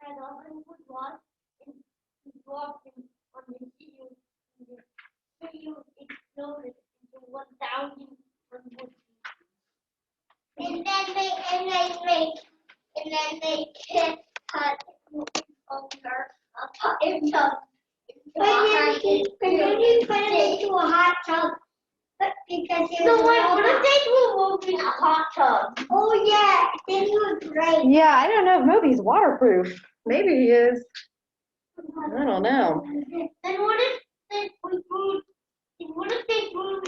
And often would watch and walk on the hill, the hill exploded into 1,000 wood. And then they can cut over into put it into a hot tub. But because so what if they threw Moby in a hot tub? Oh yeah, then he would break. Yeah, I don't know if Moby's waterproof. Maybe he is. I don't know. Then what if they threw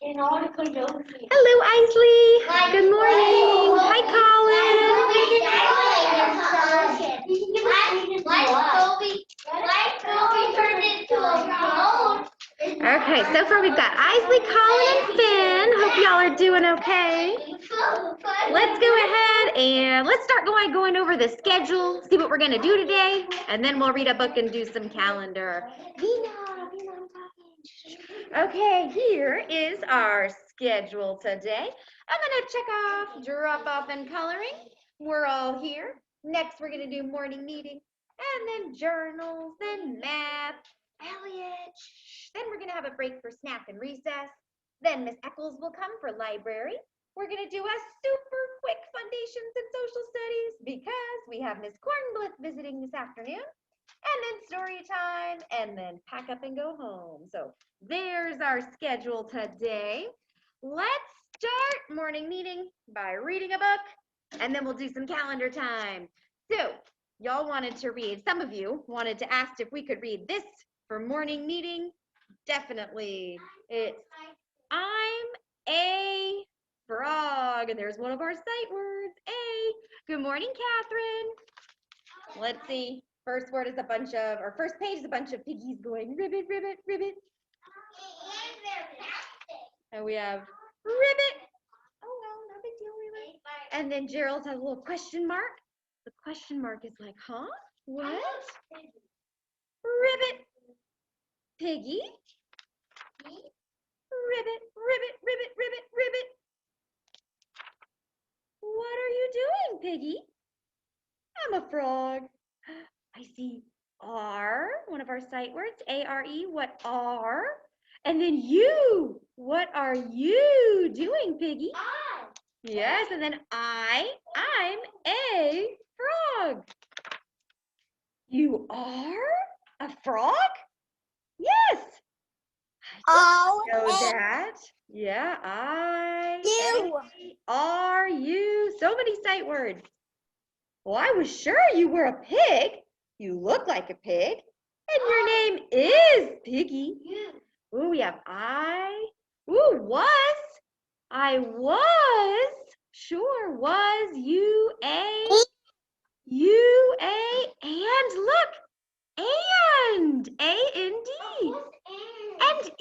in Article Ocean? Hello, Isley. Good morning. Hi, Moby turned into a drone. Okay, so far we've got Isley, Colin, and Finn. Hope y'all are doing okay. Let's go ahead and let's start going over the schedule, see what we're going to do today, and then we'll read a book and do some calendar. Okay, here is our schedule today. I'm going to check off drop off and coloring. We're all here. Next, we're going to do morning meeting, and then journals, then math. Elliot, then we're going to have a break for snack and recess. Then Miss Eccles will come for library. We're going to do a super quick foundations and social studies because we have Miss Cornblythe visiting this afternoon. And then story time, and then pack up and go home. So there's our schedule today. Let's start morning meeting by reading a book, and then we'll do some calendar time. So y'all wanted to read, some of you wanted to ask if we could read this for morning meeting. Definitely. It's I'm a frog. And there's one of our sight words, A. Good morning, Catherine. Let's see. First word is a bunch of, or first page is a bunch of piggies going ribbit, ribbit, ribbit. And we have ribbit. Oh, well, no big deal, really. And then Gerald has a little question mark. The question mark is like, huh? What? Ribbit. Piggy. Ribbit, ribbit, ribbit, ribbit, ribbit. What are you doing, Piggy? I'm a frog. I see R, one of our sight words, A-R-E, what are? And then you, what are you doing, Piggy? I. Yes, and then I'm a frog. You are a frog? Yes. Oh, Know that. Yeah, you. Are you? So many sight words. Well, I was sure you were a pig. You look like a pig. And your name is Piggy. Ooh, we have I. Ooh, was. I was. Sure, was. You, a. You, a. And look. And. A-N-D. And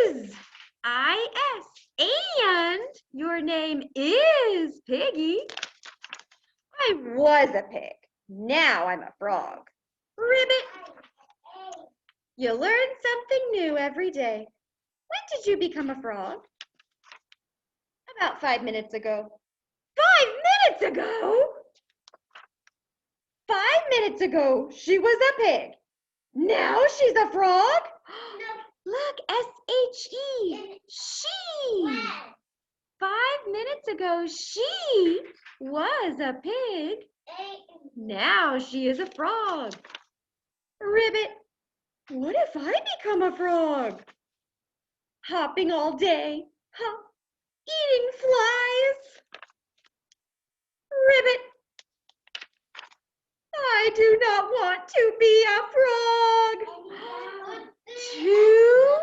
is. I-S. And your name is Piggy. I was a pig. Now I'm a frog. Ribbit. You learn something new every day. When did you become a frog? About 5 minutes ago. 5 minutes ago? 5 minutes ago, she was a pig. Now she's a frog? Look, S-H-E. She. 5 minutes ago, she was a pig. Now she is a frog. Ribbit. What if I become a frog? Hopping all day. Hop. Eating flies. Ribbit. I do not want to be a frog. Two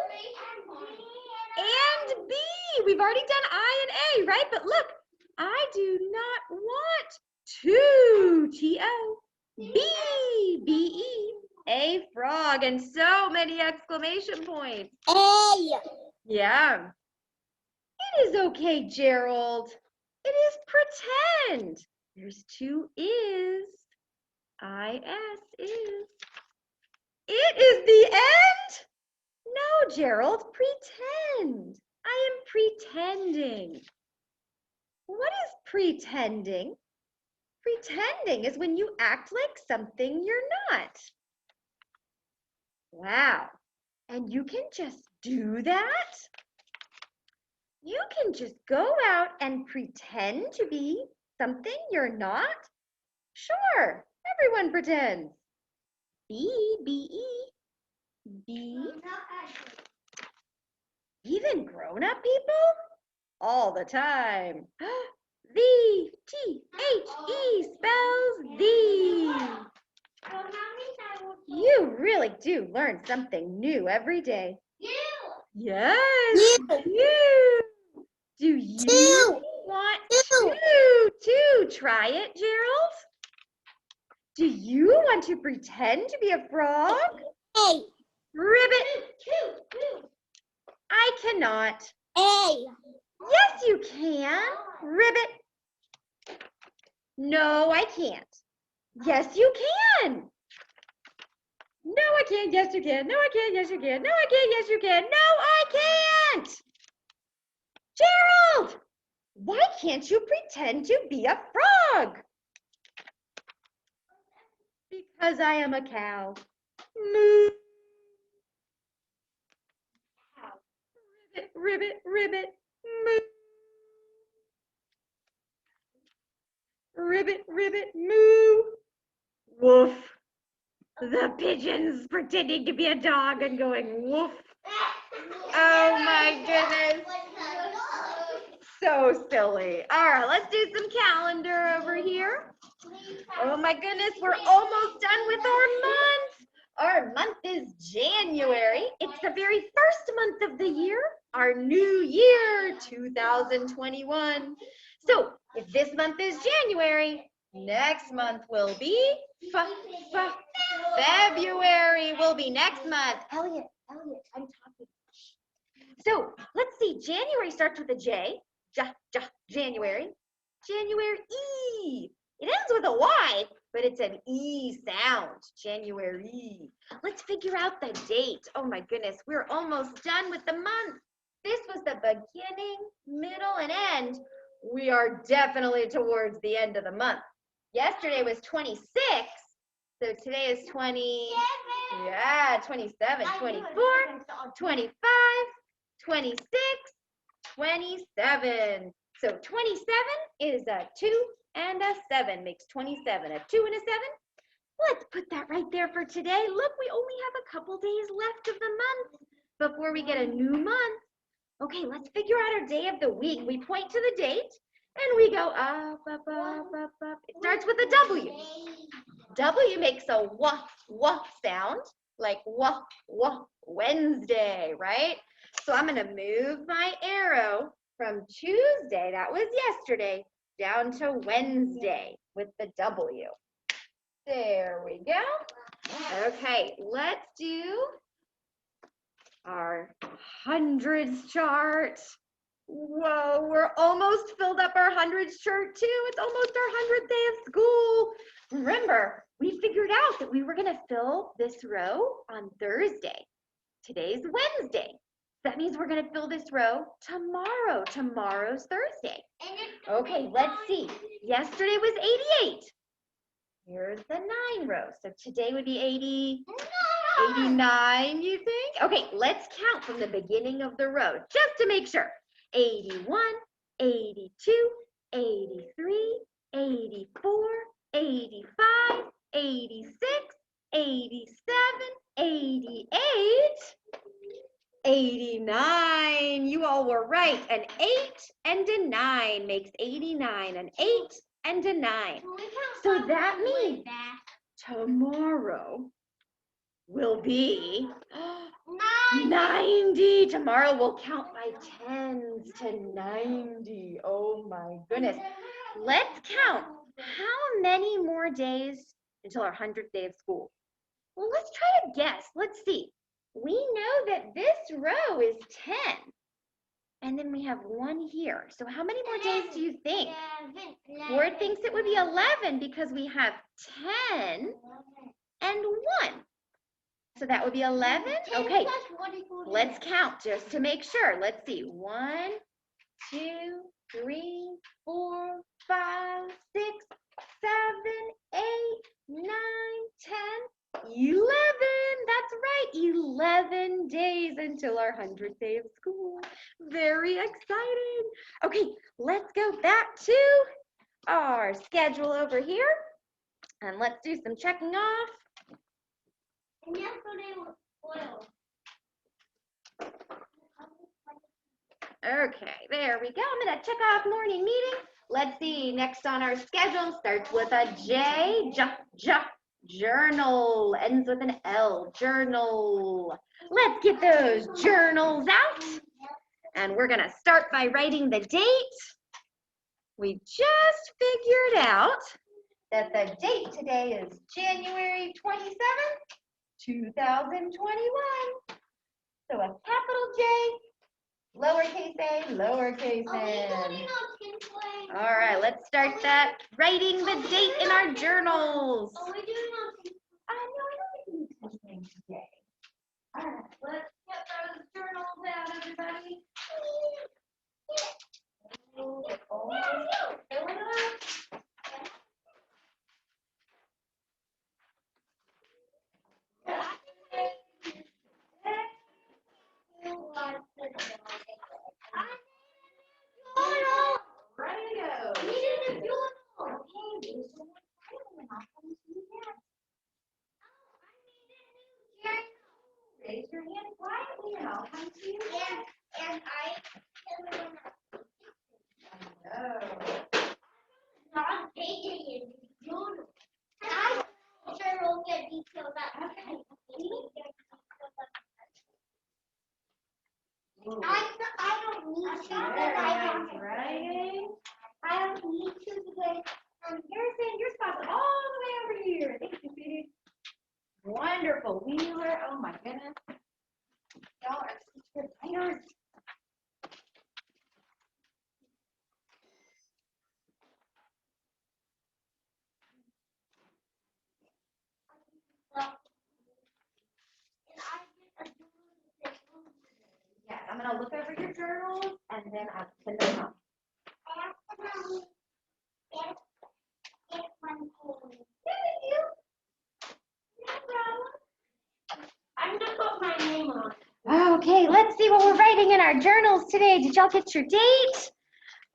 and B. We've already done I and A, right? But look, I do not want to. T-O. B. B-E. A frog. And so many exclamation points. A. Yeah. It is okay, Gerald. It is pretend. There's two is. I-S is. It is the end? No, Gerald, pretend. I am pretending. What is pretending? Pretending is when you act like something you're not. Wow. And you can just do that? You can just go out and pretend to be something you're not? Sure, everyone pretends. B-E. Even grown-up people? All the time. V-T-H-E spells thee. You really do learn something new every day. Yes, you. Do you want to try it, Gerald? Do you want to pretend to be a frog? A. Ribbit. I cannot. A. Yes, you can. Ribbit. No, I can't. Yes, you can. No, I can't. Yes, you can. No, I can't. Yes, you can. No, I can't. Yes, you can. No, I can't. Gerald, why can't you pretend to be a frog? Because I am a cow. Moo. Ribbit, ribbit, moo. Ribbit, ribbit, moo. Woof. The pigeon's pretending to be a dog and going woof. Oh my goodness. So silly. All right, let's do some calendar over here. Oh my goodness, we're almost done with our month. Our month is January. It's the very first month of the year, our new year, 2021. So if this month is January, next month will be February will be next month. Elliot, I'm talking. So let's see, January starts with a J, January. January. It ends with a Y, but it's an E sound, January. Let's figure out the date. Oh my goodness, we're almost done with the month. This was the beginning, middle, and end. We are definitely towards the end of the month. Yesterday was 26, so today is 20, 27, 24, 25, 26, 27. So 27 is a 2 and a 7 makes 27. A 2 and a 7. Let's put that right there for today. Look, we only have a couple days left of the month before we get a new month. Okay, let's figure out our day of the week. We point to the date and we go up, up, up, up, up. It starts with a W. W makes a wah sound, like wah, Wednesday, right? So I'm gonna move my arrow from Tuesday, that was yesterday, down to Wednesday with the W. There we go. Okay, let's do our hundreds chart. Whoa, we're almost filled up our hundreds chart too. It's almost our 100th day of school. Remember, we figured out that we were gonna fill this row on Thursday. Today's Wednesday. That means we're gonna fill this row tomorrow. Tomorrow's Thursday. Okay, let's see. Yesterday was 88. Here's the 9 row. So today would be 89, you think? Okay, let's count from the beginning of the row just to make sure. 81, 82, 83, 84, 85, 86, 87, 88, 89. You all were right. An 8 and a 9 makes 89. An 8 and a 9. So that means tomorrow will be 90. Tomorrow we'll count by 10s to 90. Oh my goodness. Let's count how many more days until our 100th day of school. Well, let's try to guess. Let's see. We know that this row is 10. And then we have 1 here. So how many more days do you think? Ward thinks it would be 11 because we have 10 and 1. So that would be 11. Okay, let's count just to make sure. Let's see. 1, 2, 3, 4, 5, 6, 7, 8, 9, 10, 11. That's right, 11 days until our 100th day of school. Very exciting. Okay, let's go back to our schedule over here. And let's do some checking off. And yesterday was oil. Okay, there we go. I'm gonna check off morning meeting. Let's see, next on our schedule starts with a J, journal, ends with an L, journal. Let's get those journals out. And we're gonna start by writing the date. We just figured out that the date today is January 27th, 2021. So a capital J, lowercase a, lowercase n. All right, let's start that writing the date in our journals. Are we doing on? I know we do things today. All right, let's get those journals out, everybody. Filling it up. Ready to go. Raise your hand quietly and I'll come to you. And not taking it. I sure will get details out. I don't need to, but I don't need to because Your spot's all the way over here. Thank you, sweetie. Wonderful. Wheeler. Oh my goodness. Y'all are such good writers. Yes, I'm gonna look over your journals and then I'll send them home. I'm gonna put my name on. Okay, let's see what we're writing in our journals today. Did y'all get your date?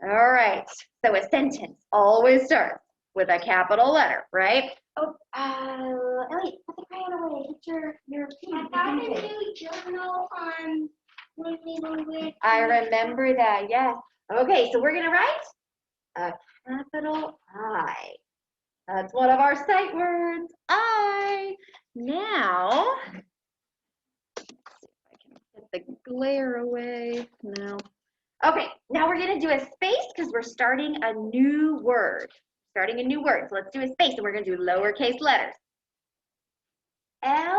All right, so a sentence always starts with a capital letter, right? Oh, Elliot, put the crayon away. Get your I got a new journal on when we were with. I remember that, yes. Okay, so we're gonna write a capital I. That's one of our sight words, I. Now, let's see if I can get the glare away. No. Okay, now we're gonna do a space because we're starting a new word. Starting a new word, so let's do a space and we're gonna do lowercase letters. L-I-K-E.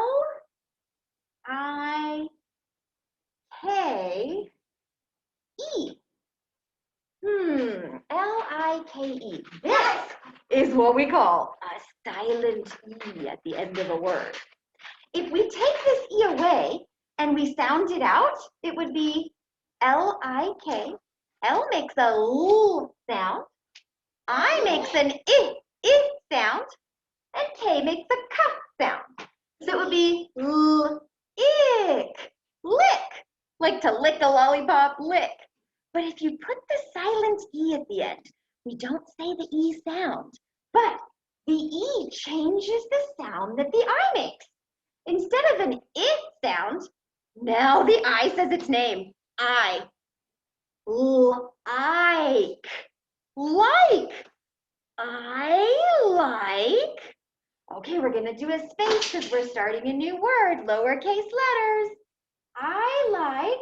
L-I-K-E. This is what we call a silent E at the end of a word. If we take this E away and we sound it out, it would be L-I-K. L makes a L sound. I makes an I sound. And K makes a K sound. So it would be L-ick, lick, like to lick a lollipop, lick. But if you put the silent E at the end, we don't say the E sound, but the E changes the sound that the I makes. Instead of an I sound, now the I says its name, I. Like. Like. I like. Okay, we're gonna do a space because we're starting a new word, lowercase letters. I like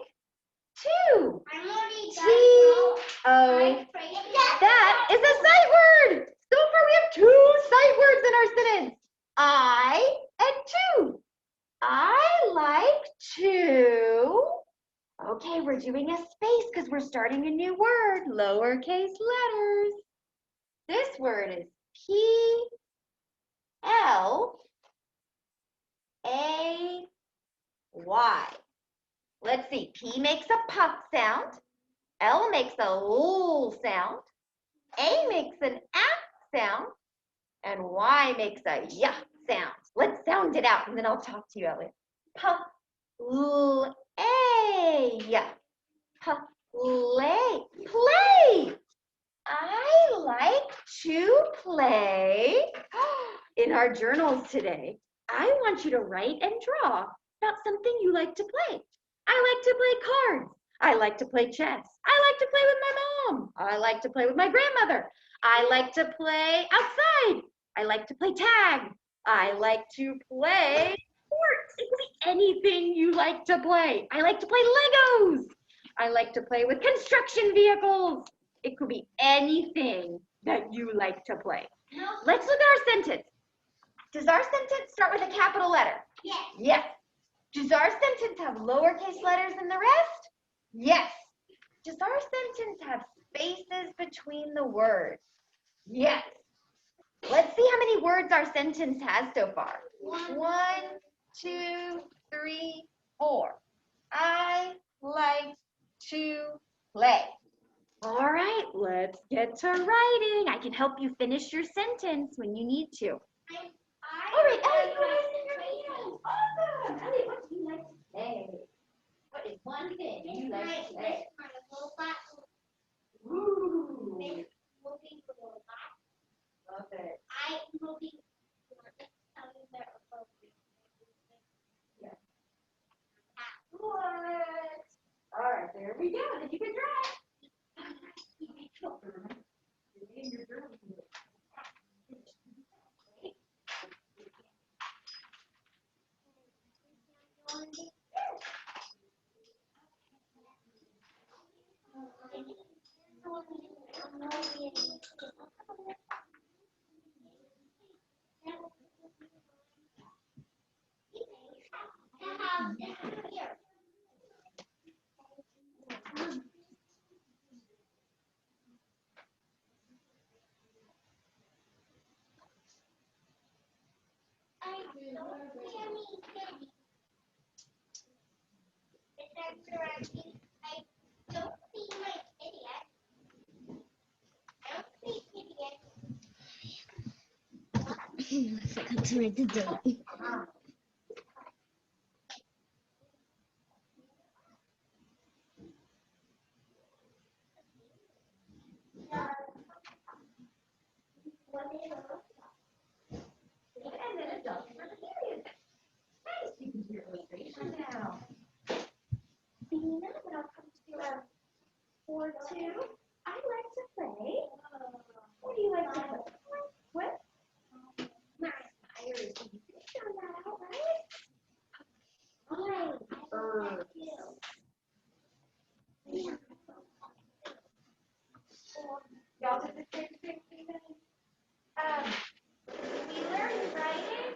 two. I'm already T-O. That is a sight word. So far we have two sight words in our sentence. I and two. I like two. Okay, we're doing a space because we're starting a new word, lowercase letters. This word is P-L-A-Y. Let's see, P makes a puff sound. L makes a L sound. A makes an A sound. And Y makes a Y sound. Let's sound it out, and then I'll talk to you, Elliot. Play. Play. I like to play. In our journals today, I want you to write and draw about something you like to play. I like to play cards. I like to play chess. I like to play with my mom. I like to play with my grandmother. I like to play outside. I like to play tag. I like to play sports. It could be anything you like to play. I like to play Legos. I like to play with construction vehicles. It could be anything that you like to play. Let's look at our sentence. Does our sentence start with a capital letter? Yes. Yes. Does our sentence have lowercase letters than the rest? Yes. Does our sentence have spaces between the words? Yes. Let's see how many words our sentence has so far. 1, 2, 3, 4. I like to play. All right, let's get to writing. I can help you finish your sentence when you need to. All right, Ellie, you guys in your meeting. Awesome. Ellie, what do you like to play? What is one thing you like to play? Ooh. Love it. Yeah. What? All right, there we go. Then you can try. I forgot to write the date. And then adjust for the period. Nice. You can do your illustration now. Bina, when I'll come to 4-2. I like to play. What do you like to play? What? Myers. You can show that out, right? Birds. Y'all did the same thing, Bina? Wheeler, are you writing?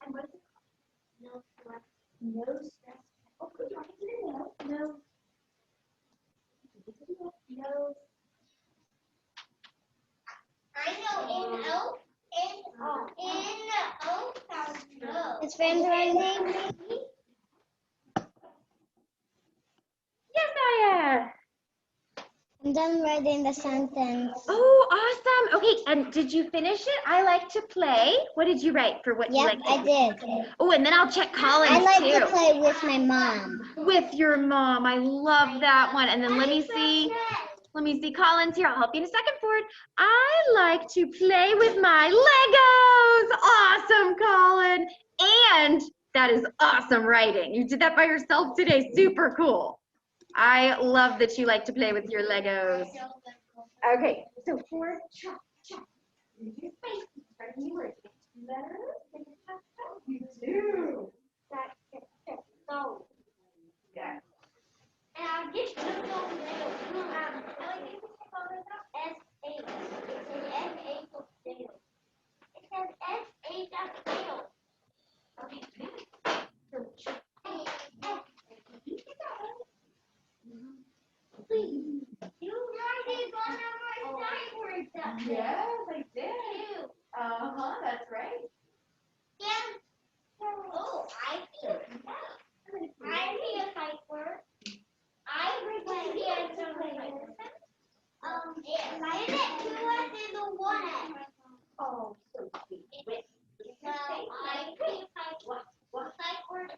And what is it called? No stress. Oh, good. You want me to do no? No. No. I know N-O. N-O sounds no. Is friends writing? Yes, Aya. I'm done writing the sentence. Oh, awesome. Okay, and did you finish it? I like to play. What did you write for what you Yep, like to I did. Oh, and then I'll check Collins I like too. to play with my mom. With your mom. I love that one. And then let me see. Let me see Collins here. I'll help you in a second for it. I like to play with my Legos. Awesome, Colin. And that is awesome writing. You did that by yourself today. Super cool. I love that you like to play with your Legos. Okay, so for chop, chop. Use your space. Start a new word. Letters. You do. So. Yeah. And I'll get you the phone later. S-H. It says S-H. It says S-H. see a kite word. I see a it 2 S and a 1 S. Oh, so sweet. Well, I see a kite word. Kite word is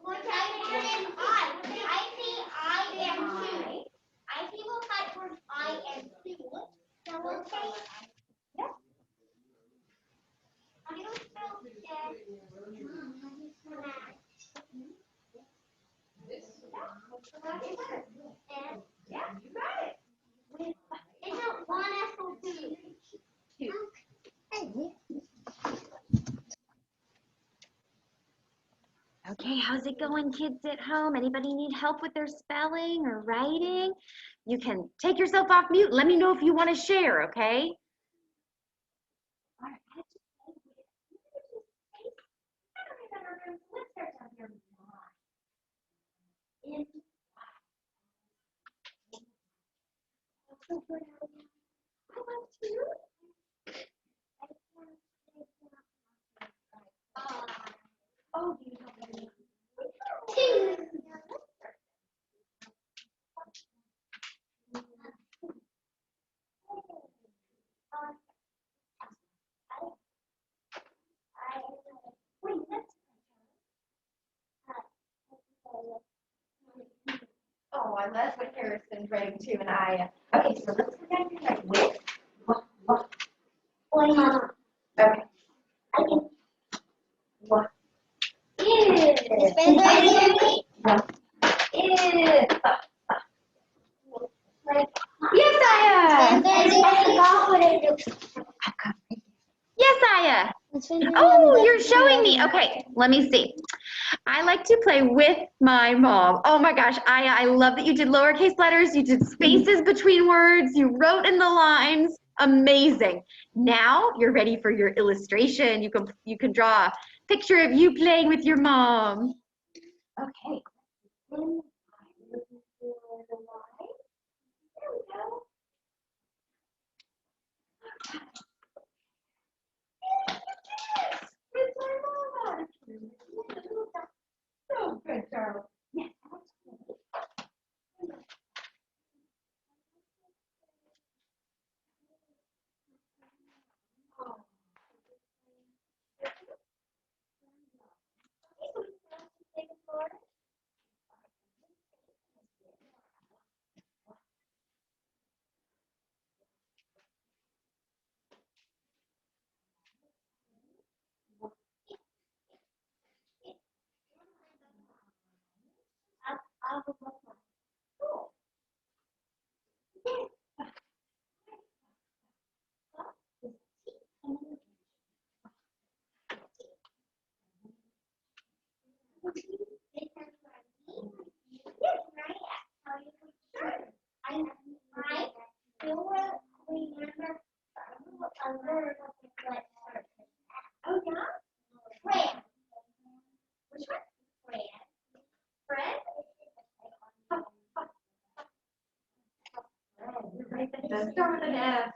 what kite word is I? I see I and 2. I see what kite word I and 2. So okay. Yep. I don't spell that. Yeah, you got it. Is it 1 S or 2? 2. Okay, how's it going, kids at home? Anybody need help with their spelling or writing? You can take yourself off mute. Let me know if you want to share, okay? Oh, I love what Harrison's writing too, and I. Okay, so let's go down to like with. Okay. What? Yes, Aya. Yes, Aya. Oh, you're showing me. Okay, let me see. I like to play with my mom. Oh my gosh, Aya, I love that you did lowercase letters, you did spaces between words, you wrote in the lines. Amazing. Now you're ready for your illustration. You can draw a picture of you playing with your mom. Okay. There we go. It's my mama. So good, Charles. Yes. Oh, yeah? Fred. Which one? Fred. Fred? Let's start with an F.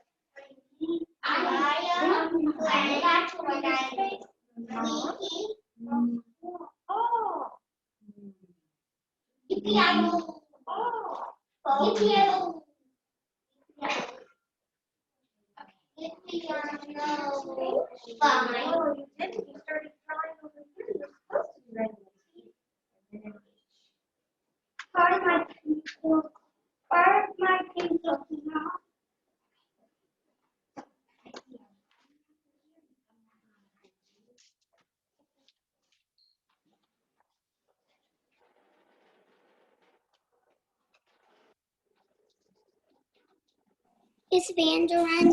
Is Vanderan?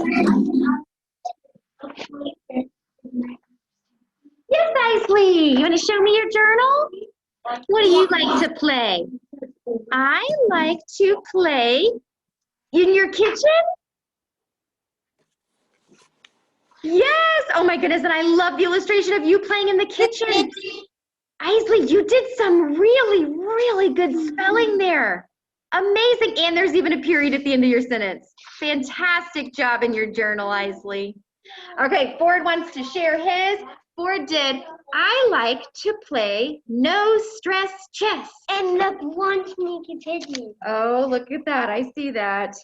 Yes, Isley. You want to show me your journal? What do you like to play? I like to play in your kitchen. Yes. Oh my goodness. And I love the illustration of you playing in the kitchen. Isley, you did some really, really good spelling there. Amazing. And there's even a period at the end of your sentence. Fantastic job in your journal, Isley. Okay, Ford wants to share his. Ford did, I like to play no stress chess. And look, wants me to continue. Oh, look at that. I see that.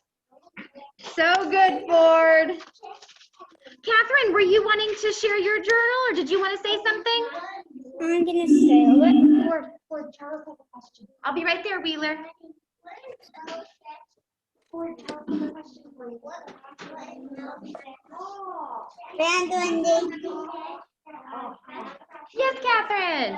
So good, Ford. Catherine, were you wanting to share your journal or did you want to say something? I'm gonna say what for Charles has a question. I'll be right there, Wheeler. Yes, Catherine.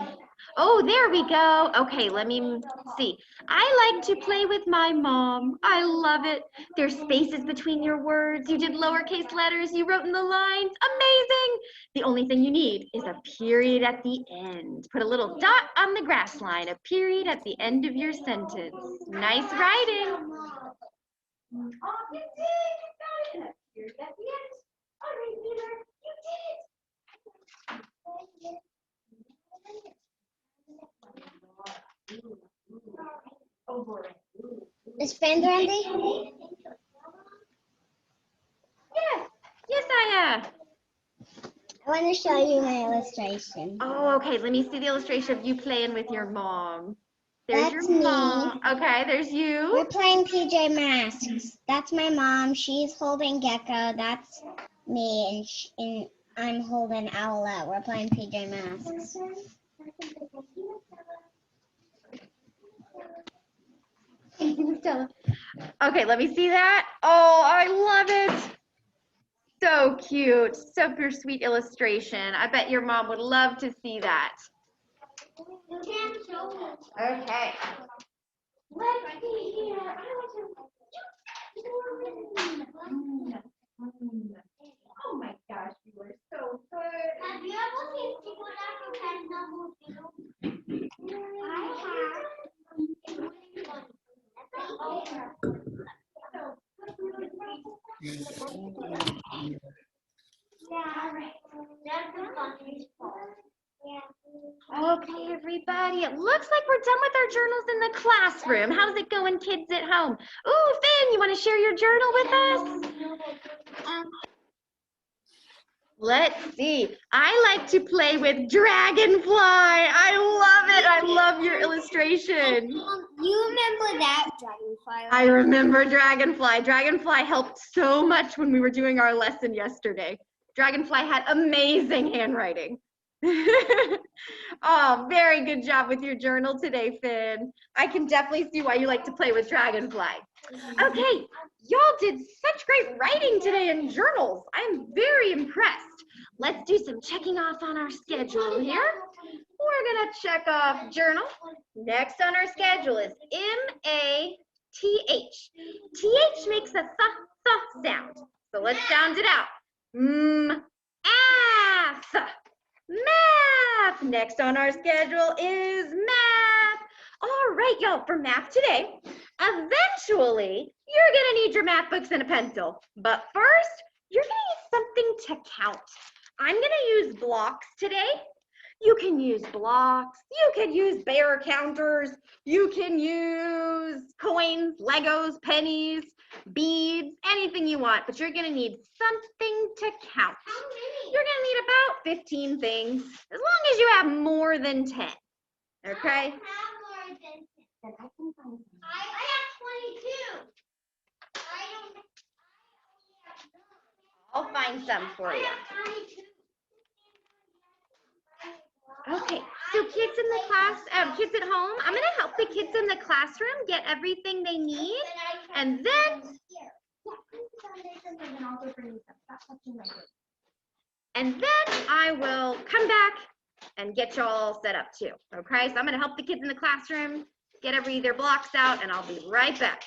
Oh, there we go. Okay, let me see. I like to play with my mom. I love it. There's spaces between your words. You did lowercase letters. You wrote in the lines. Amazing. The only thing you need is a period at the end. Put a little dot on the grass line, a period at the end of your sentence. Nice writing. Oh, you did. You got it. A period at the end. All right, Wheeler, you did it. Is Fender ready? Yes, yes, I am. I want to show you my illustration. Oh, okay. Let me see the illustration of you playing with your mom. There's That's your me. mom. Okay, there's We're you. playing PJ Masks. That's my mom. She's holding Gecko. That's me, and I'm holding Owlette. We're playing PJ Masks. Okay, let me see that. Oh, I love it. So cute. Super sweet illustration. I bet your mom would love to see that. Okay. Let's see here. Oh my gosh, you were so good. Have you ever seen people that pretend number zero? I have. It's really fun. Okay, everybody. It looks like we're done with our journals in the classroom. How's it going, kids at home? Ooh, Finn, you want to share your journal with us? Let's see. I like to play with Dragonfly. I love it. I love your illustration. You remember that Dragonfly? I remember Dragonfly. Dragonfly helped so much when we were doing our lesson yesterday. Dragonfly had amazing handwriting. Oh, very good job with your journal today, Finn. I can definitely see why you like to play with Dragonfly. Okay, y'all did such great writing today in journals. I'm very impressed. Let's do some checking off on our schedule here. We're gonna check off journal. Next on our schedule is M-A-T-H. TH makes a th sound. So let's sound it out. Math. Math. Next on our schedule is math. All right, y'all, for math today, eventually, you're gonna need your math books and a pencil. But first, you're gonna need something to count. I'm gonna use blocks today. You can use blocks, you can use bear counters, you can use coins, Legos, pennies, beads, anything you want, but you're gonna need something to count. You're gonna need about 15 things, as long as you have more than 10, okay? I have 22. I'll find some for you. Okay, so kids in the class, kids at home, I'm gonna help the kids in the classroom get everything they need, and then I will come back and get y'all set up too, okay? So I'm gonna help the kids in the classroom get their blocks out, and I'll be right back.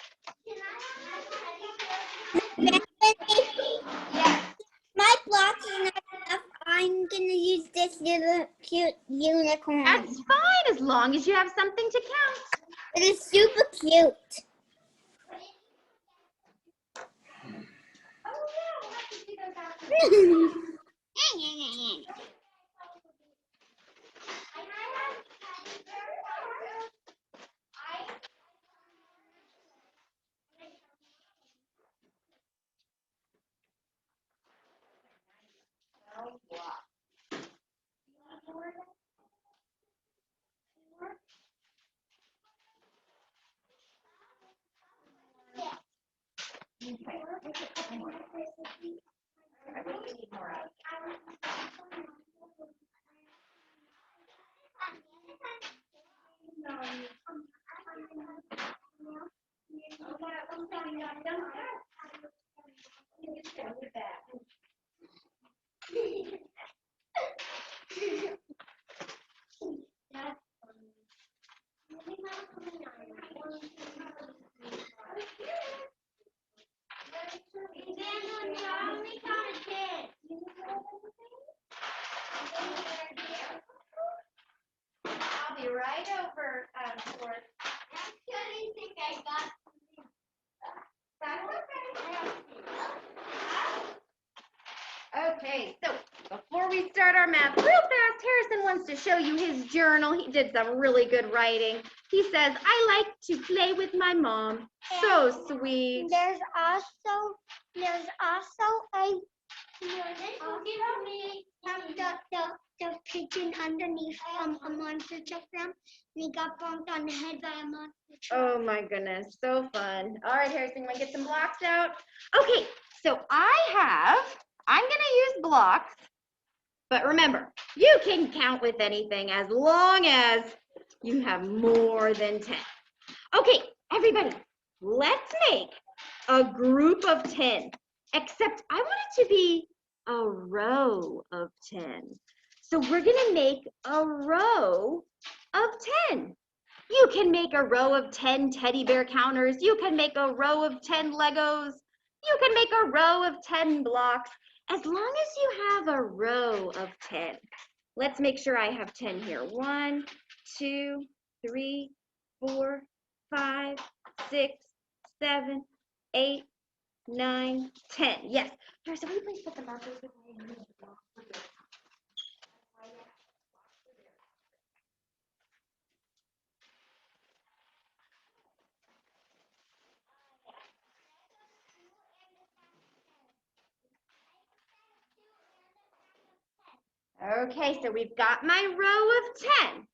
My blocks are not enough. I'm gonna use this little cute unicorn. That's fine, as long as you have something to count. It is super cute. I'll be right over, Stuart. I think I got Okay, so before we start our math real fast, Harrison wants to show you his journal. He did some really good writing. He says, I like to play with my mom. So sweet. There's also the pigeon underneath a monster truck ram, and he got bonked on the head by a monster truck. Oh my goodness, so fun. All right, Harrison, want to get some blocks out? Okay, so I'm gonna use blocks, but remember, you can count with anything as long as you have more than 10. Okay, everybody, let's make a group of 10, except I want it to be a row of 10. So we're gonna make a row of 10. You can make a row of 10 teddy bear counters. You can make a row of 10 Legos. You can make a row of 10 blocks, as long as you have a row of 10. Let's make sure I have 10 here. 1, 2, 3, 4, 5, 6, 7, 8, 9, 10. Yes. Here, so will you please put the markers away and move the blocks for this? Okay, so we've got my row of 10.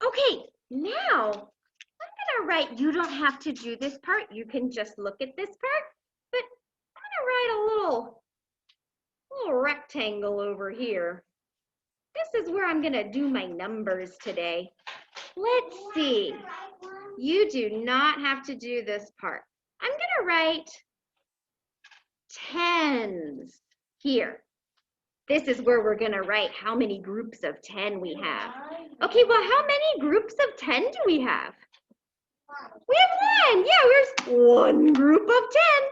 Okay, now I'm gonna write, you don't have to do this part, you can just look at this part, but I'm gonna write a little rectangle over here. This is where I'm gonna do my numbers today. Let's see, you do not have to do this part. I'm gonna write 10s here. This is where we're gonna write how many groups of 10 we have. Okay, well, how many groups of 10 do we have? We have 1. Yeah, there's 1 group of 10.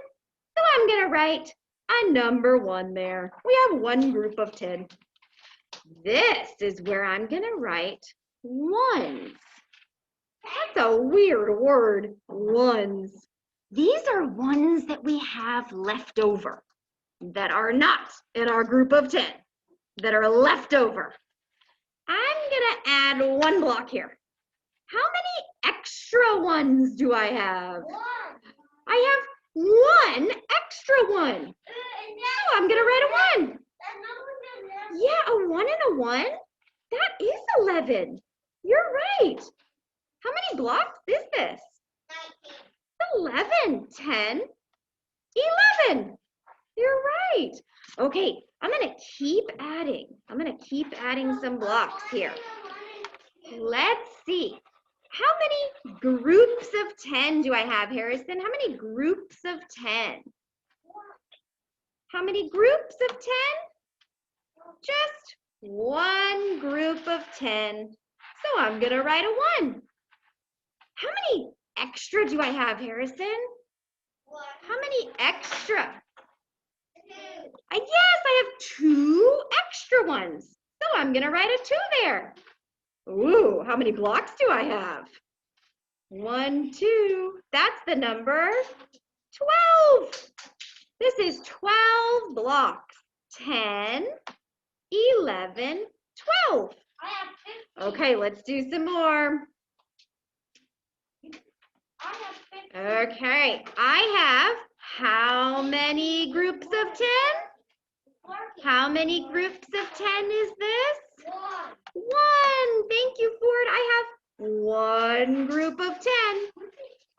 So I'm gonna write a number 1 there. We have 1 group of 10. This is where I'm gonna write ones. That's a weird word, ones. These are ones that we have left over, that are not in our group of 10, that are left over. I'm gonna add 1 block here. How many extra ones do I have? 1. I have 1 extra one. So I'm gonna write a 1. Yeah, a 1 and a 1? That is 11. You're right. How many blocks is this? 11, 10, 11. You're right. Okay, I'm gonna keep adding. I'm gonna keep adding some blocks here. Let's see. How many groups of 10 do I have, Harrison? How many groups of 10? How many groups of 10? Just 1 group of 10. So I'm gonna write a 1. How many extra do I have, Harrison? How many extra? Yes, I have 2 extra ones. So I'm gonna write a 2 there. Ooh, how many blocks do I have? 1, 2, that's the number 12. This is 12 blocks. 10, 11, 12. Okay, let's do some more. Okay, I have how many groups of 10? How many groups of 10 is this? 1. Thank you, Ford. I have 1 group of 10.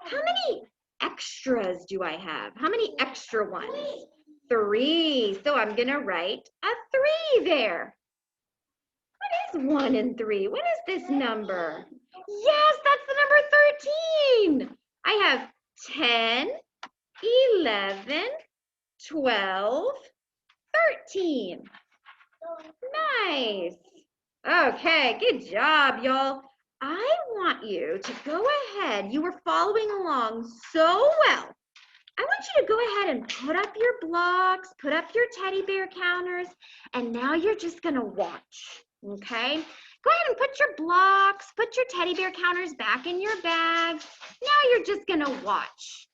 How many extras do I have? How many extra ones? 3. So I'm going to write a 3 there. What is 1 and 3? What is this number? Yes, that's the number 13. I have 10, 11, 12, 13. Nice. Okay, good job, y'all. I want you to go ahead. You were following along so well. I want you to go ahead and put up your blocks, put up your teddy bear counters, and now you're just gonna watch, okay? Go ahead and put your blocks, put your teddy bear counters back in your bag. Now you're just gonna watch.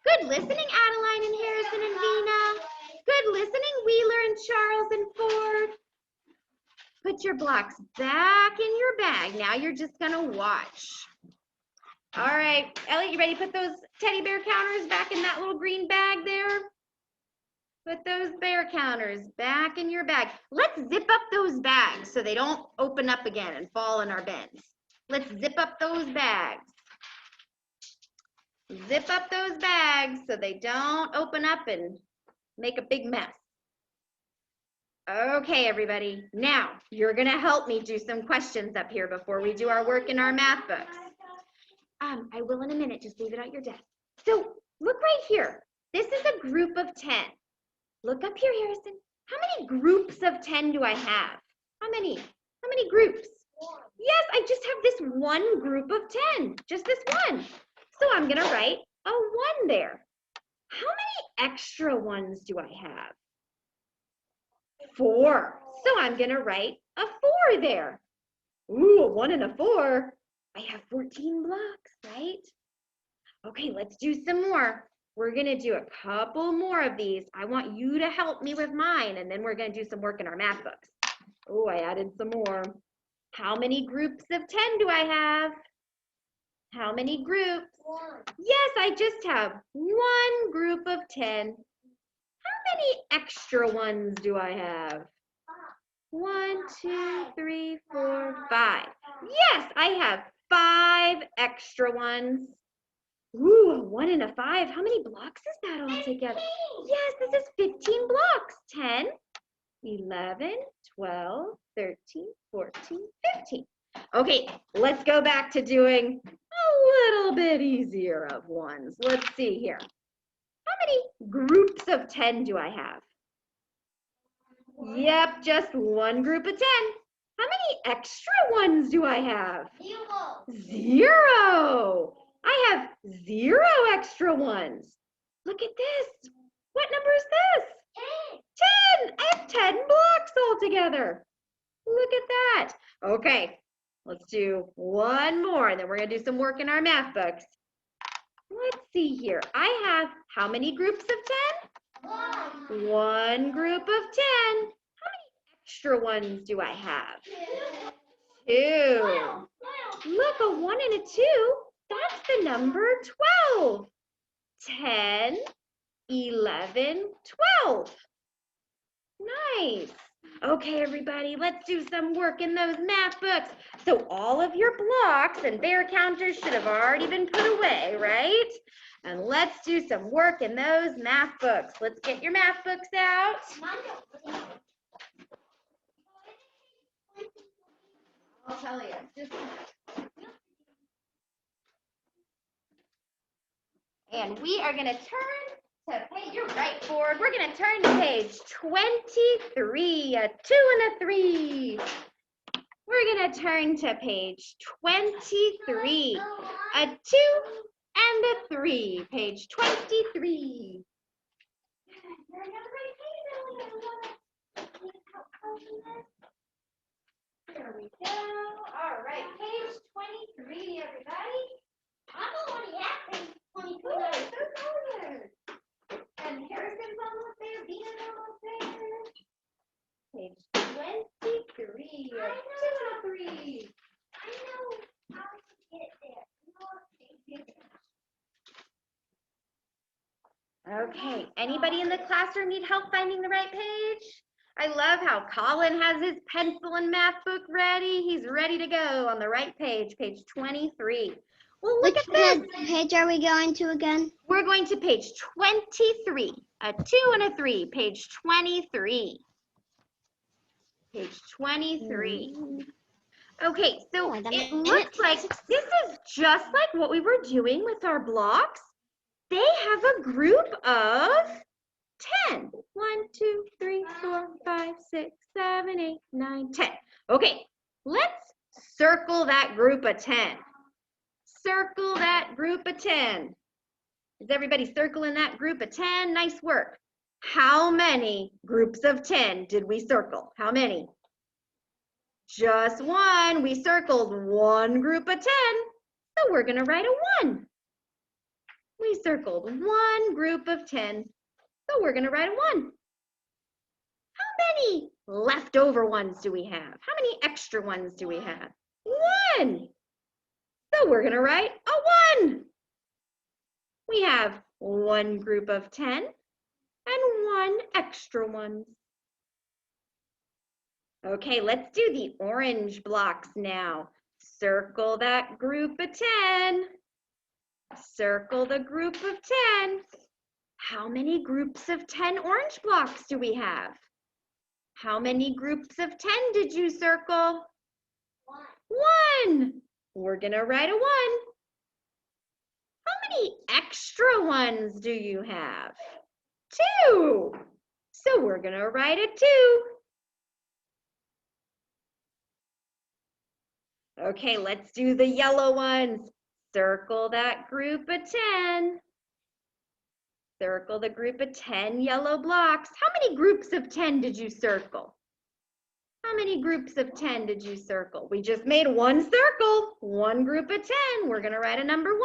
Good listening, Adeline and Harrison and Vina. Good listening, Wheeler and Charles and Ford. Put your blocks back in your bag. Now you're just gonna watch. All right, Elliot, you ready to put those teddy bear counters back in that little green bag there? Put those bear counters back in your bag. Let's zip up those bags so they don't open up again and fall in our bins. Let's zip up those bags. Zip up those bags so they don't open up and make a big mess. Okay, everybody. Now, you're going to help me do some questions up here before we do our work in our math books. I will in a minute. Just leave it at your desk. So, look right here. This is a group of 10. Look up here, Harrison. How many groups of 10 do I have? How many? How many groups? Yes, I just have this one group of 10. Just this one. So, I'm going to write a 1 there. How many extra ones do I have? 4. So I'm going to write a 4 there. Ooh, a 1 and a 4. I have 14 blocks, right? Okay, let's do some more. We're going to do a couple more of these. I want you to help me with mine, and then we're going to do some work in our math books. Oh, I added some more. How many groups of 10 do I have? How many groups? 1. Yes, I just have 1 group of 10. How many extra ones do I have? 1, 2, 3, 4, 5. Yes, I have 5 extra ones. Ooh, a 1 and a 5. How many blocks is that all together? Yes, this is 15 blocks. 10, 11, 12, 13, 14, 15. Okay, let's go back to doing a little bit easier of ones. Let's see here. How many groups of 10 do I have? Yep, just 1 group of 10. How many extra ones do I have? 0. 0. I have 0 extra ones. Look at this. What number is this? 10. 10. I have 10 blocks altogether. Look at that. Okay, let's do one more, and then we're going to do some work in our math books. Let's see here. I have how many groups of 10? 1 group of 10. How many extra ones do I have? 2. Look, a 1 and a 2. That's the number 12. 10, 11, 12. Nice. Okay, everybody, let's do some work in those math books. So all of your blocks and bear counters should have already been put away, right? And let's do some work in those math books. Let's get your math books out. I'll tell you. And we are going to turn to page, you're right, Ford. We're going to turn to page 23, a 2 and a 3. We're going to turn to page 23, a 2 and a 3. Page 23. There we go. All right, page 23, everybody. I'm already at page 23. Oh, so tired. And Harrison's almost there. Vina's almost there. Page 23, or 2 and a 3. I know how to get there. Okay, anybody in the classroom need help finding the right page? I love how Colin has his pencil and math book ready. He's ready to go on the right page, page 23. Well, look Which at this. page are we going to again? We're going to page 23. A 2 and a 3. Page 23. Page 23. Okay, so Oh, that it makes looks like this is just like what we were doing with our blocks. They have a group of 10. 1, 2, 3, 4, 5, 6, 7, 8, 9, 10. Okay, let's circle that group of 10. Circle that group of 10. Is everybody circling that group of 10? Nice work. How many groups of 10 did we circle? How many? Just one. We circled one group of 10. So we're going to write a 1. We circled one group of 10. So we're going to write a 1. How many leftover ones do we have? How many extra ones do we have? 1. So we're going to write a 1. We have one group of 10 and one extra one. Okay, let's do the orange blocks now. Circle that group of 10. Circle the group of 10. How many groups of 10 orange blocks do we have? How many groups of 10 did you circle? 1. We're going to write a 1. How many extra ones do you have? 2. So we're going to write a 2. Okay, let's do the yellow ones. Circle that group of 10. Circle the group of 10 yellow blocks. How many groups of 10 did you circle? How many groups of 10 did you circle? We just made one circle, one group of 10. We're going to write a number 1.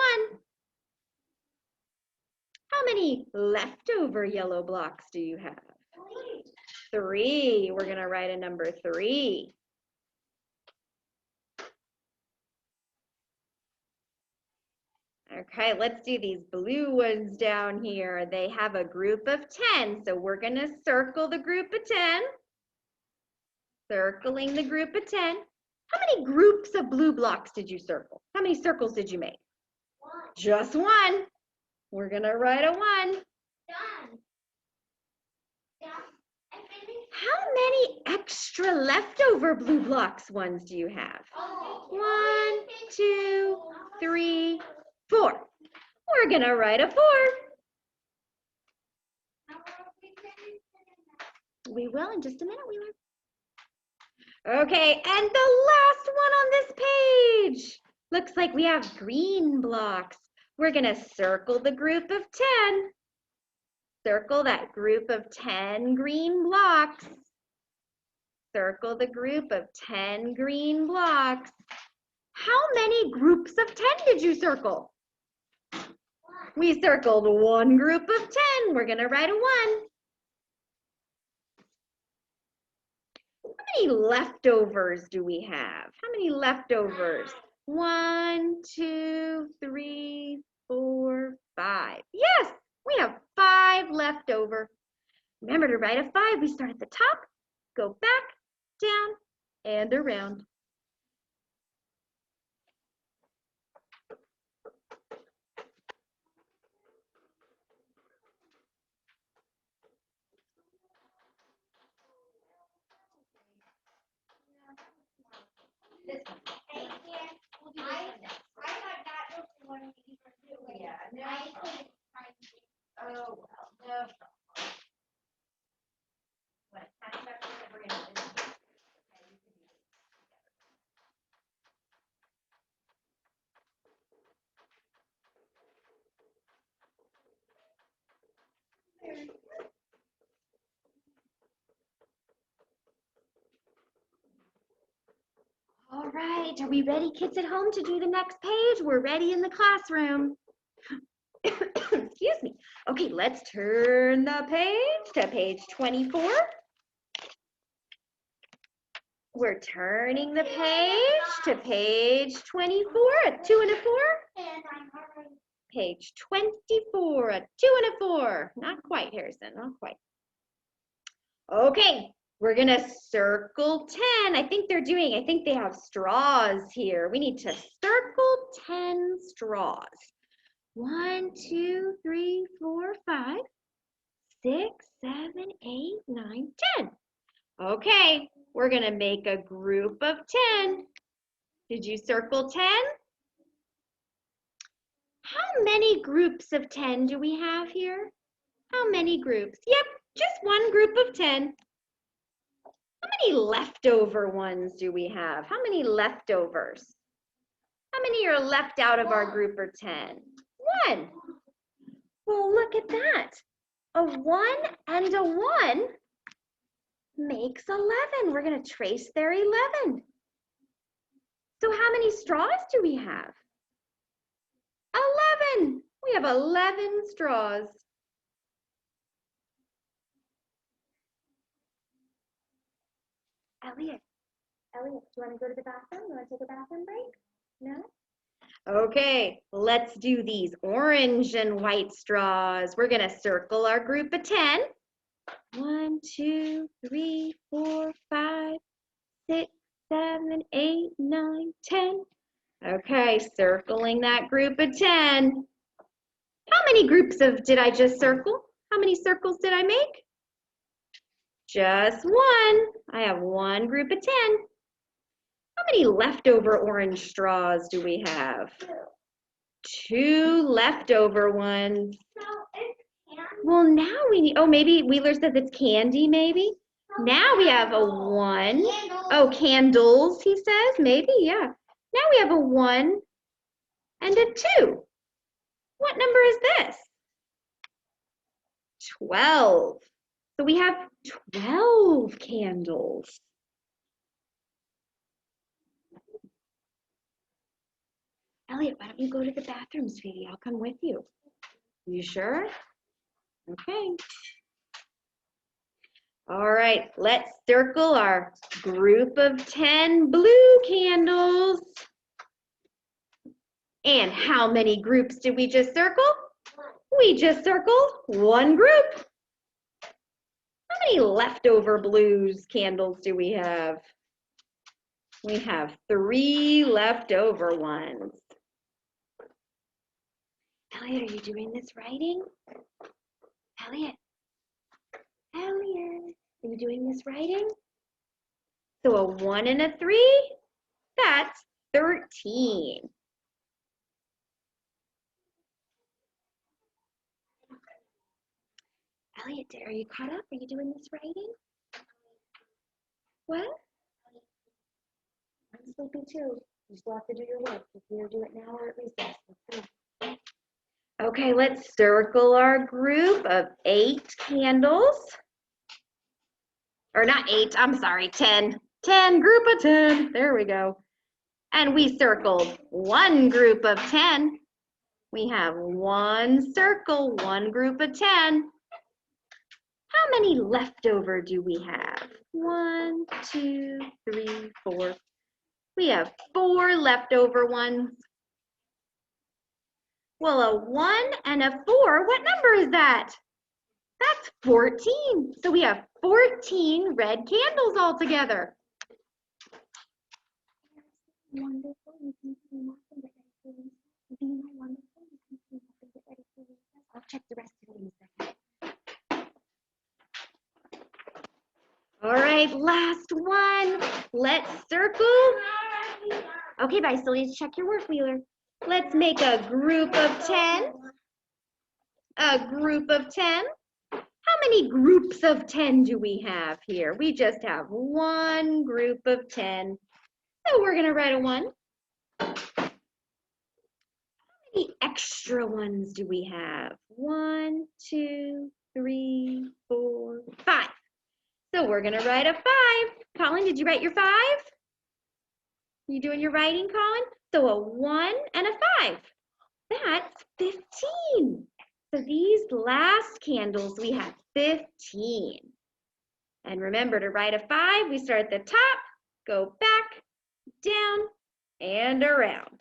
How many leftover yellow blocks do you have? 3. We're going to write a number 3. Okay, let's do these blue ones down here. They have a group of 10, so we're going to circle the group of 10. Circling the group of 10. How many groups of blue blocks did you circle? How many circles did you make? 1. Just 1. We're going to write a 1. Done. Done. I finished. How many extra leftover blue blocks ones do you have? 1, 2, 3, 4. We're going to write a 4. We will in just a minute, Wheeler. Okay, and the last one on this page. Looks like we have green blocks. We're going to circle the group of 10. Circle that group of 10 green blocks. Circle the group of 10 green blocks. How many groups of 10 did you circle? We circled one group of 10. We're going to write a 1. How many leftovers do we have? How many leftovers? 1, 2, 3, 4, 5. Yes, we have 5 left over. Remember to write a 5. We start at the top, go back, down, and around. I thought that was the one you were doing. Yeah, no I problem. couldn't find it. Oh, well, no problem. When it catches up to it, we're going to do it. Okay, you can do this together. All right, are we ready, kids at home, to do the next page? We're ready in the classroom. Excuse me. Okay, let's turn the page to page 24. We're turning the page to page 24, a 2 and a 4. And I'm already. Page 24, a 2 and a 4. Not quite, Harrison, not quite. Okay, We're gonna circle 10. I think they have straws here. We need to circle 10 straws. 1, 2, 3, 4, 5, 6, 7, 8, 9, 10. Okay, we're gonna make a group of 10. Did you circle 10? How many groups of 10 do we have here? How many groups? Yep, just one group of 10. How many leftover ones do we have? How many leftovers? How many are left out of our group of 10? 1. Well, look at that. A 1 and a 1 makes 11. We're going to trace their 11. So how many straws do we have? 11. We have 11 straws. Elliot, do you want to go to the bathroom? You want to take a bathroom break? No? Okay, let's do these orange and white straws. We're going to circle our group of 10. 1, 2, 3, 4, 5, 6, 7, 8, 9, 10. Okay, circling that group of 10. How many groups did I just circle? How many circles did I make? Just 1. I have one group of 10. How many leftover orange straws do we have? 2 leftover ones. Well, now we need, oh, maybe Wheeler says it's candy, maybe? Now we have a 1. Oh, candles, he says, maybe, yeah. Now we have a 1 and a 2. What number is this? 12. So we have 12 candles. Elliot, why don't you go to the bathroom, sweetie? I'll come with you. You sure? Okay. All right, let's circle our group of 10 blue candles. And how many groups did we just circle? We just circled one group. How many leftover blues candles do we have? We have 3 leftover ones. Elliot, are you doing this writing? Elliot, are you doing this writing? So a 1 and a 3, that's 13. Elliot, are you caught up? Are you doing this writing? What? I'm sleepy too. You still have to do your work. You can either do it now or at recess. Let's see. Okay, let's circle our group of 8 candles. Or not 8, I'm sorry, 10. 10, group of 10. There we go. And we circled one group of 10. We have one circle, one group of 10. How many leftover do we have? 1, 2, 3, 4. We have 4 leftover ones. Well, a 1 and a 4, what number is that? That's 14. So we have 14 red candles altogether. I'll check the rest of it in a second. All right, last one. Let's circle. Okay, bye. Still need to check your work, Wheeler. Let's make a group of 10. A group of 10. How many groups of 10 do we have here? We just have one group of 10. So we're going to write a 1. How many extra ones do we have? 1, 2, 3, 4, 5. So we're going to write a 5. Colin, did you write your 5? You doing your writing, Colin? So a 1 and a 5. That's 15. So these last candles, we have 15. And remember to write a 5, we start at the top, go back, down, and around.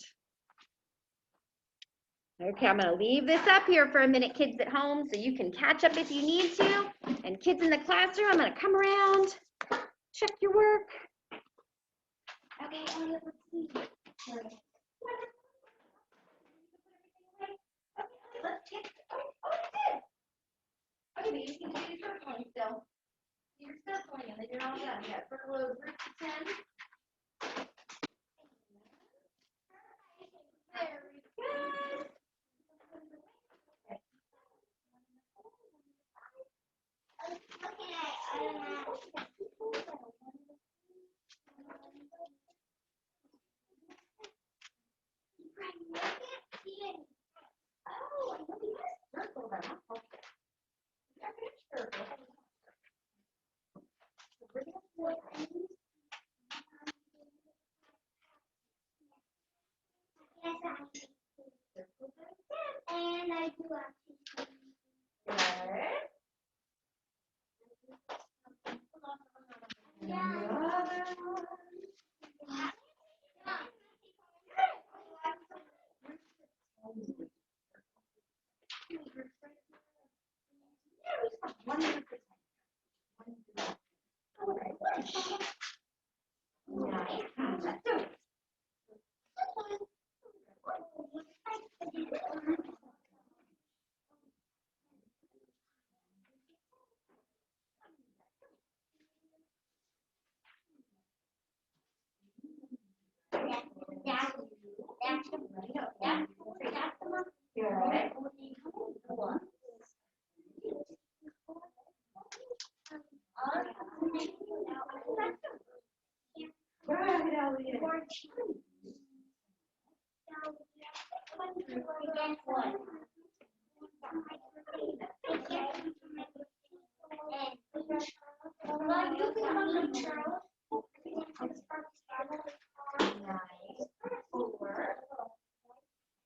Okay, I'm gonna leave this up here for a minute, kids at home, so you can catch up if you need to. And kids in the classroom, I'm gonna come around. check your work. Okay, Elliot, let's see. Let's get, oh, you did. Okay, but you can do your circling still. You're circling, and then you're all done. You got circle over group to 10. Very good. And I do actually.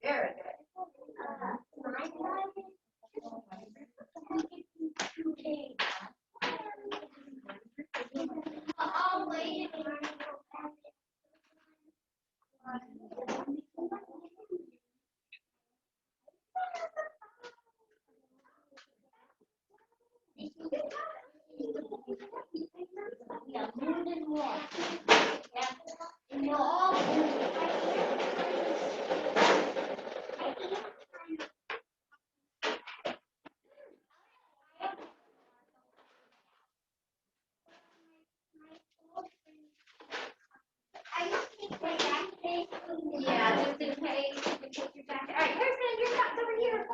Very good. Yeah, just in case you can take your jacket. All right, Kirsten, your socks over here.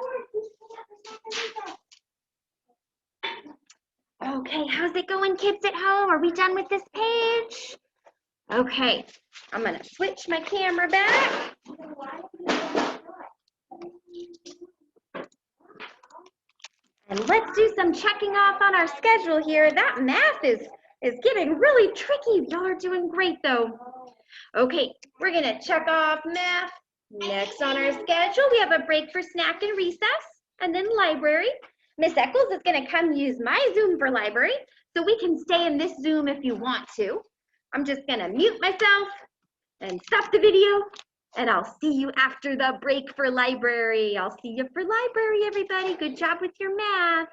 Okay, how's it going, kids at home? Are we done with this page? Okay, I'm gonna switch my camera back. And let's do some checking off on our schedule here. That math is getting really tricky. Y'all are doing great though. Okay, we're gonna check off math. Next on our schedule, we have a break for snack and recess, and then library. Miss Eccles is gonna come use my Zoom for library, so we can stay in this Zoom if you want to. I'm just gonna mute myself and stop the video, and I'll see you after the break for library. I'll see you for library, everybody. Good job with your math.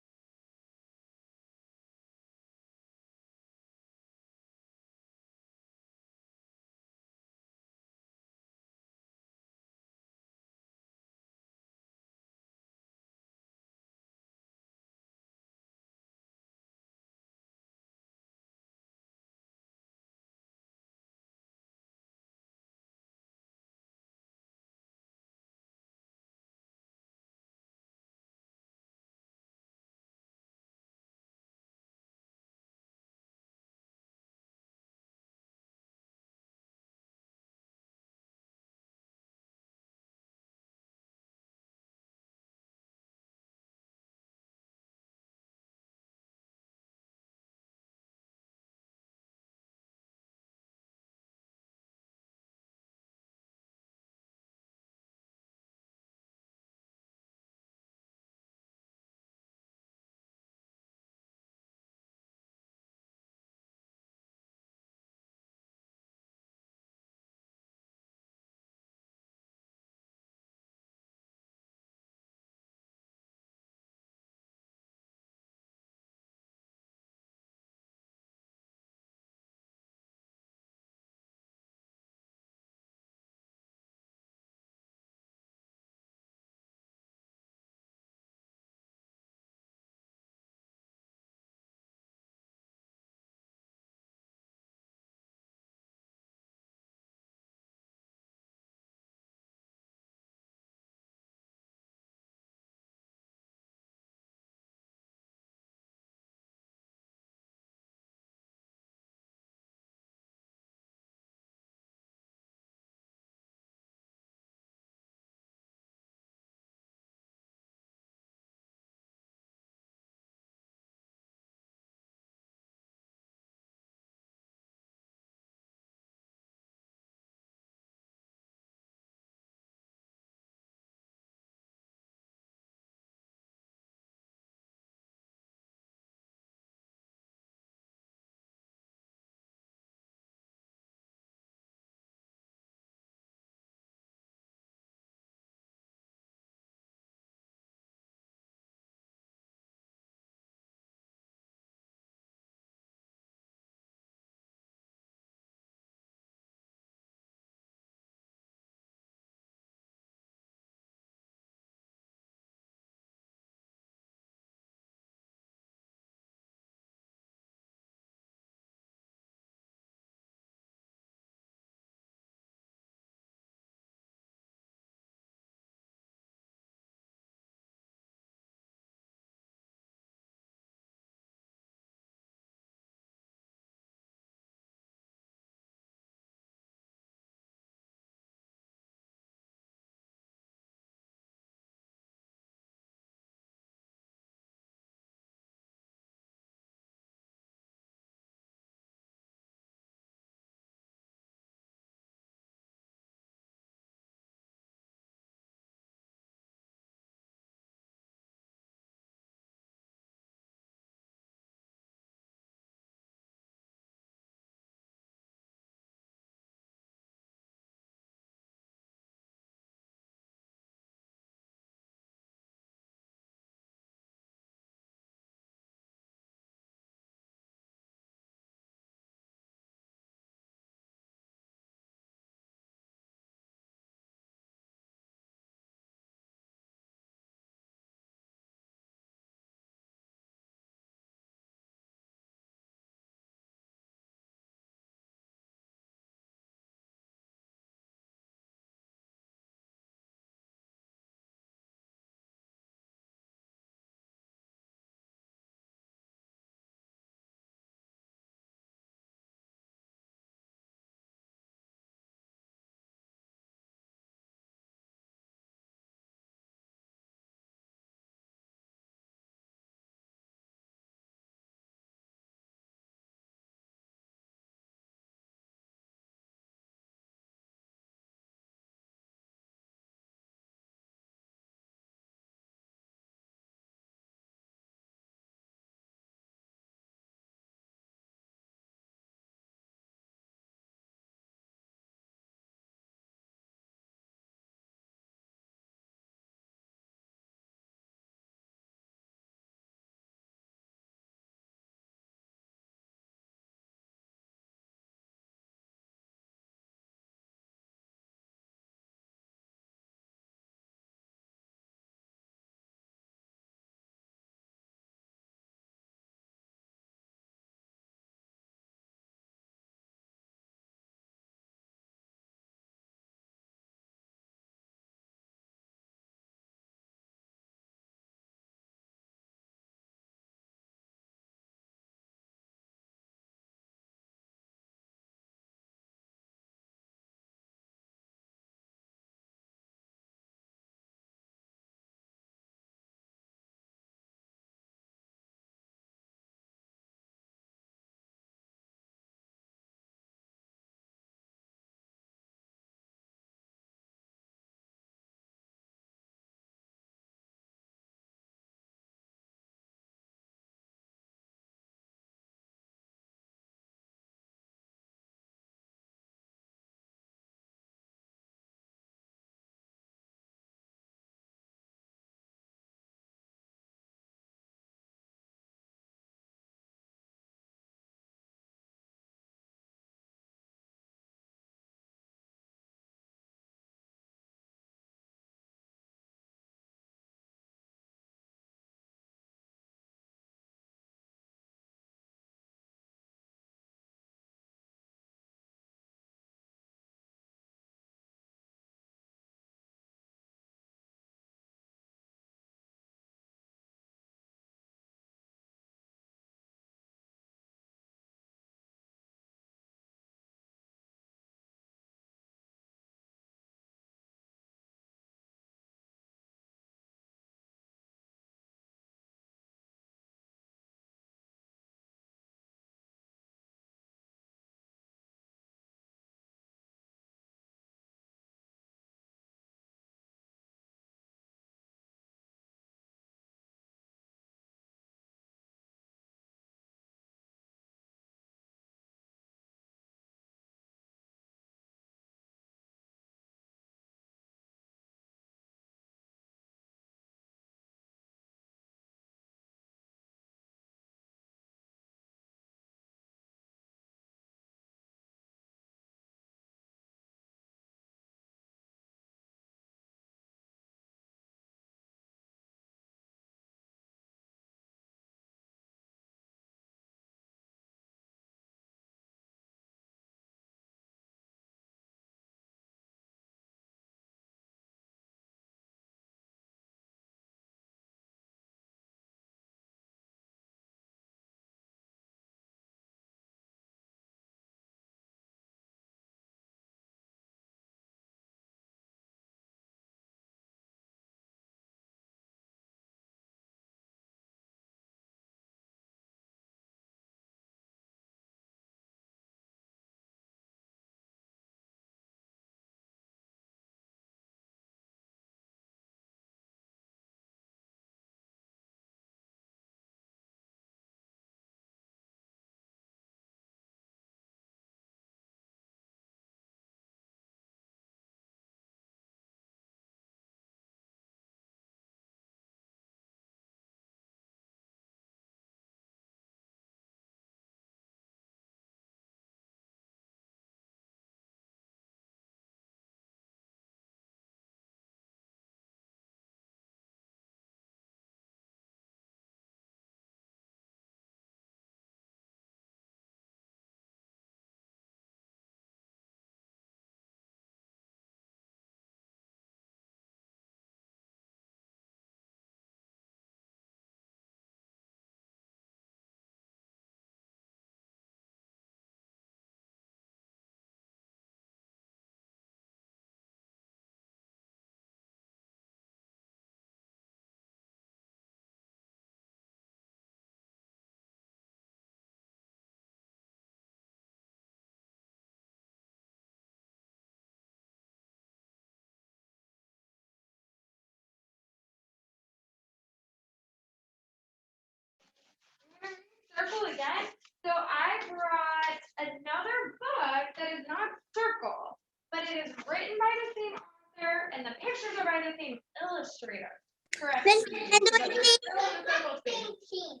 circle again. So I brought another book that is not circle, but it is written by the same author and the pictures are by the same illustrator. Correct. Then- So and that what we're do still in the circle space. Team.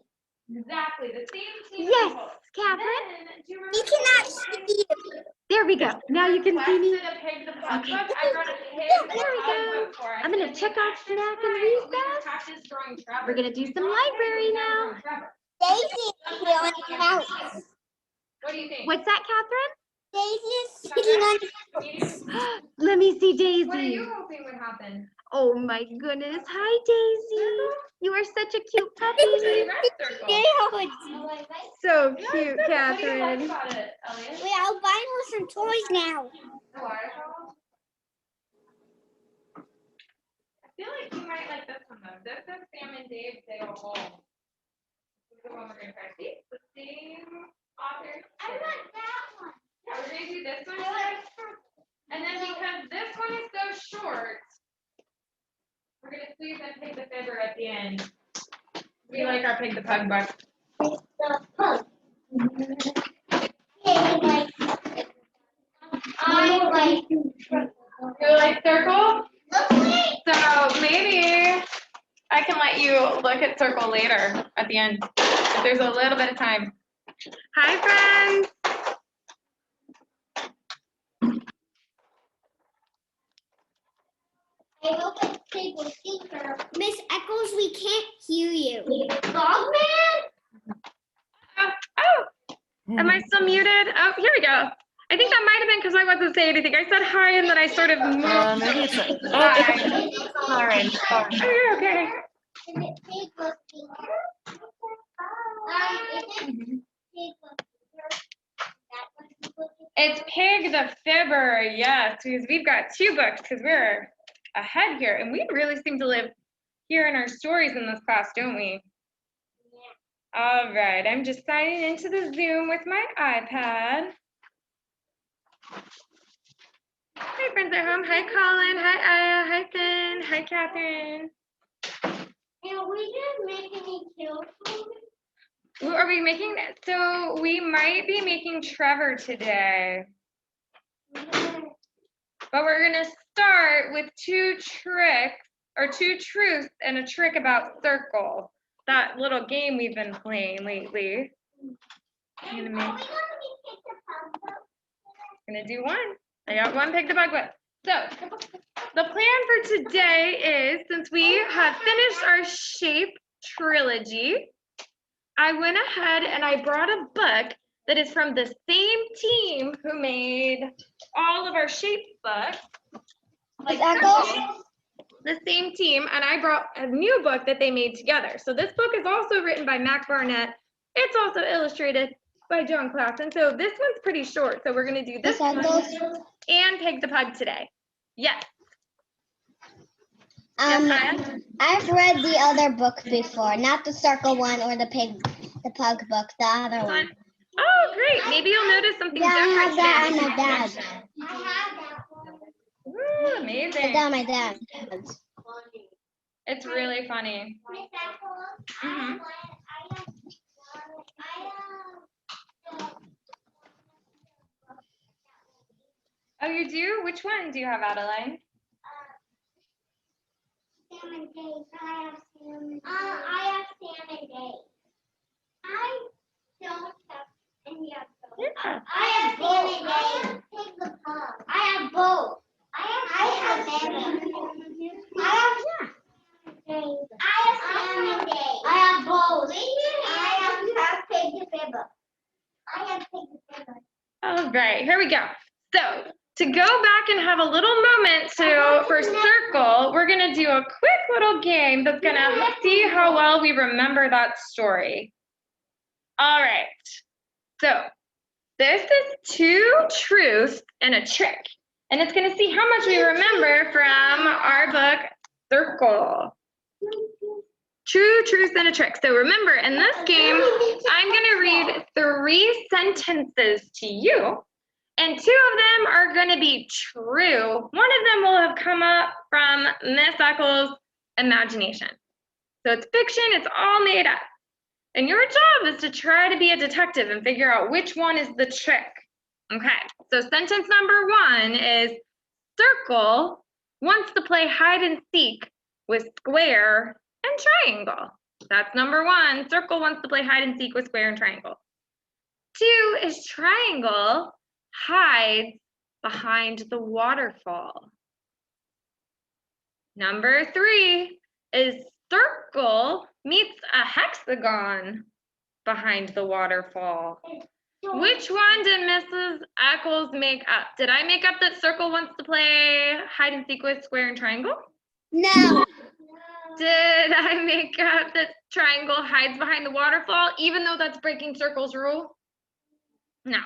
Exactly, the same team. as people. Yes, Then, Catherine. do you We remember cannot when I see you. There we go. Now you can see me. A pig the pug Okay. book. I brought a pig the There pug we go. book for us. I'm gonna And check the off extra snack and time, we can recess. practice drawing Trevor. We're gonna do We some draw a pig, library we can now. draw Trevor. Daisy is sitting on the couch. What do you think? What's that, Catherine? Daisy is sitting on the couch. Let me see What are Daisy. you hoping would happen? Oh my goodness. Hi, Daisy. You are such a cute puppy. Circle. So Yeah, cute, What do you like Catherine. about it, Elliot? Wait, I'll buy her some toys now. The waterfall? I feel like you might like this one though. This is Sam and Dave Dig a Hole. This is the one we're gonna try. See, it's the same author. I want that one. Yeah, we're gonna do this one I want first. And then because this one is so short, we're gonna squeeze in Pig the Fibber at the end. We like our Pig the Pug book. the pug. I like. You like circle? So maybe I can let you look at circle later at the end, if there's a little bit of time. Hi, friends. I hope it's pig will see her. Miss Eccles, we can't hear you. Dogman? Oh, am I still muted? Oh, here we go. I think that might have been because I wasn't saying anything. I said hi and then I sort of moved. Maybe it's Hi. sorry. Are you okay? Is it pig will see her? Is it pig will see her? That one's looking. It's Pig the Fibber, yes, because we've got two books because we're ahead here. And we really seem to live here in our stories in this class, don't we? All right, I'm just signing into the Zoom with my iPad. Hi, friends at home. Hi, Colin. Hi, Aya. Hi, Finn. Hi, Catherine. And are we just making me kill food? Who are we making? So we might be making Trevor today. But we're gonna start with two tricks, or two truths and a trick about circle. That little game we've been playing lately. I'm gonna Are we make, going to be picked up? gonna do one. I got one Pig the Bug book. So the plan for today is, since we have finished our shape trilogy, I went ahead and I brought a book that is from the same team who made all of our shape books. Miss Eccles? The same team, and I brought a new book that they made together. So this book is also written by Mac Barnett. It's also illustrated by John Clausen. So this one's pretty short. So we're gonna do this Miss one Eccles? and Pig the Pug today. Yes. Yes, Maya? I've read the other book before, not the circle one or the pug book, the other This one. one? Oh, great. Maybe you'll notice something Yeah, I different have that on today. my dad's. I have that one. Ooh, I amazing. got my dad's. It's really funny. Miss Eccles, I Mhm. have one. I have Oh, you do? Which one do you have, Adeline? Sam and Dave. I have Sam and Dave. I don't have any of those. Yeah. I have Sam and Dave. Pig the Pug. I have both. I have Sam and Dave. I have Sam and Dave. I have both. I have Pig the Fibber. I have Pig the Fibber. All right, here we go. So to go back and have a little moment for circle, we're gonna do a quick little game that's gonna see how well we remember that story. All right, so this is two truths and a trick, and it's gonna see how much we remember from our book, Circle. True truths and a trick. So remember, in this game, I'm gonna read 3 sentences to you, and 2 of them are gonna be true. One of them will have come up from Miss Eccles' imagination. So it's fiction, it's all made up. And your job is to try to be a detective and figure out which one is the trick. Okay, so sentence number 1 is Circle wants to play hide and seek with Square and Triangle. That's number 1. Circle wants to play hide and seek with Square and Triangle. 2 is Triangle hides behind the waterfall. Number 3 is Circle meets a hexagon behind the waterfall. Which one did Mrs. Eccles make up? Did I make up that Circle wants to play hide and seek with Square and Triangle? No. Did I make up that Triangle hides behind the waterfall, even though that's breaking Circle's rule? No.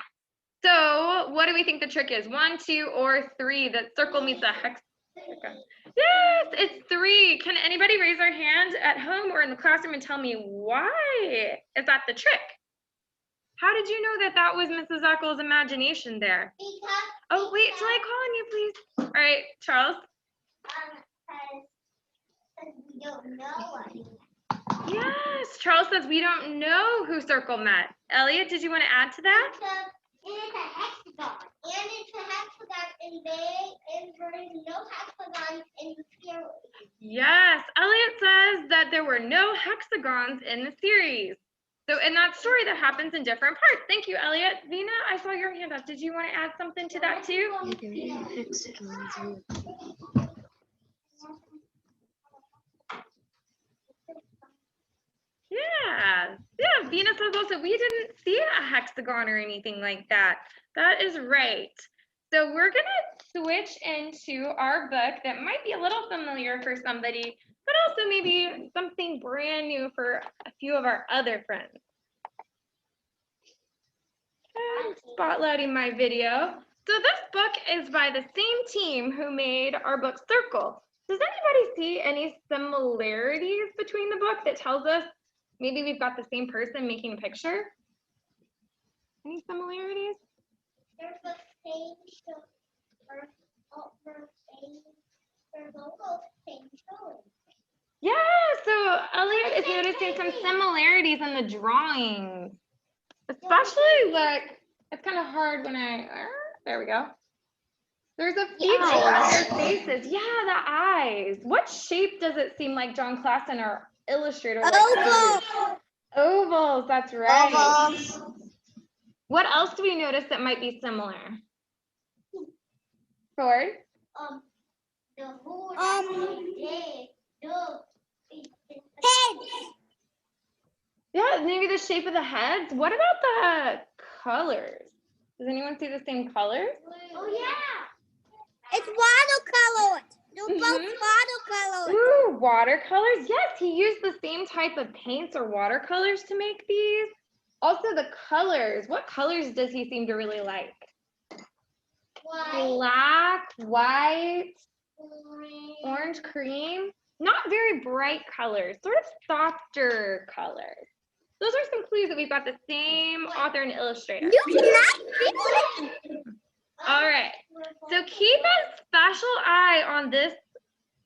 So what do we think the trick is? 1, 2, or 3, that Circle meets a hexagon? Yes, it's 3. Can anybody raise their hand at home or in the classroom and tell me why is that the trick? How did you know that that was Mrs. Eccles' imagination there? Oh, wait, till I call on you, please. All right, Charles. We don't know anything. Yes, Charles says we don't know who Circle met. Elliot, did you want to add to that? It's a hexagon. And it's a hexagon, and there is no hexagons in the series. Yes, Elliot says that there were no hexagons in the series. So in that story, that happens in different parts. Thank you, Elliot. Vina, I saw your hand up. Did you want to add something to that too? Yeah, Vina says also, we didn't see a hexagon or anything like that. That is right. So we're gonna switch into our book that might be a little familiar for somebody, but also maybe something brand new for a few of our other friends. Okay, spotlighting my video. So this book is by the same team who made our book Circle. Does anybody see any similarities between the book that tells us maybe we've got the same person making a picture? Any similarities? There's the same show. There's also the same show. Yeah, so Elliot is noticing some similarities in the drawings. Especially like, it's kind of hard when there we go. There's a feature of their faces. Yeah, the eyes. What shape does it seem like John Klassen, our illustrator? Ovals. Ovals, that's right. Ovals. What else do we notice that might be similar? Ford? The whole Heads. Yeah, maybe the shape of the heads. What about the colors? Does anyone see the same colors? Oh yeah. It's watercolor. They're both Mhm. watercolors. Ooh, watercolors. Yes, he used the same type of paints or watercolors to make these. Also the colors. What colors does he seem to really like? Black, white, orange cream. Not very bright colors, sort of softer colors. Those are some clues that we've got the same author and illustrator. You cannot do it. All right, so keep a special eye on this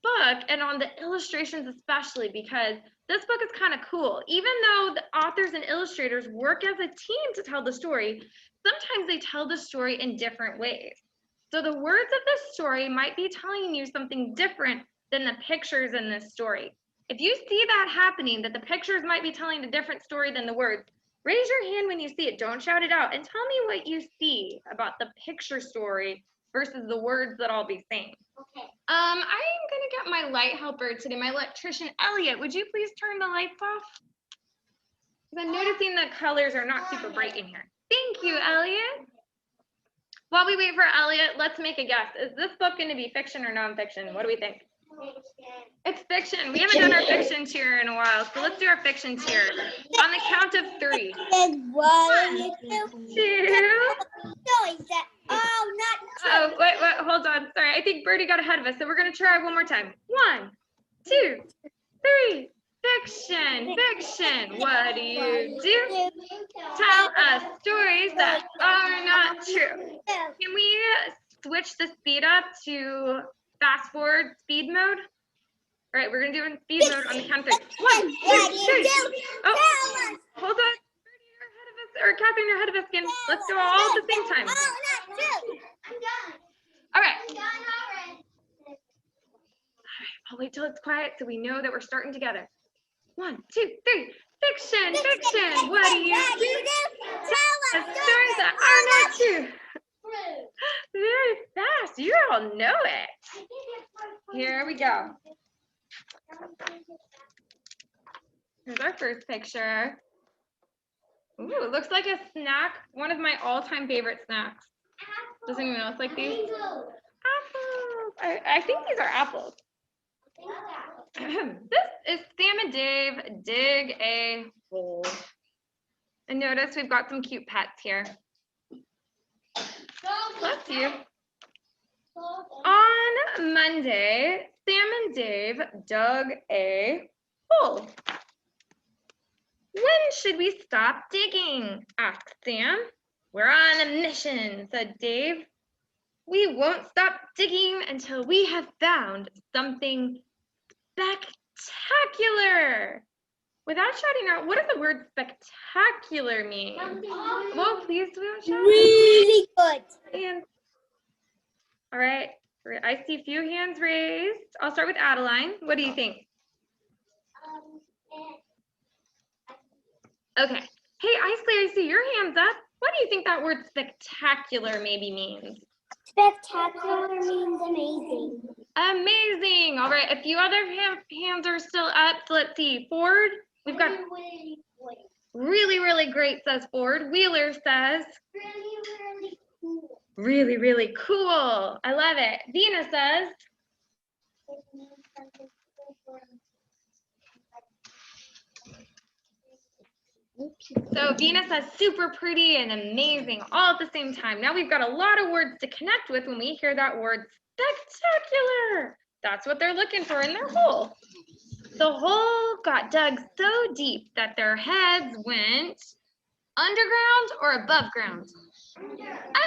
book and on the illustrations especially, because this book is kind of cool. Even though the authors and illustrators work as a team to tell the story, sometimes they tell the story in different ways. So the words of this story might be telling you something different than the pictures in this story. If you see that happening, that the pictures might be telling a different story than the words, raise your hand when you see it. Don't shout it out, and tell me what you see about the picture story versus the words that I'll be saying. Okay. I'm gonna get my light helper today, my electrician, Elliot. Would you please turn the lights off? Because I'm noticing the colors are not super bright in here. Thank you, Elliot. While we wait for Elliot, let's make a guess. Is this book going to be fiction or nonfiction? What do we think? It's fiction. We haven't done our fiction tier in a while, so let's do our fiction tier. On the count of 3. And 1, 2. Oh, not Oh, wait, hold on. Sorry, I think Birdie got ahead of us, so we're going to try one more time. 1, 2, 3. Fiction, fiction. What do you do? Tell us stories that are not true. Can we switch the speed up to fast forward speed mode? All right, we're gonna do it in speed mode on the count of 3. 1, 2, 3. Oh, hold on. You're ahead of us, or Catherine, you're ahead of us again. Let's go all at the same time. I'm done. All right. I'm done already. I'll wait till it's quiet so we know that we're starting together. 1, 2, 3. Fiction, fiction. What do you do? Tell us stories that are not true. Very fast. You all know it. Here we go. Here's our first picture. Ooh, it looks like a snack. One of my all-time favorite snacks. Does anyone else like these? Apples. I think these are apples. This is Sam and Dave dig a hole. And notice we've got some cute pets here. Bless you. On Monday, Sam and Dave dug a hole. When should we stop digging? Asked Sam. We're on a mission, said Dave. We won't stop digging until we have found something spectacular. Without shouting out, what does the word spectacular mean? Well, please do not shout. Really good. And, all right, I see a few hands raised. I'll start with Adeline. What do you think? Okay. Hey, Isley, I see your hands up. What do you think that word spectacular maybe means? Spectacular means amazing. Amazing. All right, a few other hands are still up. So let's see. Ford, we've got really, really great, says Ford. Wheeler says Really cool. really, really cool. I love it. Dina says so Vina says super pretty and amazing all at the same time. Now we've got a lot of words to connect with when we hear that word spectacular. That's what they're looking for in their hole. The hole got dug so deep that their heads went underground or above ground?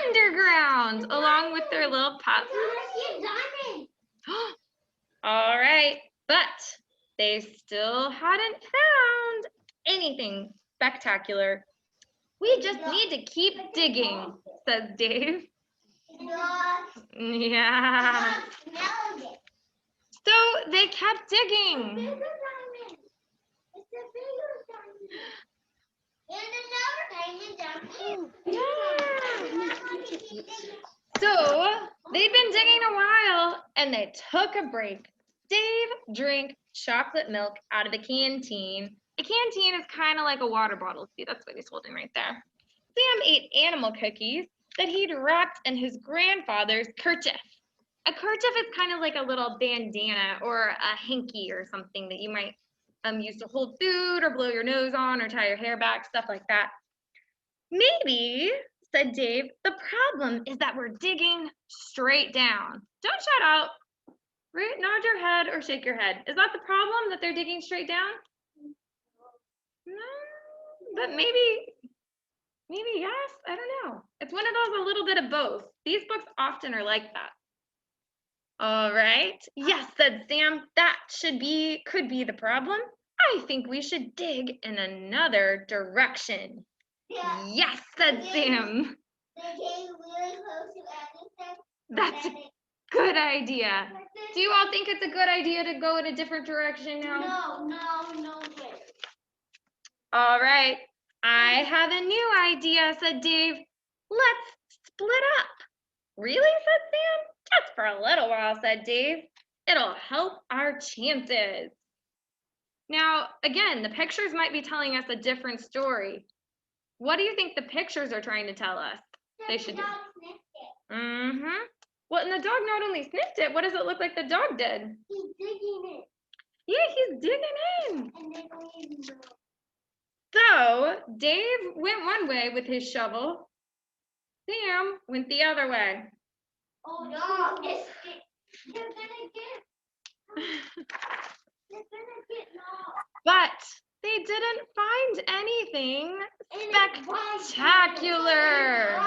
Underground, along with their little pups. All right, but they still hadn't found anything spectacular. We just need to keep digging, says Dave. Yeah. So they kept digging. So they'd been digging a while and they took a break. Dave drank chocolate milk out of a canteen. A canteen is kind of like a water bottle. See, that's what he's holding right there. Sam ate animal cookies that he'd wrapped in his grandfather's kerchief. A kerchief is kind of like a little bandana or a hanky or something that you might use to hold food or blow your nose on or tie your hair back, stuff like that. Maybe, said Dave, the problem is that we're digging straight down. Don't shout out. Nod your head or shake your head. Is that the problem, that they're digging straight down? No, but maybe yes, I don't know. It's one of those a little bit of both. These books often are like that. All right. Yes, said Sam, that could be the problem. I think we should dig in another direction. Yeah. Yes, said Sam. They came really close to anything. That's a good idea. Do you all think it's a good idea to go in a different direction now? No way. All right. I have a new idea, said Dave. Let's split up. Really, said Sam. Just for a little while, said Dave. It'll help our chances. Now, again, the pictures might be telling us a different story. What do you think the pictures are trying to tell us they should do? Mm-hmm. Well, and the dog not only sniffed it, what does it look like the dog did? He's digging it. Yeah, he's digging in. And they don't even know. So Dave went one way with his shovel. Sam went the other way. Oh no, they're gonna get lost. But they didn't find anything spectacular.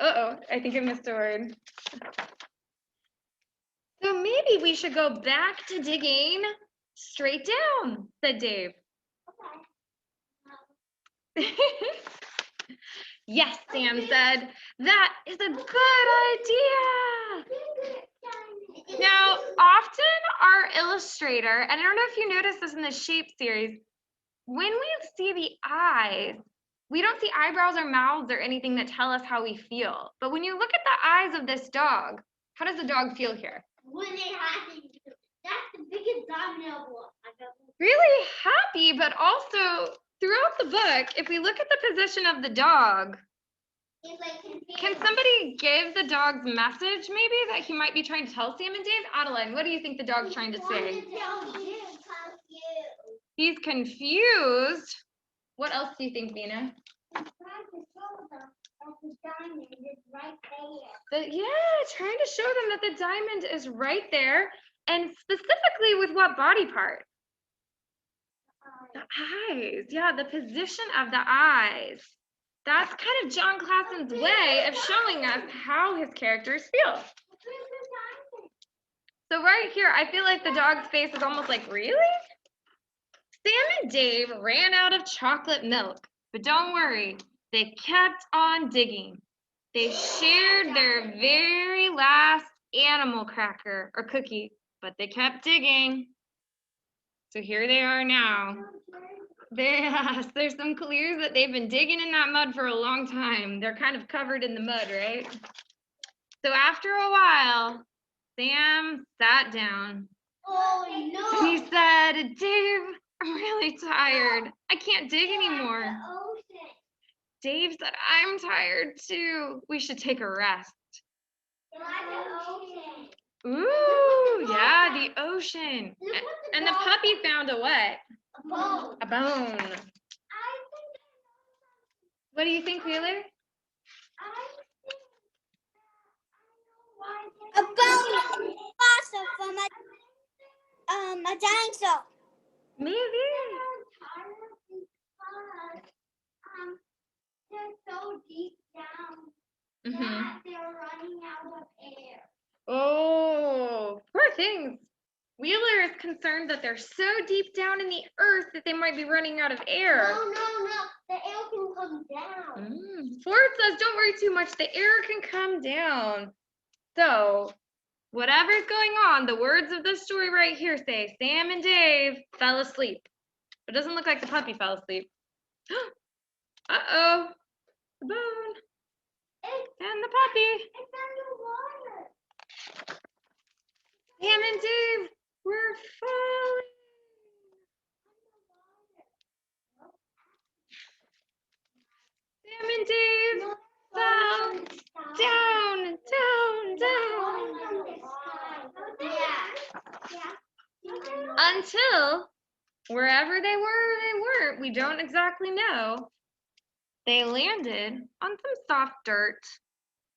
Uh-oh, I think I missed a word. So maybe we should go back to digging straight down, said Dave. Yes, Sam said, that is a good idea. Now, often our illustrator, and I don't know if you noticed this in the shape series, when we see the eyes, we don't see eyebrows or mouths or anything that tell us how we feel. But when you look at the eyes of this dog, how does the dog feel here? When they happy, that's the biggest domino block I've ever. Really happy, but also throughout the book, if we look at the position of the dog, It's like can somebody give the dog's message maybe that he might be trying to tell Sam and Dave? Adeline, what do you think the dog's trying to say? He's confused. What else do you think, Vina? He's trying to show them that the diamond is right there. Yeah, trying to show them that the diamond is right there, and specifically with what body part? The eyes. Yeah, the position of the eyes. That's kind of John Klassen's way of showing us how his characters feel. So right here, I feel like the dog's face is almost like, really? Sam and Dave ran out of chocolate milk, but don't worry, they kept on digging. They shared their very last animal cracker or cookie, but they kept digging. So here they are now. There's some clues that they've been digging in that mud for a long time. They're kind of covered in the mud, right? So after a while, Sam sat down. Oh And no! he said, Dave, I'm really tired. I can't dig anymore. Ocean. Dave said, I'm tired too. We should take a rest. The ocean. Ooh, yeah, the ocean. Look what the And the dog- puppy found a what? A bone. A bone. I think What do you think, Wheeler? I think A bone fossil from a dinosaur. Maybe. They're so deep down Mm-hmm. that they're running out of air. Oh, poor things. Wheeler is concerned that they're so deep down in the earth that they might be running out of air. No. The air can come down. Ford says, don't worry too much. The air can come down. So, whatever's going on, the words of this story right here say, Sam and Dave fell asleep. It doesn't look like the puppy fell asleep. Uh-oh, the bone and the puppy. It's underwater. Sam and Dave were falling. Sam and Dave fell down. Until wherever they weren't. We don't exactly know. They landed on some soft dirt.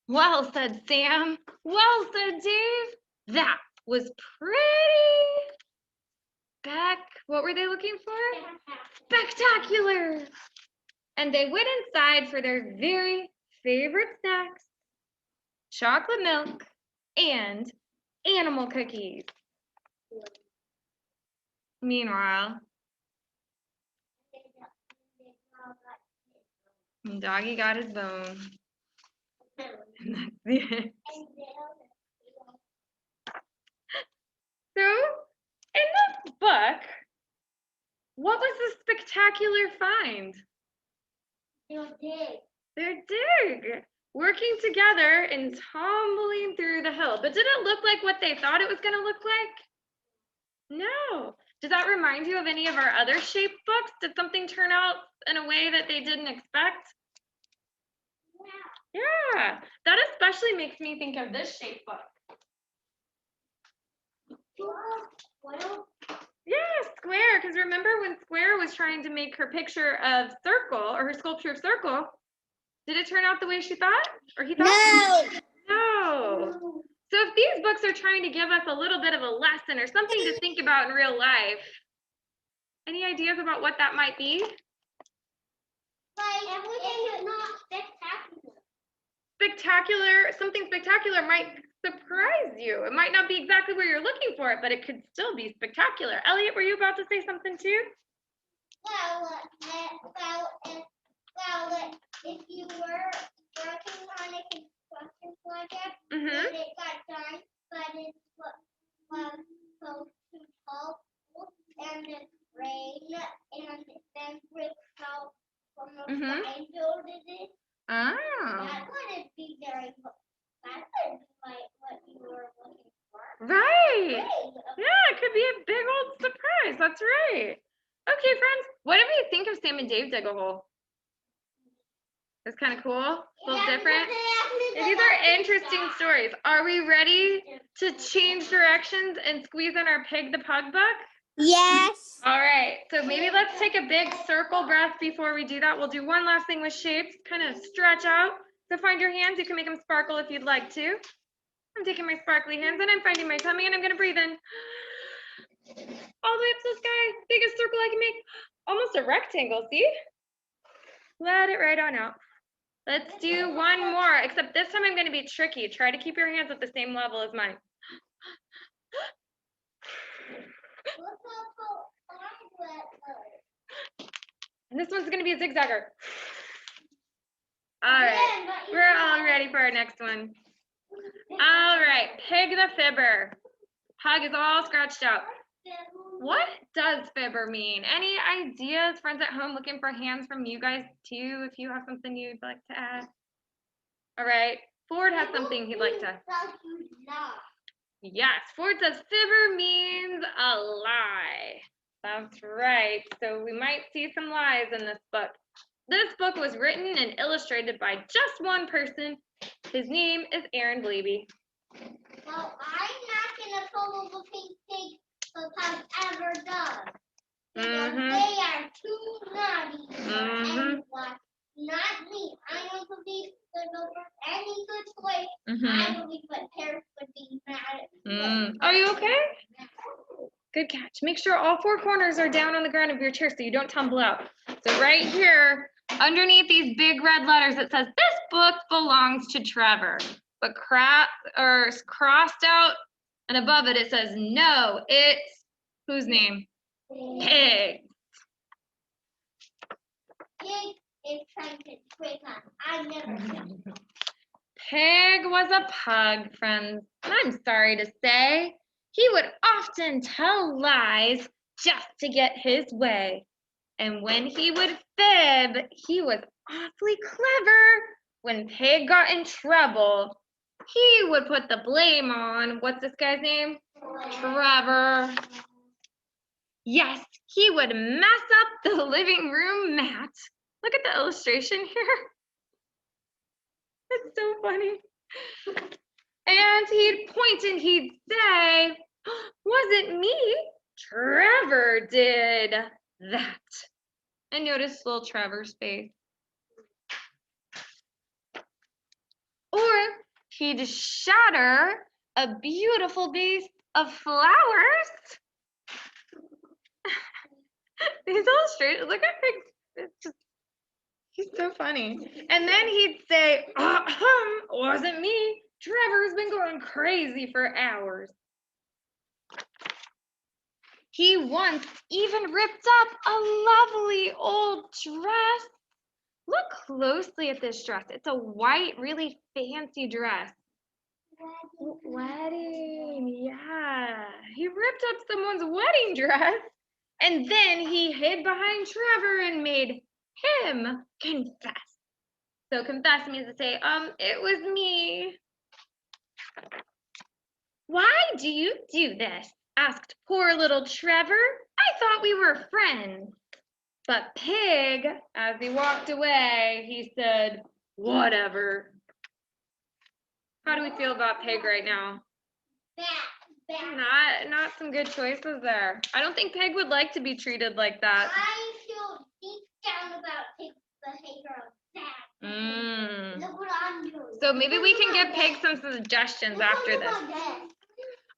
Well, said Sam. Well, said Dave. That was pretty. What were they looking for? Spectacular. And they went inside for their very favorite snacks, chocolate milk and animal cookies. Meanwhile, Doggy got his bone. And that's the end. So, in this book, what was the spectacular find? They're dig, working together and tumbling through the hill. But did it look like what they thought it was going to look like? No. Does that remind you of any of our other shape books? Did something turn out in a way that they didn't expect? Yeah, that especially makes me think of this shape book. Yeah, Square, because remember when Square was trying to make her picture of Circle, or her sculpture of Circle, did it turn out the way she thought? Or he thought? No. No. So if these books are trying to give us a little bit of a lesson or something to think about in real life, any ideas about what that might be? Like everything is not spectacular. something spectacular might surprise you. It might not be exactly where you're looking for it, but it could still be spectacular. Elliot, were you about to say something too? If you were working on a construction project Mm-hmm. and it got done, but it was so too cold and it rained and then bricks out from the side building it, Ah. that wouldn't be very good. That wouldn't be what you were looking for. Right. Great. Yeah, it could be a big old surprise. That's right. Okay, friends, what do you think of Sam and Dave Dig a Hole? It's kind of cool, a little different. These are interesting stories. Are we ready to change directions and squeeze in our Pig the Pug book? Yes. All right, so maybe let's take a big circle breath before we do that. We'll do one last thing with shapes, kind of stretch out. So find your hands. You can make them sparkle if you'd like to. I'm taking my sparkly hands and I'm finding my tummy and I'm gonna breathe in. All the way up to the sky, biggest circle I can make. Almost a rectangle, see? Let it right on out. Let's do one more, except this time I'm gonna be tricky. Try to keep your hands at the same level as mine. And this one's gonna be a zigzagger. All right, we're all ready for our next one. All right, Pig the Fibber. Pug is all scratched out. What does fibber mean? Any ideas, friends at home, looking for hands from you guys too, if you have something you'd like to add? All right, Ford has something he'd like to. Yes, Ford says fibber means a lie. That's right. So we might see some lies in this book. This book was written and illustrated by just one person. His name is Aaron Bleby. Well, I'm not gonna follow the pink pig because ever does. Because they are too naughty for anyone. Not me. I don't believe there's any good choice. I believe that parents would be mad at me. Are you okay? Good catch. Make sure all four corners are down on the ground of your chair so you don't tumble out. So right here, underneath these big red letters, it says, this book belongs to Trevor. But crossed out and above it, it says, no, it's, whose name? Pig. Pig is trying to trick us. I never did. Pig was a pug, friends. I'm sorry to say. He would often tell lies just to get his way. And when he would fib, he was awfully clever. When Pig got in trouble, he would put the blame on, what's this guy's name? Trevor. Yes, he would mess up the living room mat. Look at the illustration here. It's so funny. And he'd point and he'd say, wasn't me, Trevor did that. And notice little Trevor's face. Or he'd shatter a beautiful vase of flowers. These illustrations, look at Pig's, it's just, he's so funny. And then he'd say, wasn't me. Trevor's been going crazy for hours. He once even ripped up a lovely old dress. Look closely at this dress. It's a white, really fancy dress. Wedding, yeah. He ripped up someone's wedding dress and then he hid behind Trevor and made him confess. So confess means to say, it was me. Why do you do this? Asked poor little Trevor. I thought we were friends. But Pig, as he walked away, he said, whatever. How do we feel about Pig right now? Bad. Not some good choices there. I don't think Pig would like to be treated like that. I feel deep down about Pig's behavior of that. Look what I'm doing. So maybe we can give Pig some suggestions after this.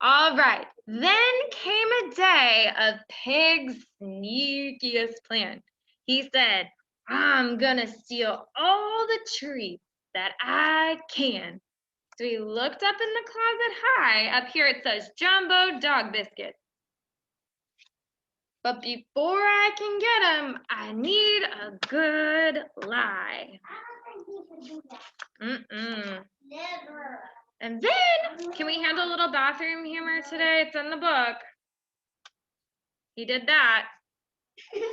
All right. Then came a day of Pig's sneakiest plan. He said, I'm gonna steal all the treats that I can. So he looked up in the closet high. Up here it says Jumbo Dog Biscuits. But before I can get 'em, I need a good lie. I don't think you can do that. Never. And then, can we handle a little bathroom humor today? It's in the book. He did that.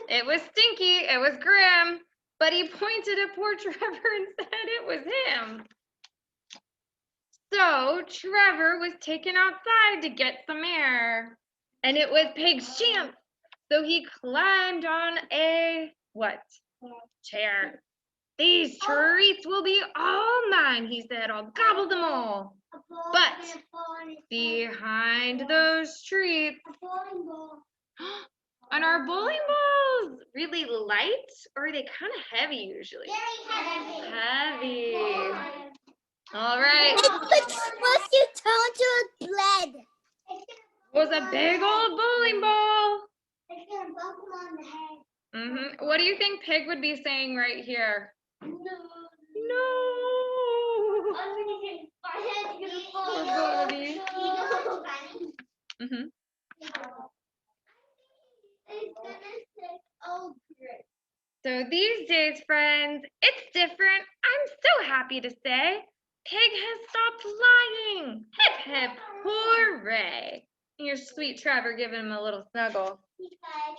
It was stinky, it was grim, but he pointed at poor Trevor and said it was him. So Trevor was taken outside to get some air, and it was Pig's chance. So he climbed on a what? Chair. These treats will be all mine, he said. I'll gobble them all. But behind those treats, and are bowling balls really light, or are they kind of heavy usually? Heavy. All right. It's supposed to turn to a bread. Was a big old bowling ball. It's gonna bump him on the head. What do you think Pig would be saying right here? No. No. I'm gonna get my head's gonna fall. Oh, buddy. It's gonna say, oh, great. So these days, friends, it's different. I'm so happy to say Pig has stopped lying. Hip, hip, hooray. And your sweet Trevor giving him a little snuggle.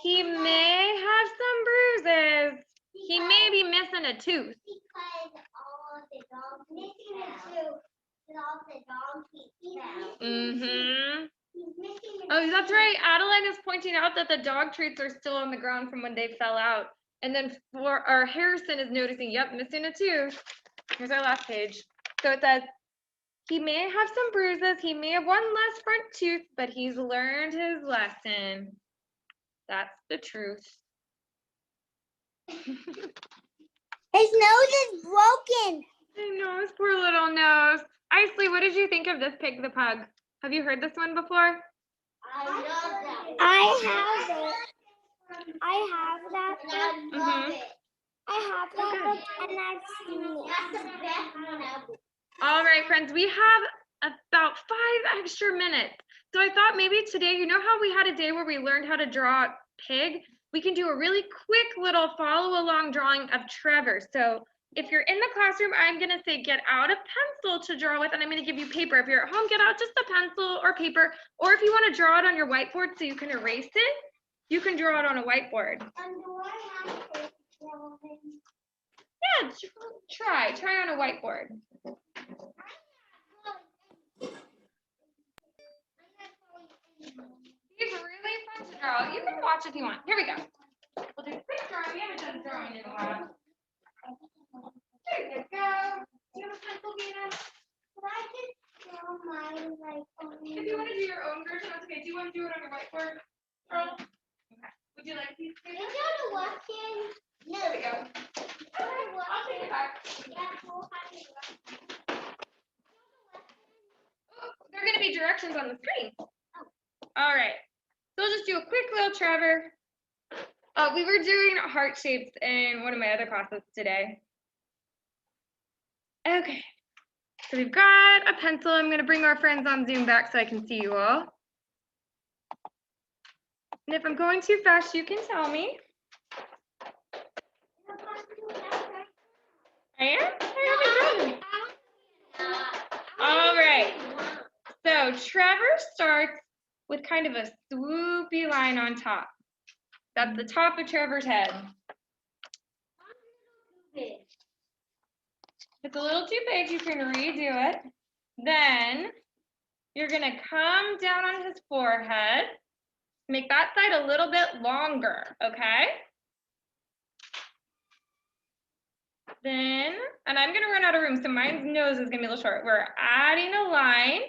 He may have some bruises. He may be missing a tooth. Because all of the dogs missing a tooth. And all the dogs eat them. He's missing a Oh, that's right. Adeline is pointing out that the dog treats are still on the ground from when they fell out. And then Harrison is noticing, yep, missing a tooth. Here's our last page. So it says, he may have some bruises, he may have one less front tooth, but he's learned his lesson. That's the truth. His nose is broken. I know, his poor little nose. Isley, what did you think of this Pig the Pug? Have you heard this one before? I love that. I have it. I have that. And I love it. I have that book and I've seen it. That's the best one ever. All right, friends, we have about 5 extra minutes. So I thought maybe today, you know how we had a day where we learned how to draw Pig? We can do a really quick little follow along drawing of Trevor. So if you're in the classroom, I'm gonna say get out a pencil to draw with, and I'm gonna give you paper. If you're at home, get out just a pencil or paper. Or if you wanna draw it on your whiteboard so you can erase it, you can draw it on a whiteboard. And do I have to draw him? Yeah, try on a whiteboard. He's really fun to draw. You can watch if you want. Here we go. We'll do a quick drawing. We haven't done drawing in a while. There you go. Do you have a pencil, Gina? Could I just draw mine like If you want to do your own version, that's okay. Do you want to do it on your whiteboard, Earl? Okay. Would you like these? Is it a Weston? No. There we go. I'll take it back. Oh, there are going to be directions on the screen. All right. So we'll just do a quick little Trevor. We were doing heart shapes in one of my other classes today. Okay. So we've got a pencil. I'm going to bring our friends on Zoom back so I can see you all. And if I'm going too fast, you can tell me. I am? All right. So Trevor starts with kind of a swoopy line on top. That's the top of Trevor's head. If it's a little too big, you can redo it. Then you're going to come down on his forehead. Make that side a little bit longer, okay? Then, and I'm gonna run out of room, so my nose is gonna be a little short. We're adding a line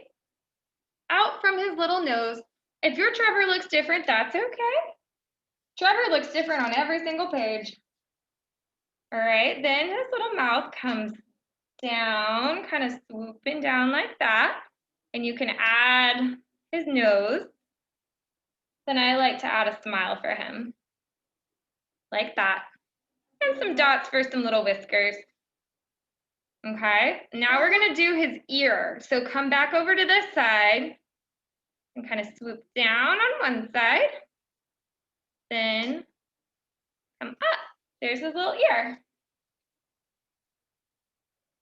out from his little nose. If your Trevor looks different, that's okay. Trevor looks different on every single page. All right, then his little mouth comes down, kind of swooping down like that. And you can add his nose. Then I like to add a smile for him, like that. And some dots for some little whiskers. Okay, now we're gonna do his ear. So come back over to this side and kind of swoop down on one side. Then come up. There's his little ear.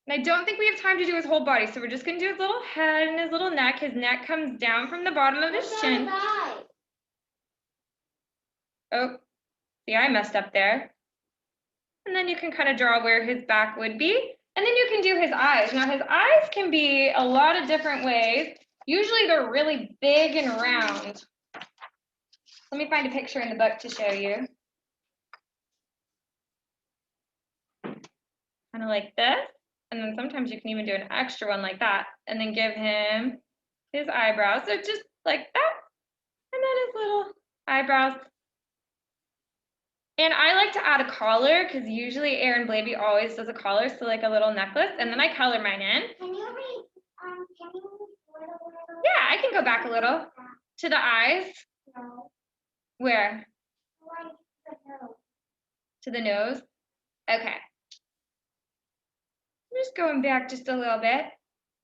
And I don't think we have time to do his whole body, so we're just gonna do his little head and his little neck. His neck comes down from the bottom of his chin. Oh, see, I messed up there. And then you can kind of draw where his back would be. And then you can do his eyes. Now his eyes can be a lot of different ways. Usually they're really big and round. Let me find a picture in the book to show you. Kind of like this. And then sometimes you can even do an extra one like that. And then give him his eyebrows. So just like that. And then his little eyebrows. And I like to add a collar because usually Aaron Blaby always does a collar, so like a little necklace, and then I color mine in. Can you read, Yeah, I can go back a little to the eyes. No. Where? Like the nose. To the nose? Okay. I'm just going back just a little bit.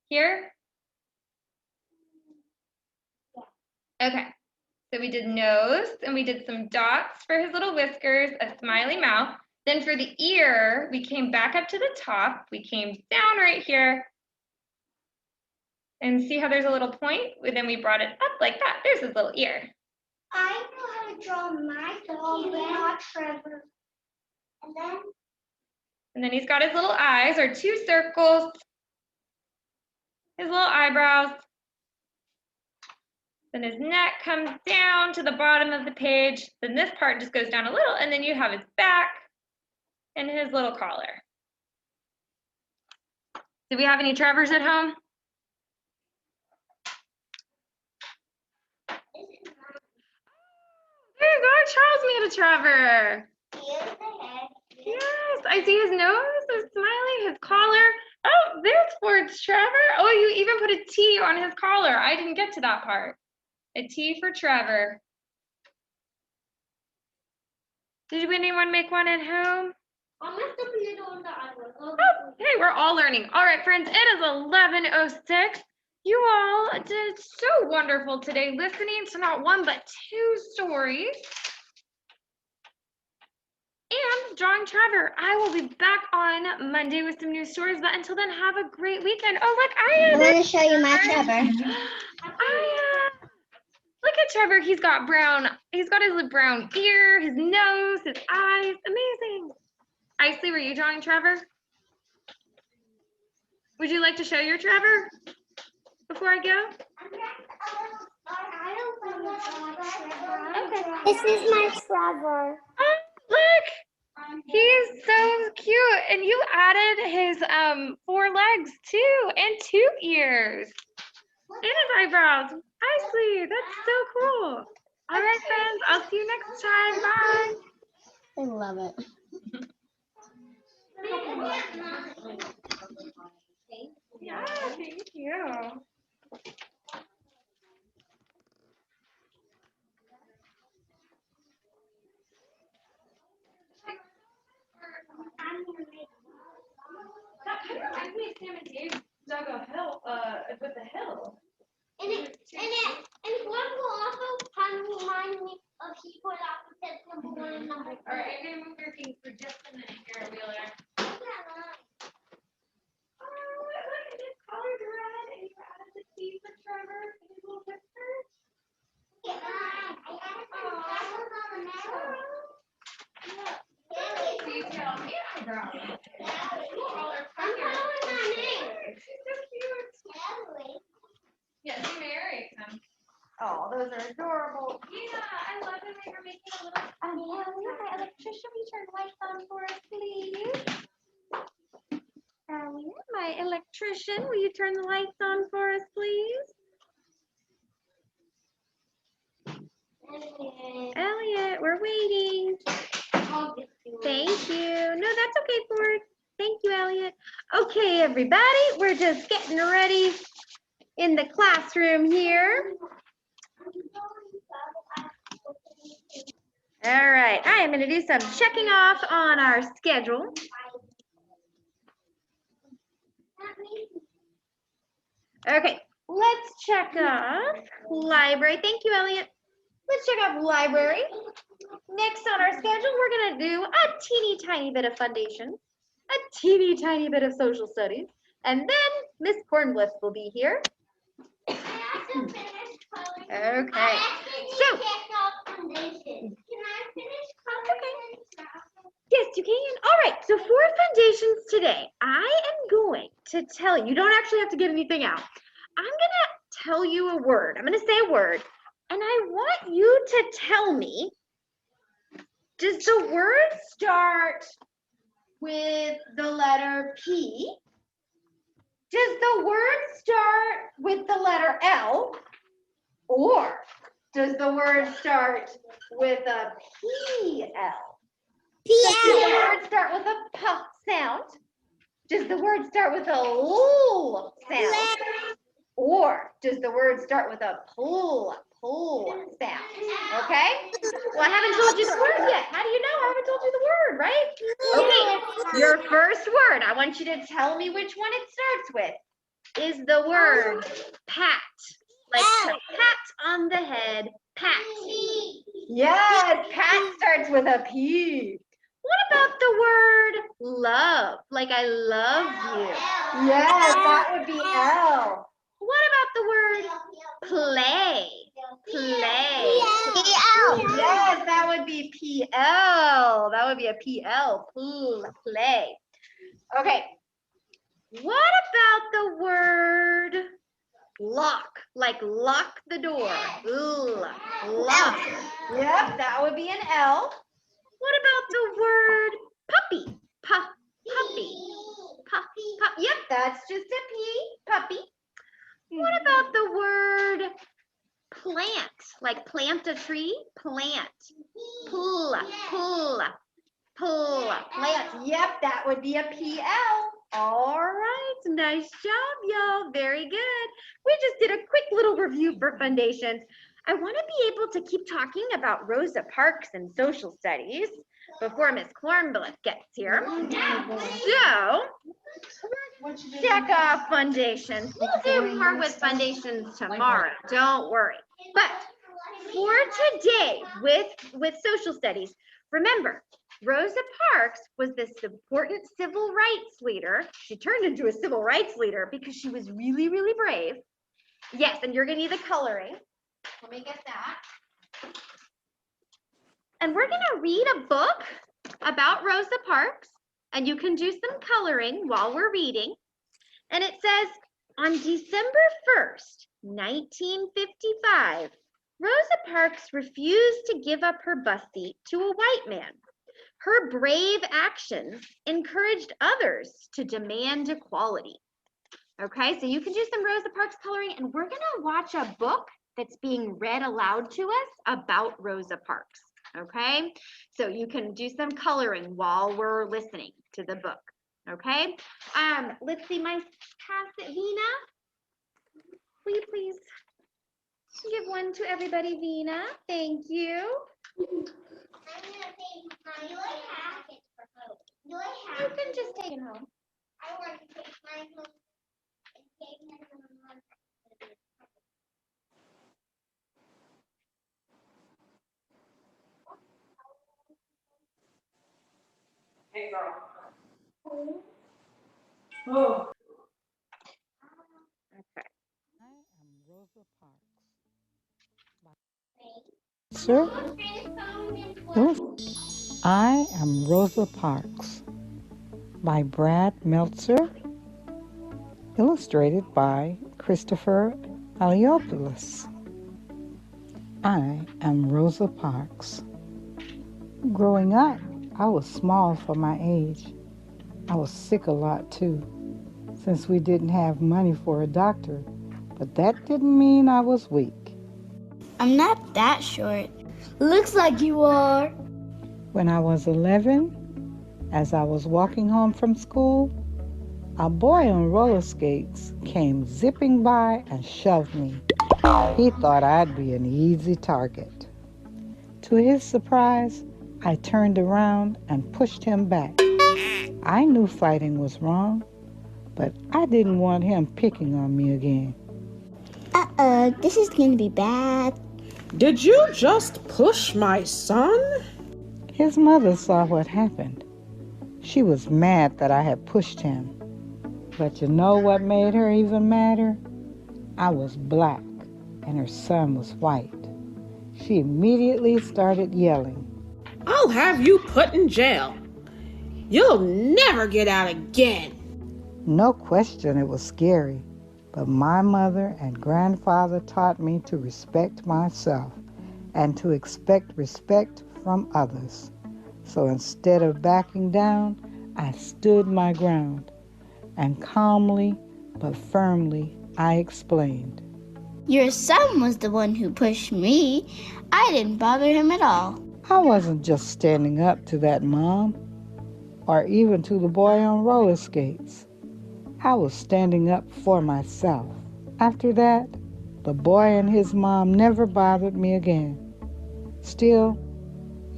Here? Okay. So we did nose, and we did some dots for his little whiskers, a smiley mouth. Then for the ear, we came back up to the top. We came down right here. And see how there's a little point? And then we brought it up like that. There's his little ear. I know how to draw my dog, not Trevor. And then he's got his little eyes, or 2 circles. His little eyebrows. Then his neck comes down to the bottom of the page. Then this part just goes down a little, and then you have his back and his little collar. Do we have any Trevors at home? There you go, Charles made a Trevor. Here's the head. Yes, I see his nose, his smiley, his collar. Oh, there's Ford's Trevor. Oh, you even put a T on his collar. I didn't get to that part. A T for Trevor. Did anyone make one at home? I must have put it on the other. Oh, hey, we're all learning. All right, friends, it is 11:06. You all did so wonderful today, listening to not 1 but 2 stories. And drawing Trevor. I will be back on Monday with some new stories, but until then, have a great weekend. Oh, look, I'm going to show you my Trevor. Look at Trevor. He's got his brown ear, his nose, his eyes. Amazing. Isley, were you drawing Trevor? Would you like to show your Trevor before I go? Okay. This is my Trevor. Oh, look. He's so cute. And you added his 4 legs too, and 2 ears. And his eyebrows. Isley, that's so cool. All right, friends. I'll see you next time. Bye. I love it. Yeah, thank you. That kind of reminds me of Sam and Dave dug a hill, with a hill. And one will also kind of remind me of he put out the test number 1 and number 2. All right, I'm gonna move your things for just a minute here, Wheeler. Oh, look, his collar's red, and you added the T for Trevor and his little whiskers. Detail and eyebrows. I'm calling my name. She's so cute. Yes, Mary. Oh, those are adorable. Yeah, I love that they were making a little. Elliot, my electrician, will you turn the lights on for us, please? Elliot, my electrician, will you turn the lights on for us, please? Elliot, we're waiting. Thank you. No, that's okay, Ford. Thank you, Elliot. Okay, everybody, we're just getting ready in the classroom here. All right, I am going to do some checking off on our schedule. Okay, let's check off library. Thank you, Elliot. Let's check off library. Next on our schedule, we're gonna do a teeny tiny bit of foundation, a teeny tiny bit of social studies, and then Miss Cornbliss will be here. I also finished coloring. Okay, I actually so- checked off foundation. Can I finish coloring? yes, you can. All right, so for foundations today, I am going to tell you, you don't actually have to get anything out. I'm gonna tell you a word. I'm gonna say a word, and I want you to tell me, does the word start with the letter P? Does the word start with the letter L? Or does the word start with a PL? Does the word start with a P sound? Does the word start with a L sound? Or does the word start with a pull sound? Okay? Well, I haven't told you the word yet. How do you know? I haven't told you the word, right? Okay, your first word, I want you to tell me which one it starts with, is the word pat. Like to pat on the head, pat. Yes, pat starts with a P. What about the word love? Like I love you. Yes, that would be L. What about the word play? Play. Yes, that would be PL. That would be a PL. Play. Okay. What about the word lock? Like lock the door. Lock. Yep, that would be an L. What about the word puppy? Puppy. Yep, that's just a P. Puppy. What about the word plant? Like plant a tree? Plant. Pull. Plant. Yep, that would be a PL. All right, nice job, y'all. Very good. We just did a quick little review for foundations. I want to be able to keep talking about Rosa Parks and social studies before Miss Cornbliss gets here. So, check off foundations. We'll do more with foundations tomorrow. Don't worry. But for today, with social studies, remember, Rosa Parks was this important civil rights leader. She turned into a civil rights leader because she was really, really brave. Yes, and you're gonna need the coloring. Let me get that. And we're gonna read a book about Rosa Parks, and you can do some coloring while we're reading. And it says, on December 1st, 1955, Rosa Parks refused to give up her bus seat to a white man. Her brave actions encouraged others to demand equality. Okay, so you can do some Rosa Parks coloring, and we're gonna watch a book that's being read aloud to us about Rosa Parks. Okay, so you can do some coloring while we're listening to the book. Okay, let's see, my pass it, Vina. Will you please give one to everybody, Vina? Thank you. I'm gonna take mine. Do I have it for home? Do I You have can it? just take it home. I want to take mine home and take mine home. Hey, girl. Oh. Okay. I am Rosa Parks. Sir? I am Rosa Parks by Brad Meltzer, illustrated by Christopher Aliopoulos. I am Rosa Parks. Growing up, I was small for my age. I was sick a lot too, since we didn't have money for a doctor, but that didn't mean I was weak. I'm not that short. Looks like you are. When I was 11, as I was walking home from school, a boy on roller skates came zipping by and shoved me. He thought I'd be an easy target. To his surprise, I turned around and pushed him back. I knew fighting was wrong, but I didn't want him picking on me again. This is gonna be bad. Did you just push my son? His mother saw what happened. She was mad that I had pushed him. But you know what made her even madder? I was black and her son was white. She immediately started yelling. I'll have you put in jail. You'll never get out again. No question it was scary, but my mother and grandfather taught me to respect myself and to expect respect from others. So instead of backing down, I stood my ground, and calmly but firmly I explained. Your son was the one who pushed me. I didn't bother him at all. I wasn't just standing up to that mom, or even to the boy on roller skates. I was standing up for myself. After that, the boy and his mom never bothered me again. Still,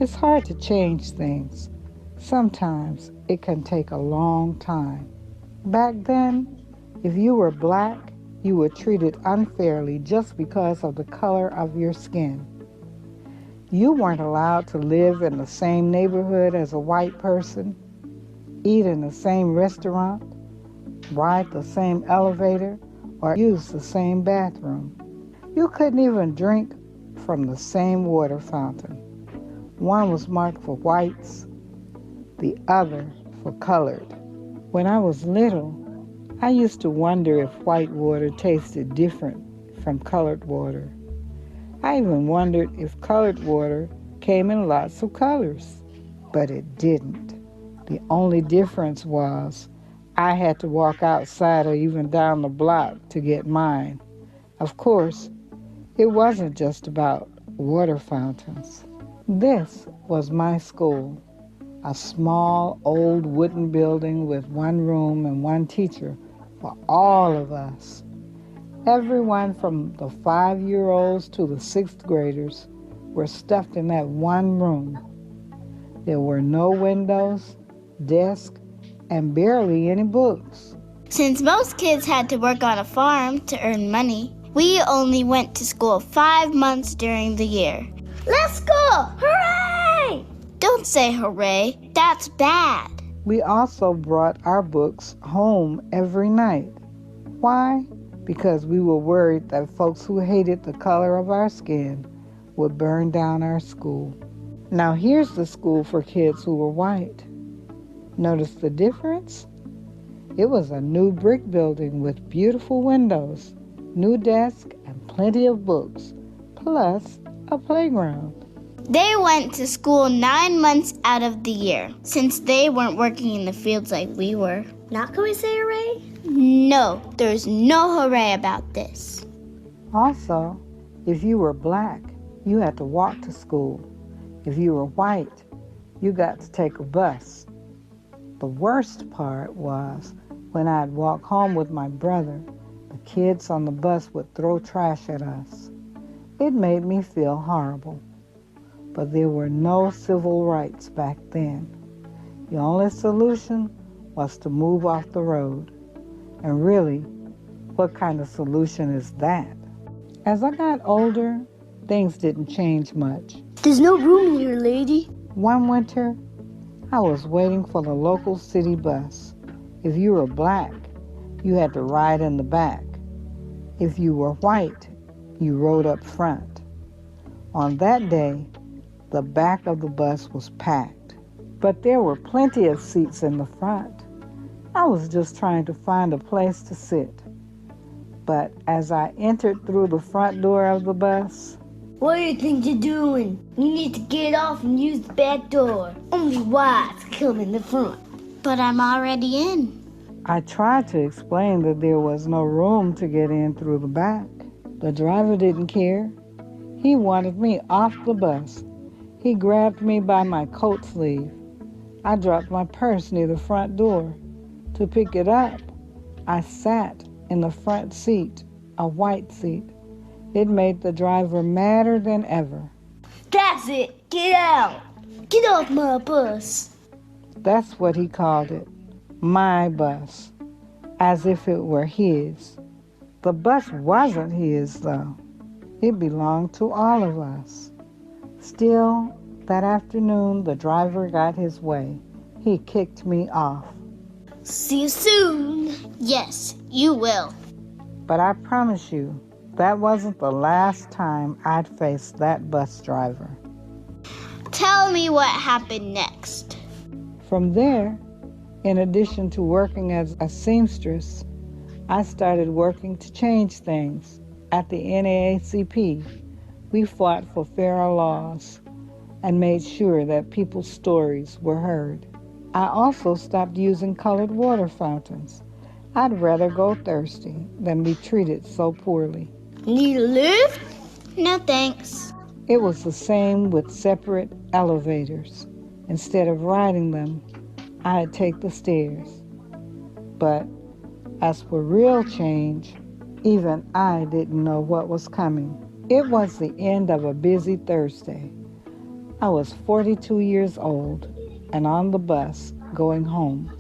it's hard to change things. Sometimes it can take a long time. Back then, if you were black, you were treated unfairly just because of the color of your skin. You weren't allowed to live in the same neighborhood as a white person, eat in the same restaurant, ride the same elevator, or use the same bathroom. You couldn't even drink from the same water fountain. One was marked for whites, the other for colored. When I was little, I used to wonder if white water tasted different from colored water. I even wondered if colored water came in lots of colors, but it didn't. The only difference was I had to walk outside or even down the block to get mine. Of course, it wasn't just about water fountains. This was my school, a small old wooden building with one room and one teacher for all of us. Everyone from the 5-year-olds to the 6th graders were stuffed in that one room. There were no windows, desks, and barely any books. Since most kids had to work on a farm to earn money, we only went to school 5 months during the year. Let's go! Hooray! Don't say hooray. That's bad. We also brought our books home every night. Why? Because we were worried that folks who hated the color of our skin would burn down our school. Now here's the school for kids who were white. Notice the difference? It was a new brick building with beautiful windows, new desks, and plenty of books, plus a playground. They went to school 9 months out of the year, since they weren't working in the fields like we were. Now can we say hooray? No, there's no hooray about this. Also, if you were black, you had to walk to school. If you were white, you got to take a bus. The worst part was when I'd walk home with my brother, the kids on the bus would throw trash at us. It made me feel horrible. But there were no civil rights back then. The only solution was to move off the road. And really, what kind of solution is that? As I got older, things didn't change much. There's no room here, lady. One winter, I was waiting for the local city bus. If you were black, you had to ride in the back. If you were white, you rode up front. On that day, the back of the bus was packed, but there were plenty of seats in the front. I was just trying to find a place to sit. But as I entered through the front door of the bus, What do you think you're doing? You need to get off and use the back door. Only whites come in the front. But I'm already in. I tried to explain that there was no room to get in through the back. The driver didn't care. He wanted me off the bus. He grabbed me by my coat sleeve. I dropped my purse near the front door. To pick it up, I sat in the front seat, a white seat. It made the driver madder than ever. That's it. Get out. Get off my bus. That's what he called it, my bus. as if it were his. The bus wasn't his, though. It belonged to all of us. Still, that afternoon, the driver got his way. He kicked me off. See you soon. Yes, you will. But I promise you, that wasn't the last time I'd face that bus driver. Tell me what happened next. From there, in addition to working as a seamstress, I started working to change things. At the NAACP, we fought for fairer laws and made sure that people's stories were heard. I also stopped using colored water fountains. I'd rather go thirsty than be treated so poorly. Need a lift? No thanks. It was the same with separate elevators. Instead of riding them, I'd take the stairs. But as for real change, even I didn't know what was coming. It was the end of a busy Thursday. I was 42 years old and on the bus going home.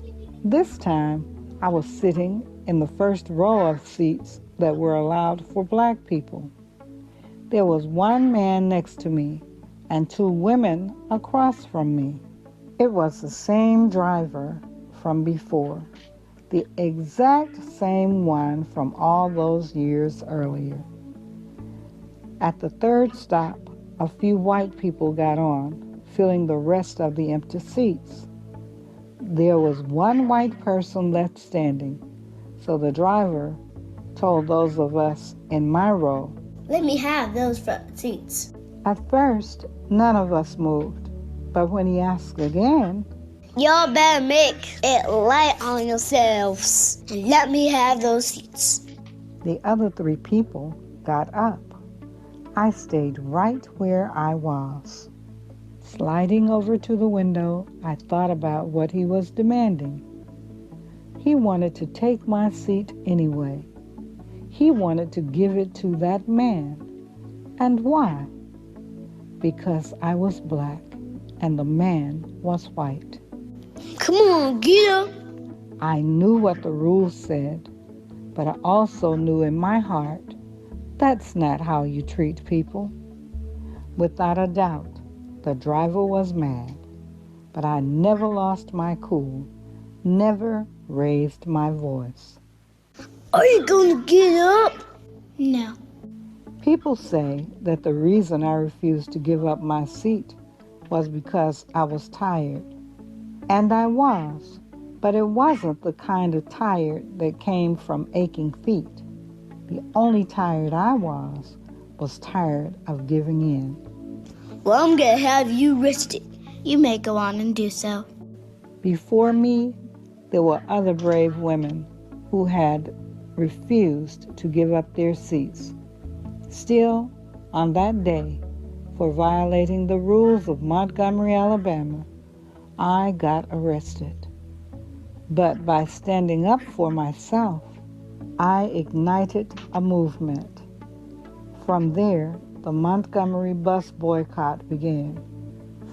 This time, I was sitting in the first row of seats that were allowed for black people. There was one man next to me and two women across from me. It was the same driver from before, the exact same one from all those years earlier. At the third stop, a few white people got on, filling the rest of the empty seats. There was one white person left standing, so the driver told those of us in my row. Let me have those front seats. At first, none of us moved, but when he asked again, Y'all better make it light on yourselves and let me have those seats. the other three people got up. I stayed right where I was. Sliding over to the window, I thought about what he was demanding. He wanted to take my seat anyway. He wanted to give it to that man. And why? Because I was black and the man was white. Come on, get up. I knew what the rules said, but I also knew in my heart that's not how you treat people. Without a doubt, the driver was mad, but I never lost my cool, never raised my voice. Are you gonna get up? No. People say that the reason I refused to give up my seat was because I was tired. And I was, but it wasn't the kind of tired that came from aching feet. The only tired I was tired of giving in. Well, I'm gonna have you rested. You may go on and do so. Before me, there were other brave women who had refused to give up their seats. Still, on that day, for violating the rules of Montgomery, Alabama, I got arrested. But by standing up for myself, I ignited a movement. From there, the Montgomery bus boycott began.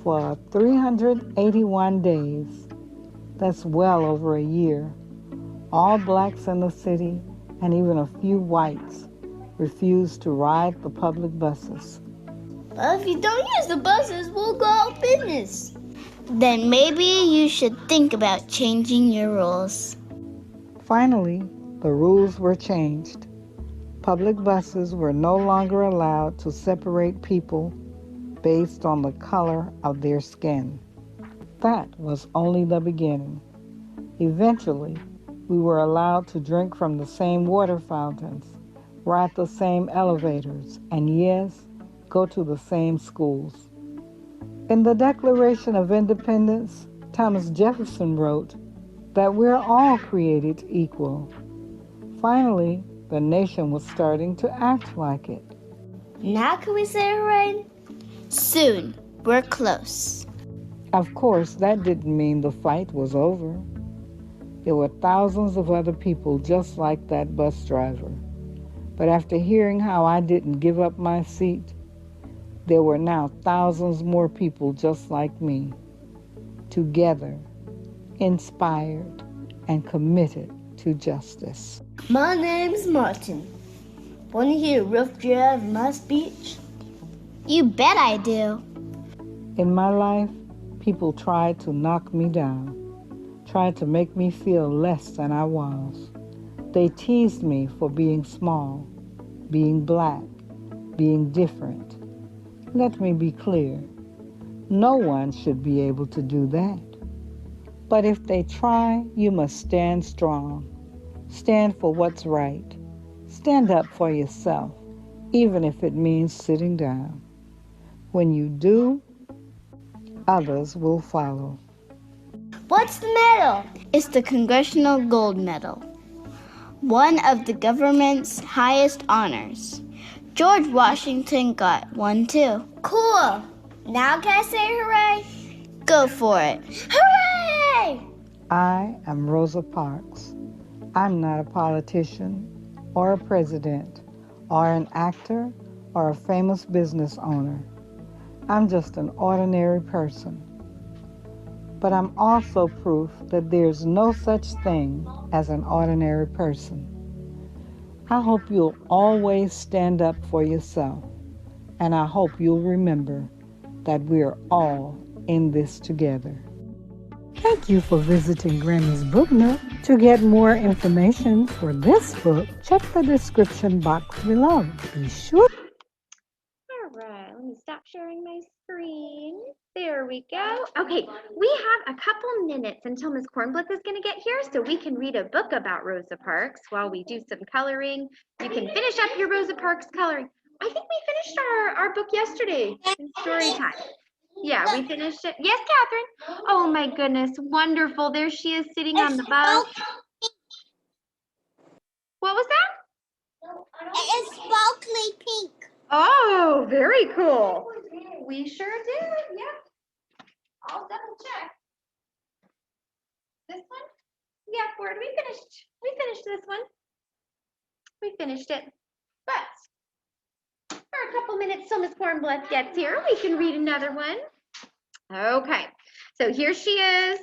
For 381 days, that's well over a year, all blacks in the city and even a few whites refused to ride the public buses. Well, if you don't use the buses, we'll go out of business. Then maybe you should think about changing your rules. Finally, the rules were changed. Public buses were no longer allowed to separate people based on the color of their skin. That was only the beginning. Eventually, we were allowed to drink from the same water fountains, ride the same elevators, and yes, go to the same schools. In the Declaration of Independence, Thomas Jefferson wrote that we're all created equal. Finally, the nation was starting to act like it. Now can we say hooray? Soon. We're close. Of course, that didn't mean the fight was over. There were thousands of other people just like that bus driver. But after hearing how I didn't give up my seat, there were now thousands more people just like me, together, inspired, and committed to justice. My name's Martin. Want to hear a rough draft of my speech? You bet I do. In my life, people tried to knock me down, tried to make me feel less than I was. They teased me for being small, being black, being different. Let me be clear. No one should be able to do that. But if they try, you must stand strong. Stand for what's right. Stand up for yourself, even if it means sitting down. When you do, others will follow. What's the medal? It's the Congressional Gold Medal, one of the government's highest honors. George Washington got one too. Cool. Now can I say hooray? Go for it. Hooray! I am Rosa Parks. I'm not a politician or a president or an actor or a famous business owner. I'm just an ordinary person. But I'm also proof that there's no such thing as an ordinary person. I hope you'll always stand up for yourself, and I hope you'll remember that we're all in this together. Thank you for visiting Granny's Book Nook. To get more information for this book, check the description box below. Be sure. All right, let me stop sharing my screen. There we go. Okay, we have a couple minutes until Ms. Kornbluth is going to get here so we can read a book about Rosa Parks while we do some coloring. You can finish up your Rosa Parks coloring. I think we finished our book yesterday in story time. Yeah, we finished it. Yes, Catherine. Oh my goodness, wonderful. There she is sitting on the bus. What was that? It's sparkly pink. Oh, very cool. We sure did. Yep. I'll double check. This one? Yeah, Ford, we finished this one. We finished it. But for a couple minutes till Miss Kornbluth gets here, we can read another one. Okay. So here she is.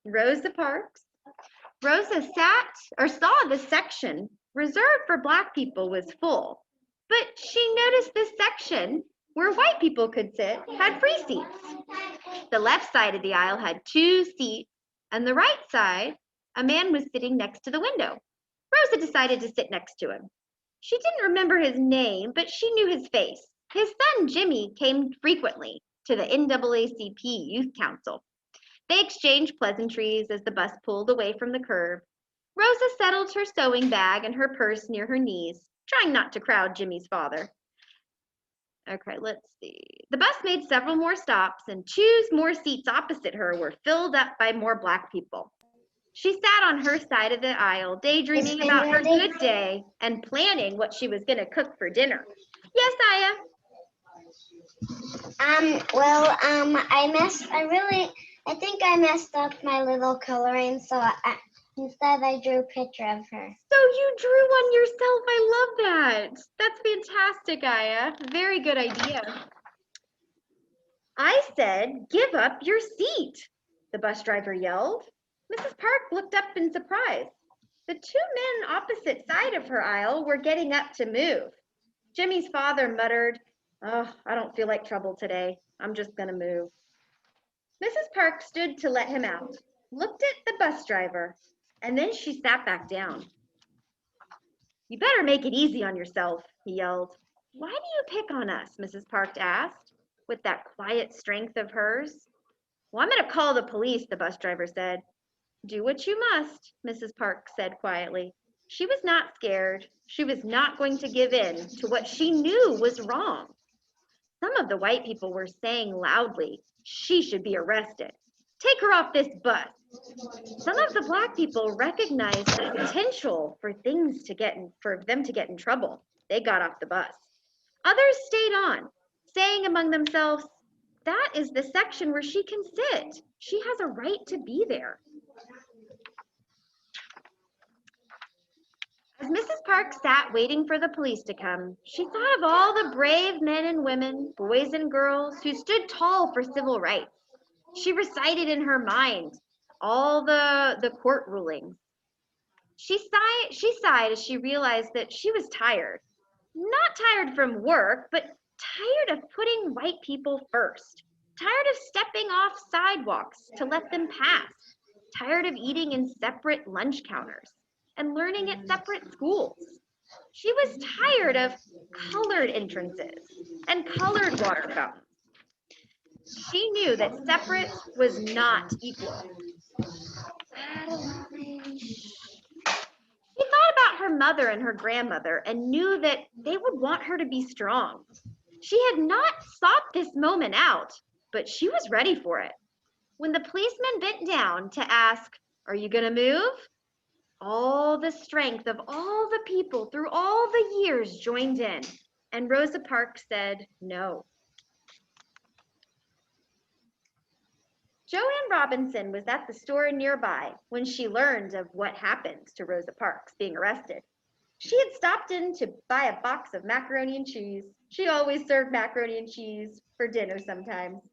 Rosa Parks. Rosa saw the section reserved for Black people was full, but she noticed this section where white people could sit had free seats. The left side of the aisle had 2 seats, and the right side, a man was sitting next to the window. Rosa decided to sit next to him. She didn't remember his name, but she knew his face. His son, Jimmy, came frequently to the NAACP Youth Council. They exchanged pleasantries as the bus pulled away from the curb. Rosa settled her sewing bag and her purse near her knees, trying not to crowd Jimmy's father. Okay, let's see. The bus made several more stops, and 2 more seats opposite her were filled up by more Black people. She sat on her side of the aisle, daydreaming about her good day and planning what she was going to cook for dinner. Yes, Aya? I think I messed up my little coloring, so instead I drew a picture of her. So you drew one yourself. I love that. That's fantastic, Aya. Very good idea. I said, give up your seat, the bus driver yelled. Mrs. Park looked up in surprise. The 2 men opposite side of her aisle were getting up to move. Jimmy's father muttered, "Oh, I don't feel like trouble today. I'm just gonna move." Mrs. Park stood to let him out, looked at the bus driver, and then she sat back down. "You better make it easy on yourself," he yelled. "Why do you pick on us?" Mrs. Park asked, with that quiet strength of hers. "Well, I'm gonna call the police," the bus driver said. "Do what you must," Mrs. Park said quietly. She was not scared. She was not going to give in to what she knew was wrong. Some of the white people were saying loudly, she should be arrested. Take her off this bus. Some of the Black people recognized the potential for them to get in trouble. They got off the bus. Others stayed on, saying among themselves, that is the section where she can sit. She has a right to be there. As Mrs. Park sat waiting for the police to come, she thought of all the brave men and women, boys and girls, who stood tall for civil rights. She recited in her mind all the court rulings. She sighed as she realized that she was tired. Not tired from work, but tired of putting white people first. Tired of stepping off sidewalks to let them pass. Tired of eating in separate lunch counters and learning at separate schools. She was tired of colored entrances and colored water fountains. She knew that separate was not equal. She thought about her mother and her grandmother and knew that they would want her to be strong. She had not sought this moment out, but she was ready for it. When the policeman bent down to ask, "Are you going to move?" all the strength of all the people through all the years joined in, and Rosa Parks said no. Joanne Robinson was at the store nearby when she learned of what happened to Rosa Parks being arrested. She had stopped in to buy a box of macaroni and cheese. She always served macaroni and cheese for dinner sometimes.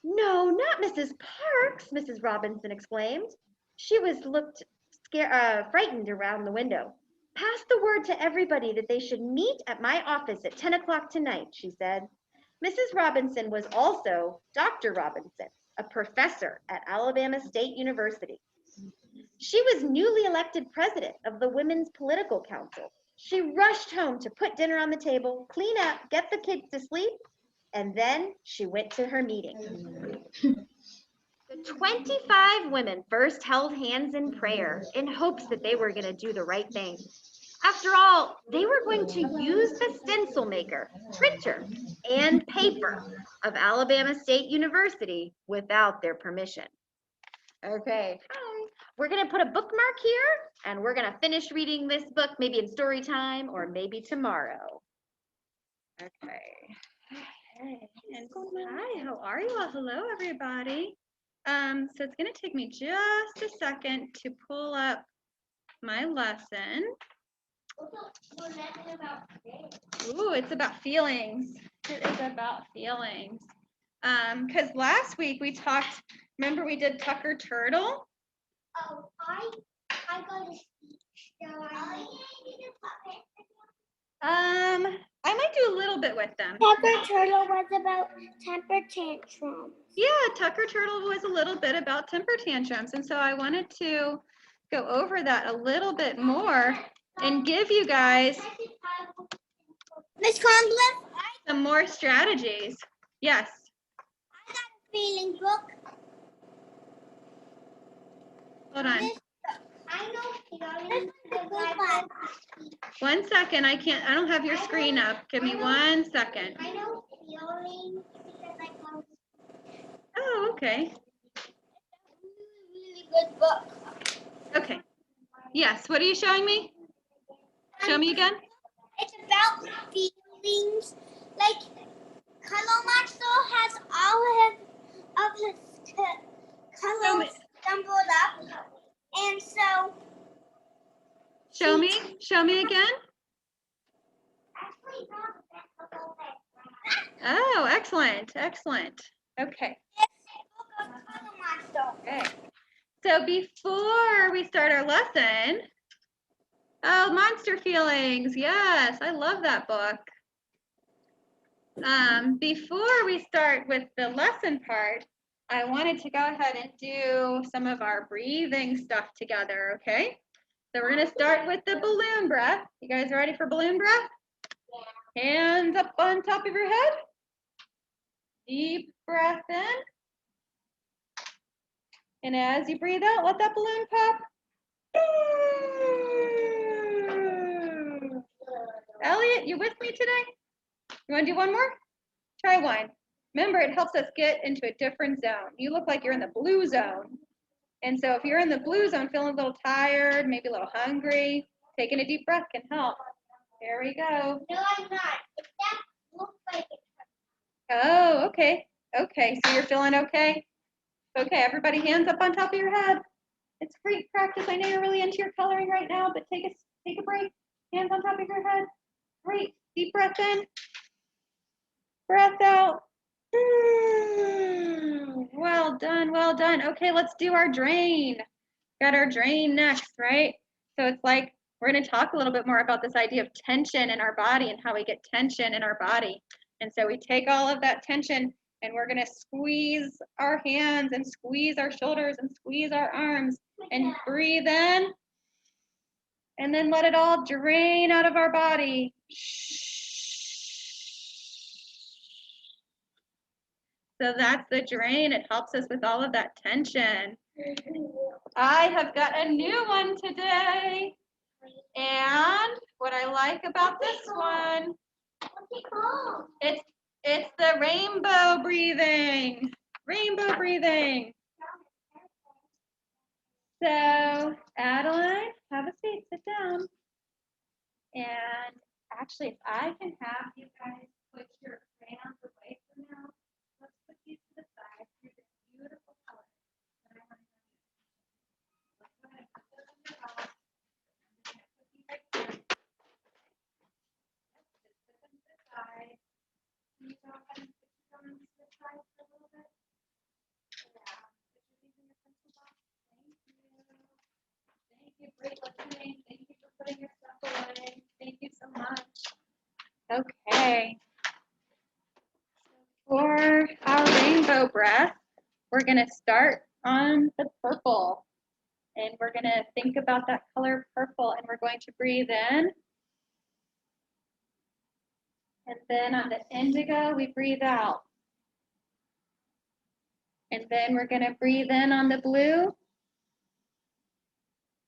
"No, not Mrs. Parks," Mrs. Robinson exclaimed. She looked frightened around the window. "Pass the word to everybody that they should meet at my office at 10 o'clock tonight," she said. Mrs. Robinson was also Dr. Robinson, a professor at Alabama State University. She was newly elected president of the Women's Political Council. She rushed home to put dinner on the table, clean up, get the kids to sleep, and then she went to her meeting. The 25 women first held hands in prayer in hopes that they were going to do the right thing. After all, they were going to use the stencil maker, printer, and paper of Alabama State University without their permission. Okay, we're going to put a bookmark here, and we're going to finish reading this book maybe in story time or maybe tomorrow. Okay. And hi, how are you all? Hello, everybody. So it's going to take me just a second to pull up my lesson. Ooh, it's about feelings. It is about feelings. Because last week we talked, remember we did Tucker Turtle? Oh, I got a speech. I might do a little bit with them. Tucker Turtle was about temper tantrums. Yeah, Tucker Turtle was a little bit about temper tantrums. And so I wanted to go over that a little bit more and give you guys Miss Conlon, some more strategies. Yes. I got a feeling book. Hold on. I know feeling. 1 second. I don't have your screen up. Give me 1 second. I know feeling because I got Oh, okay. really good book. Okay. Yes. What are you showing me? Show me again. It's about feelings. Like, Color Monster has all of his colors jumbled up. And so... Show me again. Actually, Oh, excellent. Excellent. Okay. Okay. So before we start our lesson, oh, Monster Feelings. Yes, I love that book. Before we start with the lesson part, I wanted to go ahead and do some of our breathing stuff together, okay? So we're going to start with the balloon breath. You guys ready for balloon breath? Hands up on top of your head. Deep breath in. And as you breathe out, let that balloon pop. Elliot, you with me today? You want to do one more? Try one. Remember, it helps us get into a different zone. You look like you're in the blue zone. And so if you're in the blue zone, feeling a little tired, maybe a little hungry, taking a deep breath can help. There we go. No, I'm not. That looks like it. Oh, okay. Okay, so you're feeling okay? Okay, everybody hands up on top of your head. It's great practice. I know you're really into your coloring right now, but take a break. Hands on top of your head. Great. Deep breath in. Breath out. Well done, well done. Okay, let's do our drain. Got our drain next, right? So it's like we're going to talk a little bit more about this idea of tension in our body and how we get tension in our body. And so we take all of that tension and we're going to squeeze our hands and squeeze our shoulders and squeeze our arms and breathe in. And then let it all drain out of our body. So that's the drain. It helps us with all of that tension. I have got a new one today. And what I like about this one, it's the rainbow breathing. Rainbow breathing. So, Adeline, have a seat, sit down. And actually, if I can have you guys put your crayons away for now, let's put these to the side. Here's a beautiful color that I want to use. Let's go ahead and put those in your box. I'm going to put these right here. Just put them to the side. Can you go ahead and put your crayons to the side for a little bit? Yeah. Put your things in your pencil box. Thank you. Thank you for listening. Thank you for putting your stuff away. Thank you so much. Okay. For our rainbow breath, we're going to start on the purple. And we're going to think about that color purple. And we're going to breathe in. And then on the indigo, we breathe out. And then we're going to breathe in on the blue.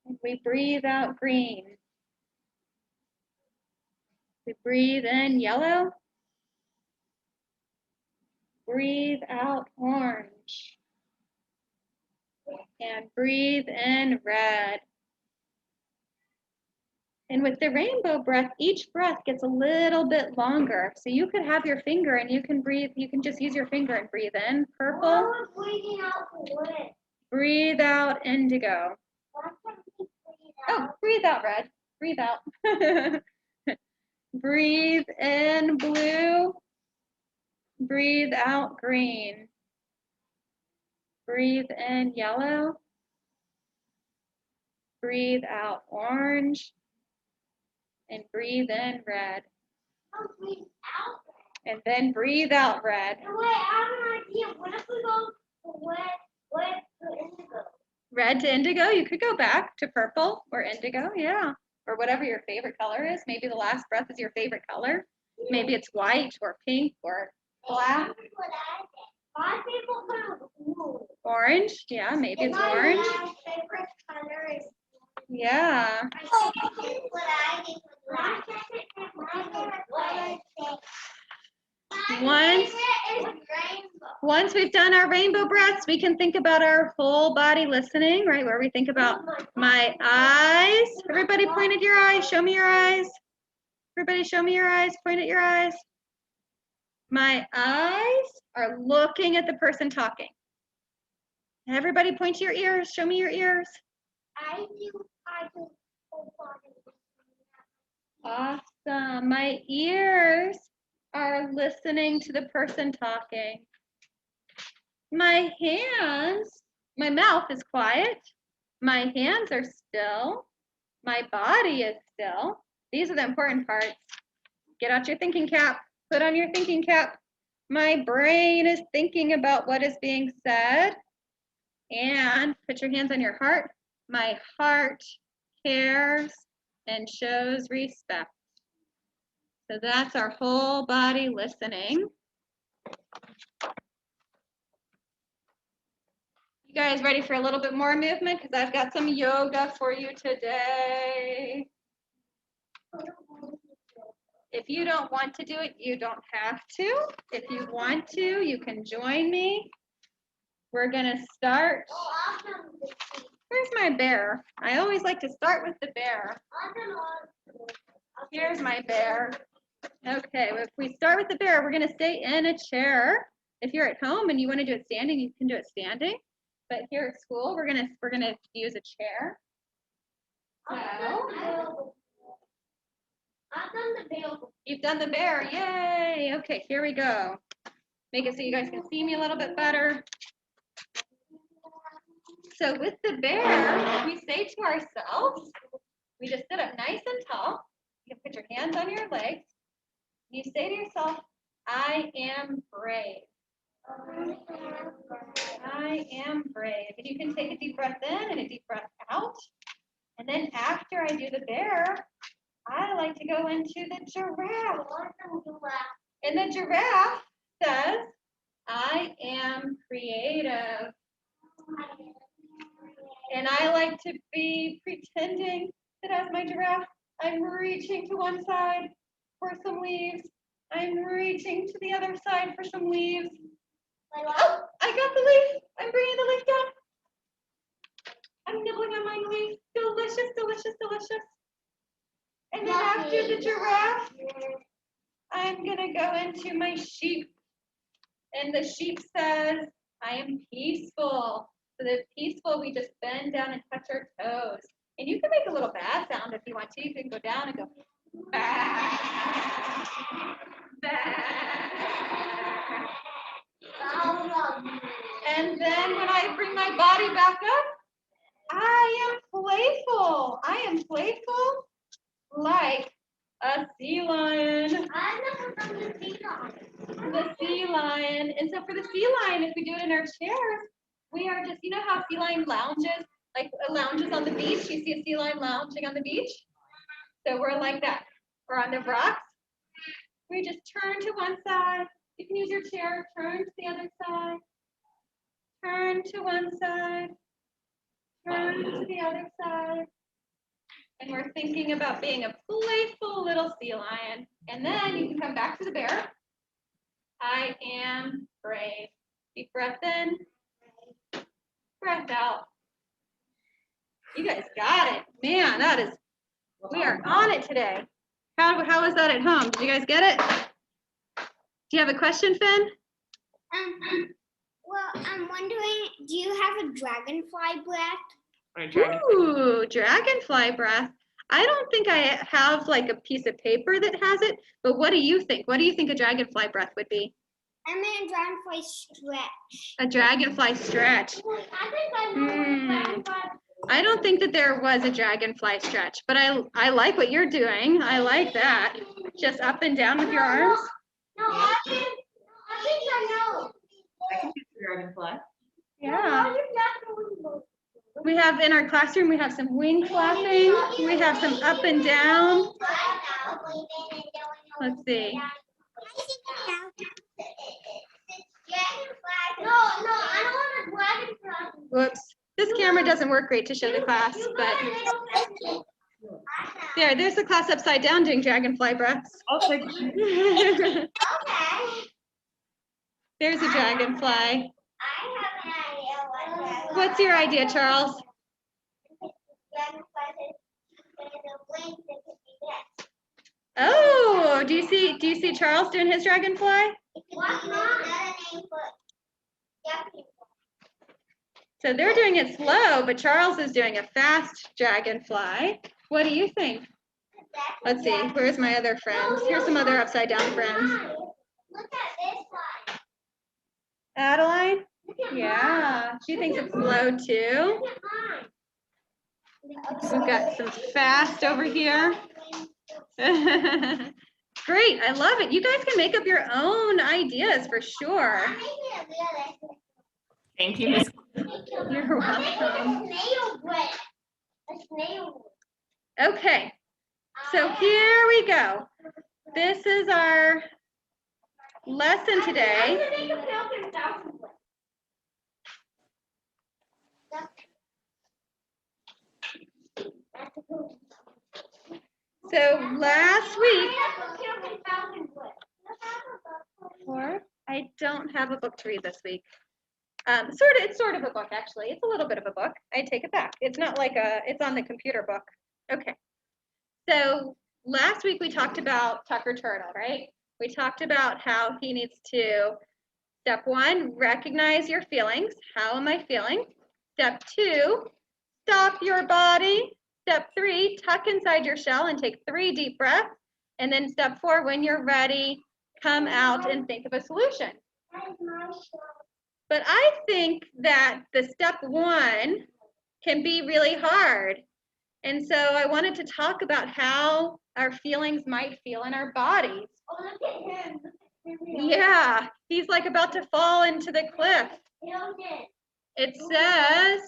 And we breathe out green. We breathe in yellow. Breathe out orange. And breathe in red. And with the rainbow breath, each breath gets a little bit longer. So you could have your finger and you can breathe, you can just use your finger and breathe in purple. Breathing out red. Breathe out indigo. Oh, breathe out red. Breathe out. Breathe in blue. Breathe out green. Breathe in yellow. Breathe out orange. And breathe in red. Oh, breathe out red. And then breathe out red. No, wait, I have an idea. What if we go from red to indigo? Red to indigo, you could go back to purple or indigo, yeah. Or whatever your favorite color is. Maybe the last breath is your favorite color. Maybe it's white or pink or black. That's what I did. My favorite color is blue. Orange, yeah, maybe it's My orange. favorite color is Yeah. what I did with my favorite color is Once rainbow. Once we've done our rainbow breaths, we can think about our whole body listening, right? Where we think about my eyes. Everybody point at your eyes. Show me your eyes. Everybody show me your eyes. Point at your eyes. My eyes are looking at the person talking. Everybody point to your ears. Show me your ears. I do whole body. Awesome. My ears are listening to the person talking. My hands, my mouth is quiet. My hands are still. My body is still. These are the important parts. Get out your thinking cap. Put on your thinking cap. My brain is thinking about what is being said. And put your hands on your heart. My heart cares and shows respect. So that's our whole body listening. You guys ready for a little bit more movement? Because I've got some yoga for you today. If you don't want to do it, you don't have to. If you want to, you can join me. We're going to start. Where's my bear? I always like to start with the bear. Here's my bear. Okay, if we start with the bear, we're going to stay in a chair. If you're at home and you want to do it standing, you can do it standing. But here at school, we're gonna use a chair. So, I've done the bear. You've done the bear, yay! Okay, here we go. Make it so you guys can see me a little bit better. So with the bear, we say to ourselves, We just sit up nice and tall. You can put your hands on your legs. You say to yourself, I am brave. I am brave. And you can take a deep breath in and a deep breath out. And then after I do the bear, I like to go into the giraffe. And the giraffe says, I am creative. And I like to be pretending that as my giraffe, I'm reaching to one side for some leaves. I'm reaching to the other side for some leaves. Oh, I got the leaf. I'm bringing the leaf down. I'm nibbling on my leaf. Delicious, delicious, delicious. And then after the giraffe, I'm gonna go into my sheep. And the sheep says, I am peaceful. So the peaceful, we just bend down and touch our toes. And you can make a little bad sound if you want to. You can go down and go, bah, bah. And then when I bring my body back up, I am playful. I am playful like a sea lion. I've never done the sea lion. The sea lion. And so for the sea lion, if we do it in our chairs, we are just, you know how sea lion lounges, like lounges on the beach? You see a sea lion lounging on the beach? So we're like that. Or on the rocks. We just turn to one side. You can use your chair, turn to the other side. Turn to one side. Turn to the other side. And we're thinking about being a playful little sea lion. And then you can come back to the bear. I am brave. Deep breath in. Breath out. You guys got it. Man, that is, we are on it today. How was that at home? Did you guys get it? Do you have a question, Finn? Well, I'm wondering, do you have a dragonfly breath? Ooh, dragonfly breath. I don't think I have like a piece of paper that has it, but what do you think? What do you think a dragonfly breath would be? I mean, dragonfly stretch. A dragonfly stretch. I think I know what a dragonfly. I don't think that there was a dragonfly stretch, but I like what you're doing. I like that. Just up and down with your arms. No, I think I know. I can do dragonfly. Yeah. We have in our classroom, we have some wing flapping. We have some up and down. Let's see. No, I don't want a dragonfly. Whoops. This camera doesn't work great to show the class, but there's the class upside down doing dragonfly breaths. I'll take Okay. There's a dragonfly. I have an idea what What's your idea, Charles? Oh, do you see Charles doing his dragonfly? So they're doing it slow, but Charles is doing a fast dragonfly. What do you think? Let's see, where's my other friends? Here's some other upside down friends. Look at this one. Adeline? Look at Yeah, she thinks it's slow too. mine. We've got some fast over here. Great, I love it. You guys can make up your own ideas for sure. Thank you, Miss. You're welcome. A snail. Okay, so here we go. This is our lesson today. So last week, I don't have a book to read this week. It's sort of a book, actually. It's a little bit of a book. I take it back. It's not like it's on the computer book. Okay. So last week we talked about Tucker Turtle, right? We talked about how he needs to, step 1, recognize your feelings. How am I feeling? Step 2, stop your body. Step 3, tuck inside your shell and take 3 deep breaths. And then step 4, when you're ready, come out and think of a solution. But I think that the step 1 can be really hard. And so I wanted to talk about how our feelings might feel in our bodies. Oh, look at him. Yeah, he's like about to fall into the cliff. It says,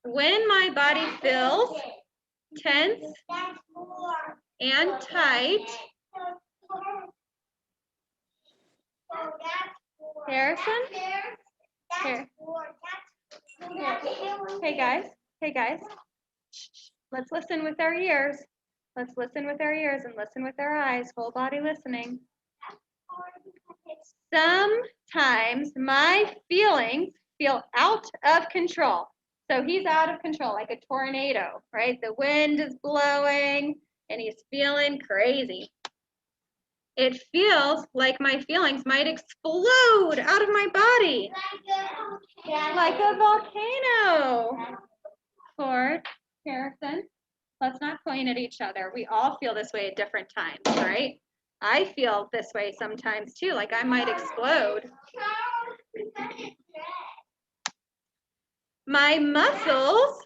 when my body feels tense and tight. Harrison? Here. Hey guys. Shh. Let's listen with our ears. Let's listen with our ears and listen with our eyes. Whole body listening. Sometimes my feelings feel out of control. So he's out of control, like a tornado, right? The wind is blowing and he's feeling crazy. It feels like my feelings might explode out of my body. Like a volcano. Ford, Harrison, let's not point at each other. We all feel this way at different times, right? I feel this way sometimes too, like I might explode. My muscles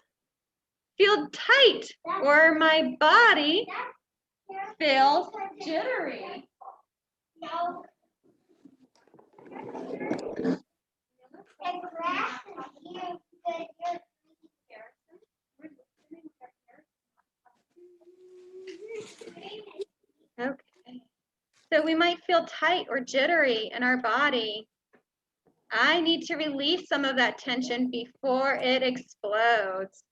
feel tight, or my body feels jittery. Okay. So we might feel tight or jittery in our body. I need to release some of that tension before it explodes.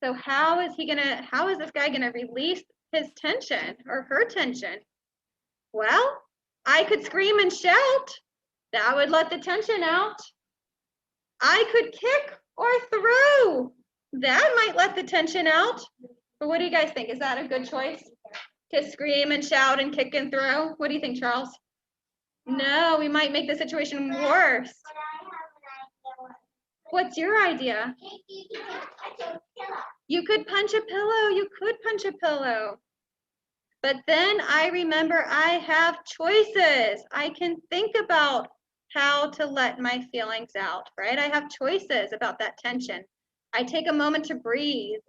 So how is this guy gonna release his tension or her tension? Well, I could scream and shout. That would let the tension out. I could kick or throw. That might let the tension out. But what do you guys think? Is that a good choice? To scream and shout and kick and throw? What do you think, Charles? No, we might make the situation worse. What's your idea? You could punch a pillow. You could punch a pillow. But then I remember I have choices. I can think about how to let my feelings out, right? I have choices about that tension. I take a moment to breathe,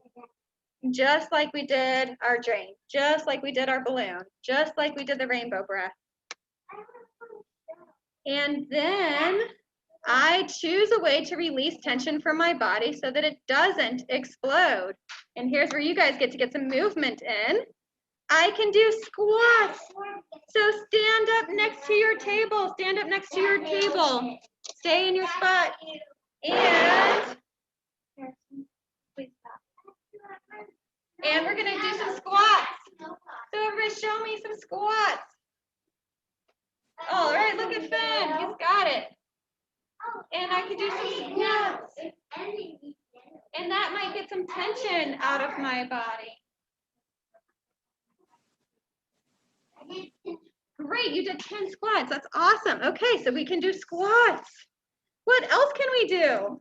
just like we did our drain, just like we did our balloon, just like we did the rainbow breath. And then I choose a way to release tension from my body so that it doesn't explode. And here's where you guys get to get some movement in. I can do squats. So stand up next to your table. Stand up next to your table. Stay in your spot. And we're gonna do some squats. So everybody show me some squats. All right, look at Finn. He's got it. And I can do some squats. And that might get some tension out of my body. Great, you did 10 squats. That's awesome. Okay, so we can do squats. What else can we do?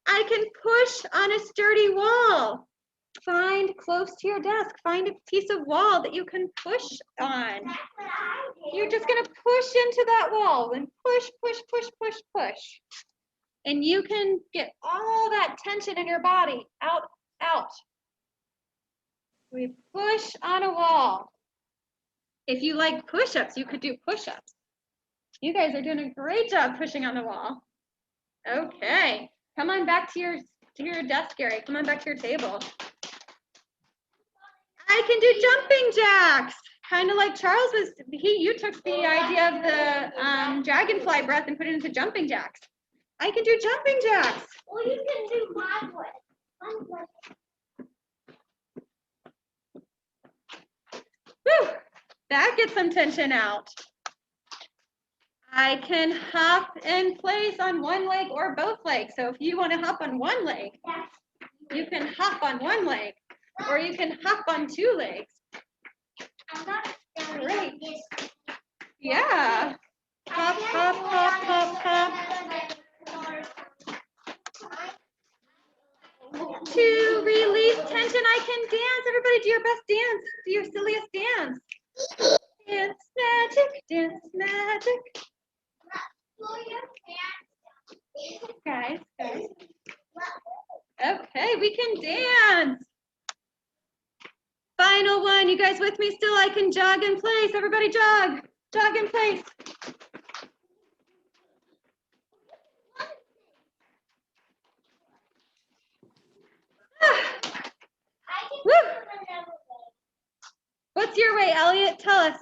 I can push on a sturdy wall. Find close to your desk. Find a piece of wall that you can push on. You're just going to push into that wall and push, push, push, push, push. And you can get all that tension in your body out, out. We push on a wall. If you like push-ups, you could do push-ups. You guys are doing a great job pushing on the wall. Okay, come on back to your desk, Gary. Come on back to your table. I can do jumping jacks, kind of like Charles was. You took the idea of the dragonfly breath and put it into jumping jacks. I can do jumping jacks. Or you can do my way. Whew. That gets some tension out. I can hop in place on one leg or both legs. So if you want to hop on one leg, you can hop on one leg, or you can hop on two legs. Great. Yeah. Hop, hop, hop, hop, hop. To release tension, I can dance. Everybody do your best dance. Do your silliest dance. Dance magic, dance magic. Guys. Okay, we can dance. Final one. You guys with me still? I can jog in place. Everybody jog. Jog in place. Woo. What's your way, Elliot? Tell us.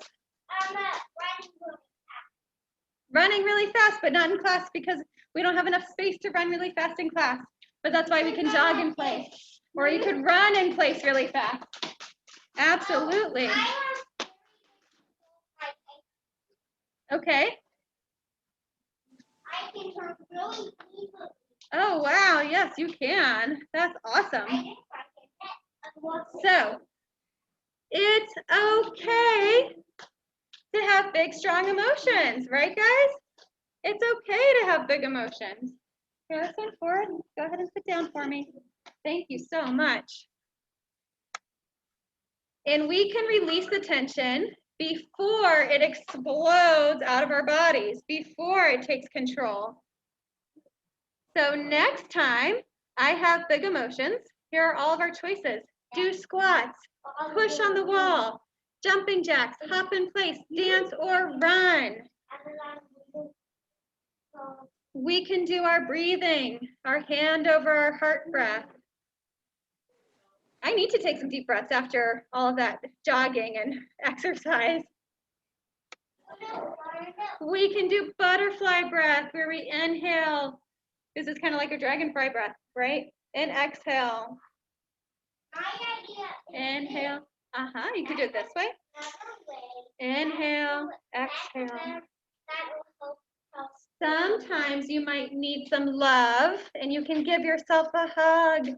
Running really fast, but not in class because we don't have enough space to run really fast in class. But that's why we can jog in place. Or you could run in place really fast. Absolutely. Okay. Oh, wow. Yes, you can. That's awesome. So, it's okay to have big, strong emotions, right, guys? It's okay to have big emotions. Harrison, Ford, go ahead and sit down for me. Thank you so much. And we can release the tension before it explodes out of our bodies, before it takes control. So next time I have big emotions, here are all of our choices. Do squats, push on the wall, jumping jacks, hop in place, dance or run. We can do our breathing, our hand over our heart breath. I need to take some deep breaths after all of that jogging and exercise. We can do butterfly breath where we inhale. This is kind of like a dragonfly breath, right? And exhale. Inhale. You can do it this way. Inhale, exhale. Sometimes you might need some love and you can give yourself a hug.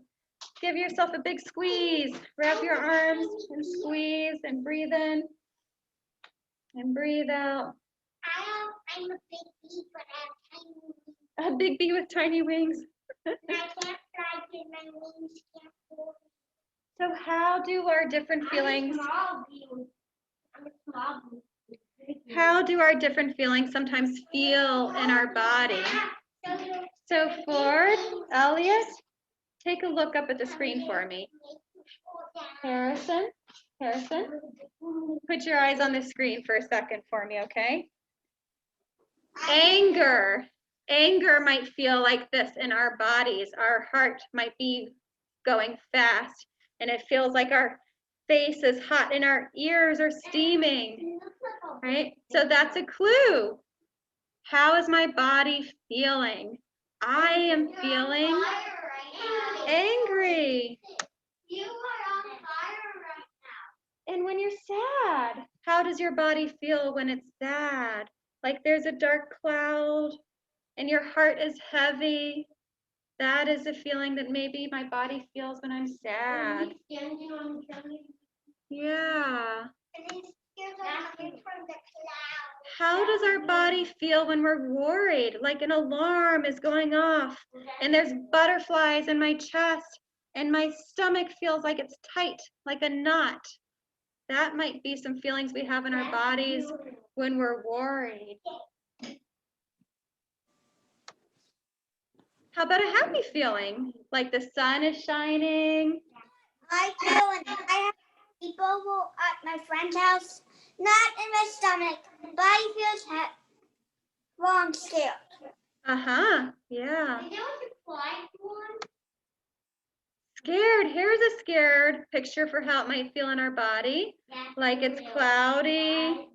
Give yourself a big squeeze. Wrap your arms and squeeze and breathe in and breathe out. I'm a big bee, but I have tiny wings. A big bee with tiny wings. I can't fly because my wings can't hold me. So how do our different feelings, I'm a small bee. how do our different feelings sometimes feel in our body? So Ford, Elliot, take a look up at the screen for me. Harrison, put your eyes on the screen for a second for me, okay? Anger might feel like this in our bodies. Our heart might be going fast and it feels like our face is hot and our ears are steaming, right? So that's a clue. How is my body feeling? I am feeling angry. You are on fire right now. And when you're sad, how does your body feel when it's sad? Like there's a dark cloud and your heart is heavy. That is a feeling that maybe my body feels when I'm sad. Yeah. How does our body feel when we're worried? Like an alarm is going off and there's butterflies in my chest and my stomach feels like it's tight, like a knot. That might be some feelings we have in our bodies when we're worried. How about a happy feeling? Like the sun is shining. I feel when I have people at my friend's house, not in my stomach, body feels happy. Wrong scared. Yeah. You know what the fly one? Scared. Here's a scared picture for how it might feel in our body. Like it's cloudy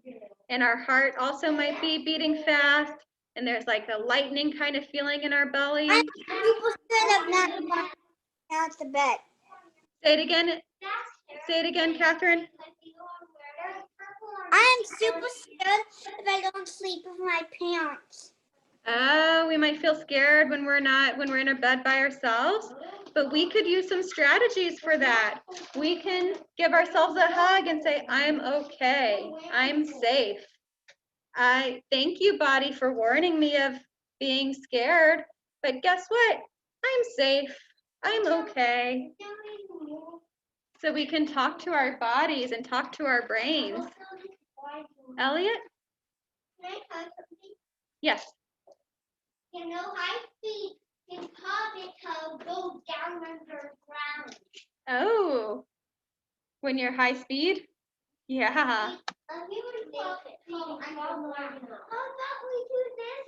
and our heart also might be beating fast and there's like a lightning kind of feeling in our belly. I'm super scared of not going out to bed. Say it again. Say it again, Catherine. I am super scared if I don't sleep with my parents. Oh, we might feel scared when we're in our bed by ourselves, but we could use some strategies for that. We can give ourselves a hug and say, I'm okay, I'm safe. I thank you, body, for warning me of being scared, but guess what? I'm safe, I'm okay. So we can talk to our bodies and talk to our brains. Elliot? Can I tell you something? Yes. You know, I feed His hobbit toe goes down underground. Oh, when you're high speed? Yeah. How about we do this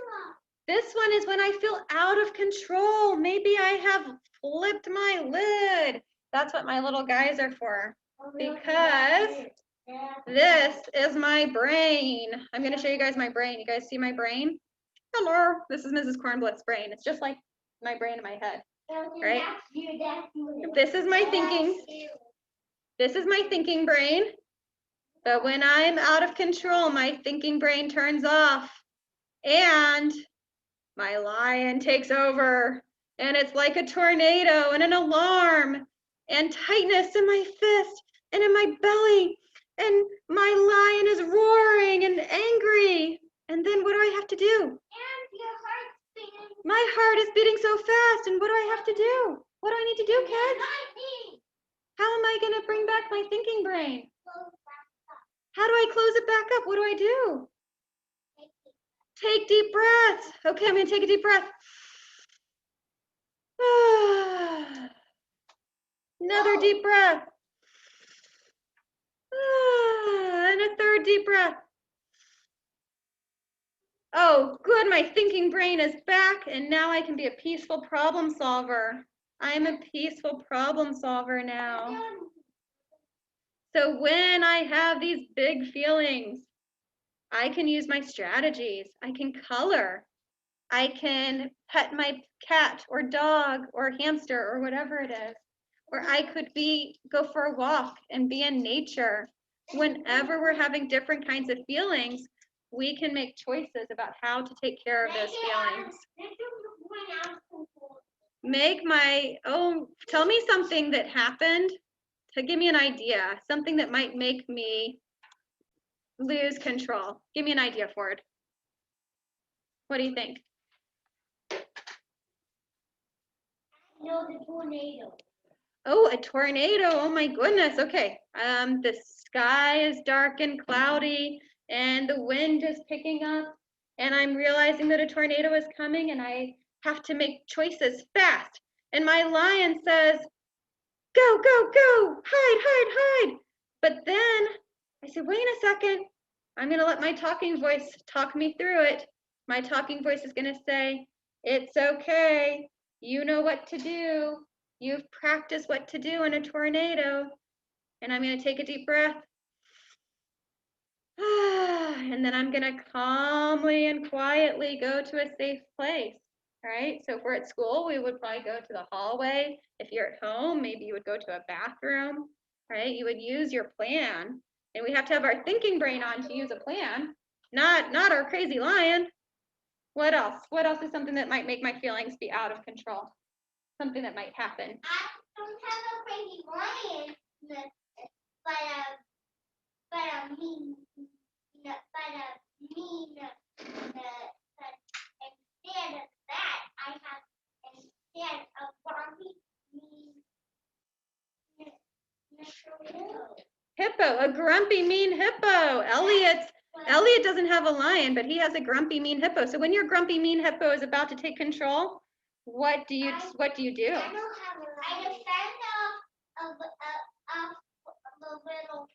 one? This one is when I feel out of control. Maybe I have flipped my lid. That's what my little guys are for. Because this is my brain. I'm going to show you guys my brain. You guys see my brain? Hello. This is Mrs. Cornbluth's brain. It's just like my brain in my head. Right? This is my thinking. This is my thinking brain. But when I'm out of control, my thinking brain turns off. And my lion takes over. And it's like a tornado and an alarm and tightness in my fist and in my belly. And my lion is roaring and angry. And then what do I have to do? And your heart's beating. My heart is beating so fast. And what do I have to do? What do I need to do, kids? How am I going to bring back my thinking brain? How do I close it back up? What do I do? Take deep breaths. Okay, I'm going to take a deep breath. Another deep breath. And a third deep breath. Oh, good. My thinking brain is back, and now I can be a peaceful problem solver. I'm a peaceful problem solver now. So when I have these big feelings, I can use my strategies. I can color. I can pet my cat or dog or hamster or whatever it is. Or I could go for a walk and be in nature. Whenever we're having different kinds of feelings, we can make choices about how to take care of those feelings. Tell me something that happened to give me an idea, something that might make me lose control. Give me an idea, Ford. What do you think? No, the tornado. Oh, a tornado. Oh my goodness. Okay. The sky is dark and cloudy and the wind is picking up and I'm realizing that a tornado is coming and I have to make choices fast. And my lion says, go, go, go, hide, hide, hide. But then I said, wait a second. I'm going to let my talking voice talk me through it. My talking voice is going to say, it's okay. You know what to do. You've practiced what to do in a tornado. And I'm going to take a deep breath. And then I'm going to calmly and quietly go to a safe place. Right? So if we're at school, we would probably go to the hallway. If you're at home, maybe you would go to a bathroom. Right? You would use your plan. And we have to have our thinking brain on to use a plan, not our crazy lion. What else? What else is something that might make my feelings be out of control? Something that might happen. I don't have a crazy lion, but a mean, instead of that, I have instead a grumpy, mean Hippo, a grumpy, mean hippo. Elliot doesn't have a lion, but he has a grumpy, mean hippo. So when your grumpy, mean hippo is about to take control, what do you do? I defend of the little.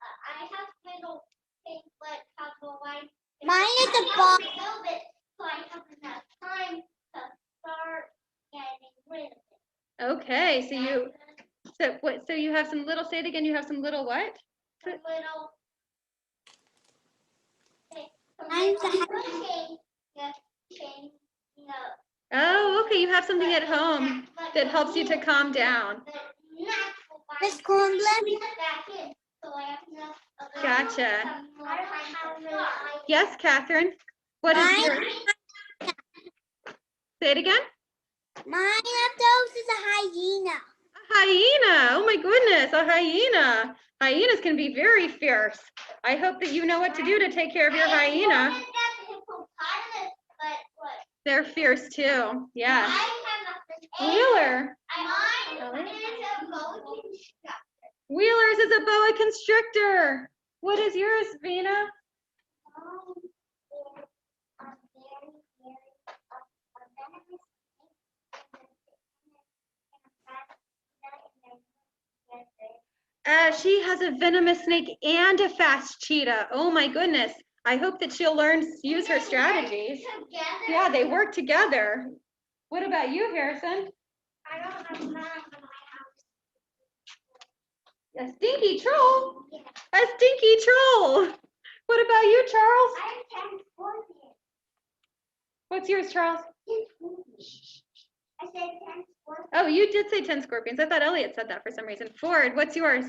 I have little things that have the light. Mine is a ball. So I have enough time to start getting rid of it. Okay, so you have some little. Say it again. You have some little what? Oh, okay. You have something at home that helps you to calm down. Miss Cornbluth? Gotcha. Yes, Catherine. What is your? Say it again. Mine of those is a hyena. A hyena. Oh my goodness, a hyena. Hyenas can be very fierce. I hope that you know what to do to take care of your hyena. They're fierce too. Yeah. Wheeler. Wheeler's is a boa constrictor. What is yours, Vina? She has a venomous snake and a fast cheetah. Oh my goodness. I hope that she'll learn to use her strategies. Yeah, they work together. What about you, Harrison? I don't have none in my house. A stinky troll? A stinky troll. What about you, Charles? I have 10 scorpions. What's yours, Charles? I said 10 scorpions. Oh, you did say 10 scorpions. I thought Elliot said that for some reason. Ford, what's yours?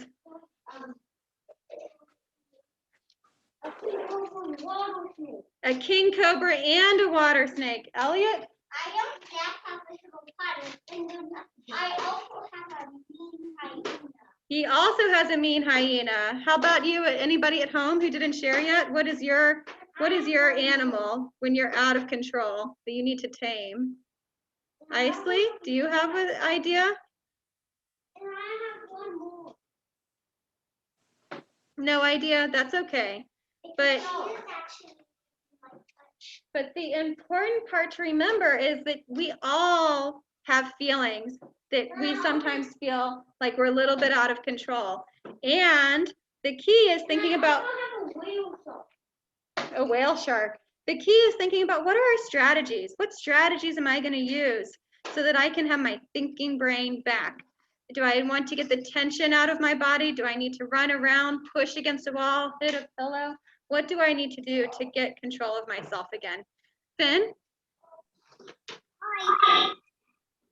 A king cobra and a water snake. Elliot? I don't have a little puddle. I also have a mean hyena. He also has a mean hyena. How about you? Anybody at home who didn't share yet? What is your animal when you're out of control that you need to tame? Isley, do you have an idea? And I have one more. No idea? That's okay. But It's actually my touch. But the important part to remember is that we all have feelings that we sometimes feel like we're a little bit out of control. And the key is thinking about I have a whale shark. a whale shark. The key is thinking about what are our strategies? What strategies am I going to use so that I can have my thinking brain back? Do I want to get the tension out of my body? Do I need to run around, push against a wall, hit a pillow? What do I need to do to get control of myself again? Finn?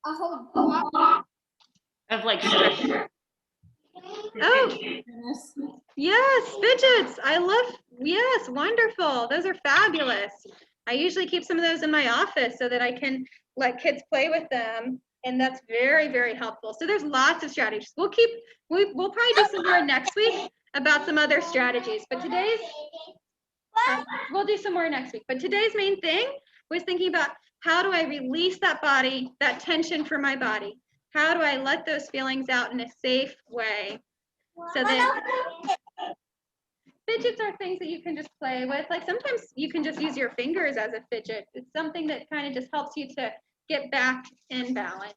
A whole block. Of like structure. Oh, yes, fidgets. Yes, wonderful. Those are fabulous. I usually keep some of those in my office so that I can let kids play with them. And that's very, very helpful. So there's lots of strategies. We'll probably do some more next week about some other strategies. But we'll do some more next week. But today's main thing was thinking about how do I release that body, that tension from my body? How do I let those feelings out in a safe way? So that fidgets are things that you can just play with. Like sometimes you can just use your fingers as a fidget. It's something that kind of just helps you to get back in balance.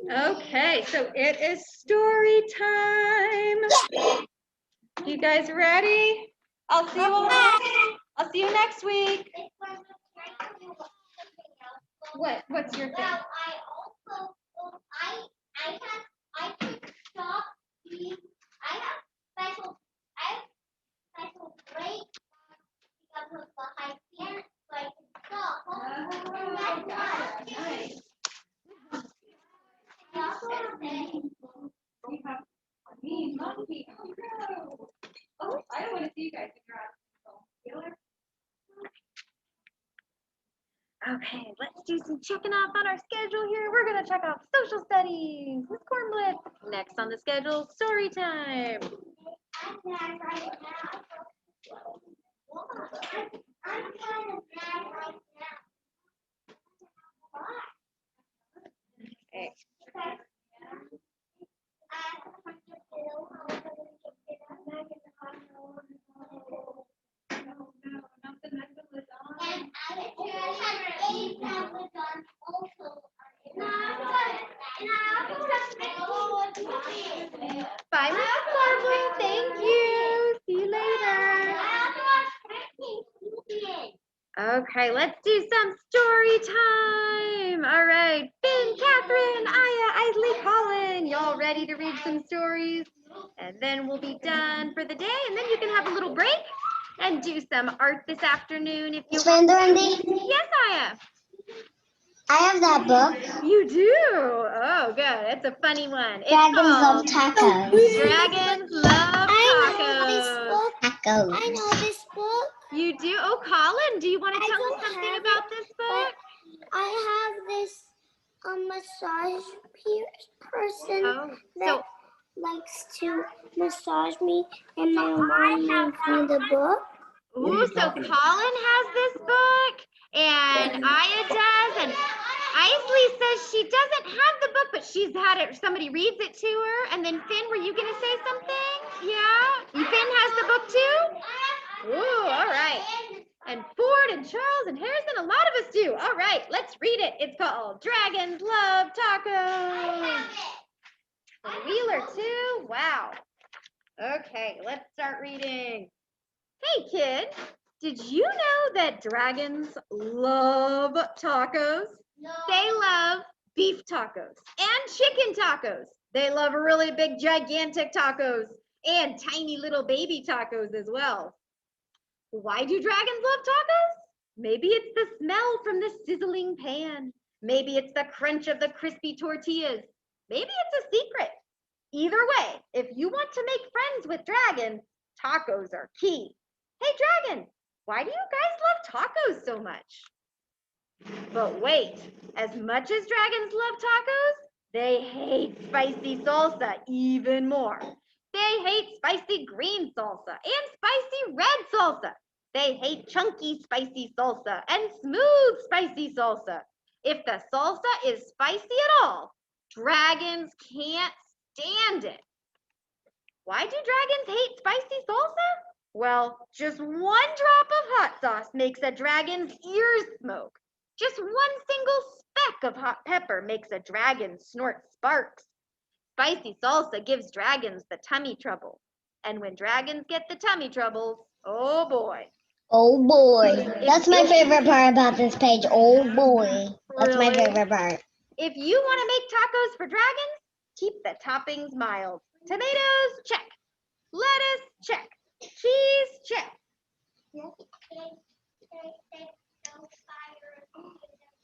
Okay, so it is story time. You guys ready? I'll see you next week. What's your thing? Well, I could stop being, I have special break because of the high pants, so I can stop. And that's why. Nice. I also have a We have a mean monkey. Oh no. Oh, I don't want to see you guys if you're out of control. Okay, let's do some checking off on our schedule here. We're gonna check off social studies with Cornblit. Next on the schedule, story time. I'm mad right now. I'm kind of mad right now. Why? Okay. And I have 8 tablets on also. Bye, Miss Cornblit. Thank you. See you later. Okay, let's do some story time. All right, Finn, Catherine, Aya, Isley, Colin, y'all ready to read some stories? And then we'll be done for the day, and then you can have a little break and do some art this afternoon if you want. Yes, Aya. I have that book. You do? Oh, good. It's a funny one. It's Dragons Love called Tacos. Dragons Love Tacos. Tacos. I know this book. You do? Oh, Colin, do you want to I tell don't us something have about it, this book? I have this massage person Oh, that so likes to massage me, and my mom gave me the book. ooh, so Colin has this book, and Aya does, and Isley says she doesn't have the book, but she's had it. Somebody reads it to her, and then Finn, were you gonna say something? Yeah, and Finn has the book too. Ooh, all right. And Ford and Charles and Harrison, a lot of us do. All right, let's read it. It's called Dragons Love Tacos. A wheeler too. wow. Okay, let's start reading. Hey kids, did you know that dragons love tacos? No. They love beef tacos and chicken tacos. They love really big, gigantic tacos and tiny little baby tacos as well. Why do dragons love tacos? Maybe it's the smell from the sizzling pan. Maybe it's the crunch of the crispy tortillas. Maybe it's a secret. Either way, if you want to make friends with dragons, tacos are key. Hey dragon, why do you guys love tacos so much? But wait, as much as dragons love tacos, they hate spicy salsa even more. They hate spicy green salsa and spicy red salsa. They hate chunky spicy salsa and smooth spicy salsa. If the salsa is spicy at all, dragons can't stand it. Why do dragons hate spicy salsa? Well, just one drop of hot sauce makes a dragon's ears smoke. Just one single speck of hot pepper makes a dragon snort sparks. Spicy salsa gives dragons the tummy trouble. And when dragons get the tummy troubles, oh boy. Oh boy. That's my favorite part about this page. Oh boy. That's my Really? favorite part. If you want to make tacos for dragons, keep the toppings mild. Tomatoes, check. Lettuce, check. Cheese, check.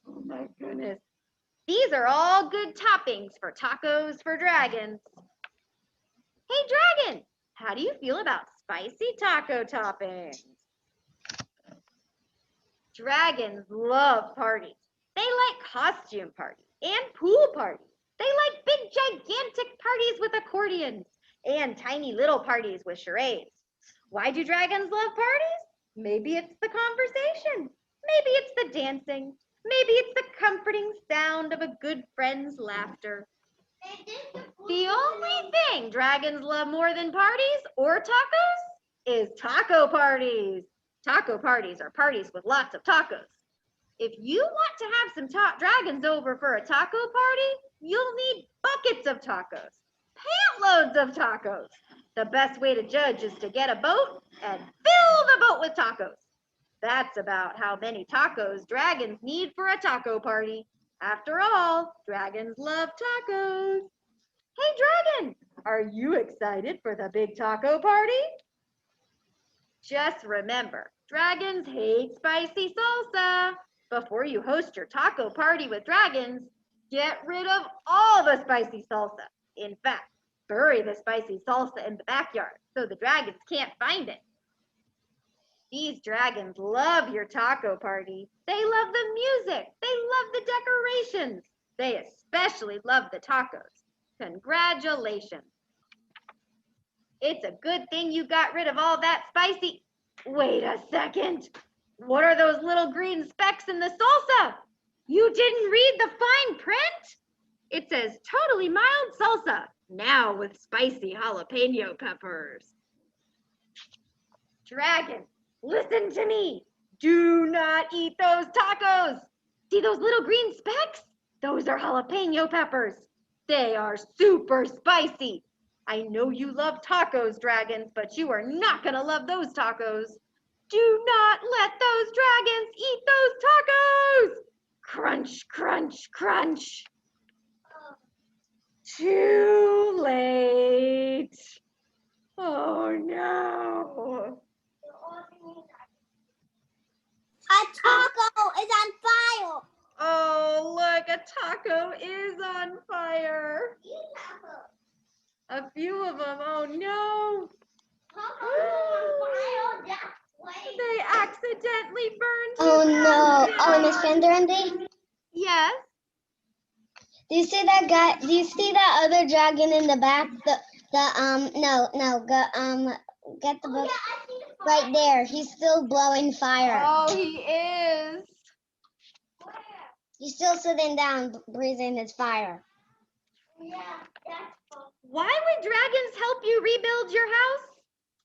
Oh my goodness. These are all good toppings for tacos for dragons. Hey dragon, how do you feel about spicy taco toppings? Dragons love parties. They like costume parties and pool parties. They like big gigantic parties with accordions and tiny little parties with charades. Why do dragons love parties? Maybe it's the conversation. Maybe it's the dancing. Maybe it's the comforting sound of a good friend's laughter. The only thing dragons love more than parties or tacos is taco parties. Taco parties are parties with lots of tacos. If you want to have some dragons over for a taco party, you'll need buckets of tacos, pant loads of tacos. The best way to judge is to get a boat and fill the boat with tacos. That's about how many tacos dragons need for a taco party. After all, dragons love tacos. Hey dragon, are you excited for the big taco party? Just remember, dragons hate spicy salsa. Before you host your taco party with dragons, get rid of all the spicy salsa. In fact, bury the spicy salsa in the backyard so the dragons can't find it. These dragons love your taco party. They love the music. They love the decorations. They especially love the tacos. Congratulations. It's a good thing you got rid of all that spicy. Wait a second. What are those little green specks in the salsa? You didn't read the fine print? It says totally mild salsa, now with spicy jalapeno peppers. Dragon, listen to me. Do not eat those tacos. See those little green specks? Those are jalapeno peppers. They are super spicy. I know you love tacos, dragons, but you are not gonna love those tacos. Do not let those dragons eat those tacos. Crunch, crunch, crunch. Too late. Oh no. A taco is on fire. Oh, look, a taco is on fire. A few of them, oh no. They accidentally burned. Oh no. Oh, Miss Fenderendy? Yes. Do you see that guy? Do you see that other dragon in the back? Get the book right there. He's still blowing fire. Oh, he is. He's still sitting down, breathing his fire. Why would dragons help you rebuild your house?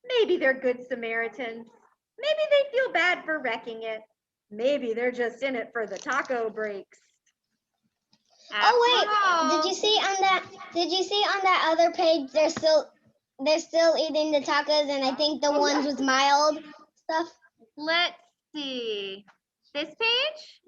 Maybe they're good Samaritans. Maybe they feel bad for wrecking it. Maybe they're just in it for the taco breaks. Oh wait, did you see on that? Did you see on that other page? They're still eating the tacos, and I think the ones with mild stuff. Let's see. This page?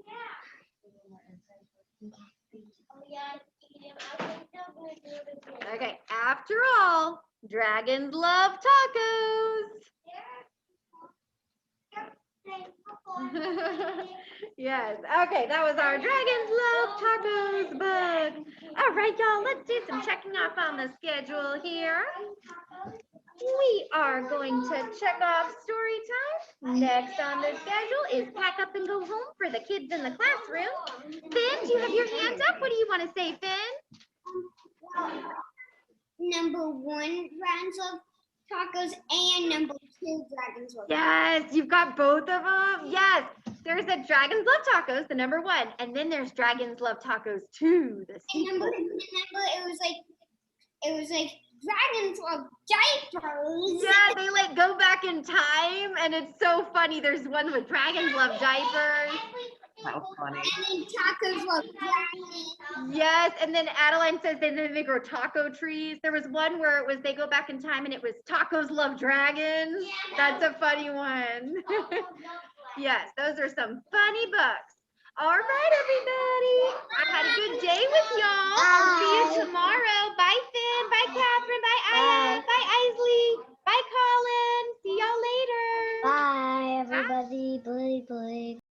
Okay, after all, dragons love tacos. Yes, okay, that was our dragons love tacos book. All right, y'all, let's do some checking off on the schedule here. We are going to check off story time. Next on the schedule is pack up and go home for the kids in the classroom. Finn, do you have your hands up? What do you want to say, Finn? Number 1, dragons love tacos, and number 2, dragons love. Yes, you've got both of them. Yes, there's a dragons love tacos, the number 1, and then there's dragons love tacos 2, the And sequel. number it was like dragons love diapers. Yeah, they like go back in time, and it's so funny. There's one with dragons love diapers. How funny. And then tacos love dragons. Yes, and then Adeline says then they grow taco trees. There was one where it was they go back in time and it was tacos love dragons. That's a funny one. Yes, those are some funny books. All right, everybody.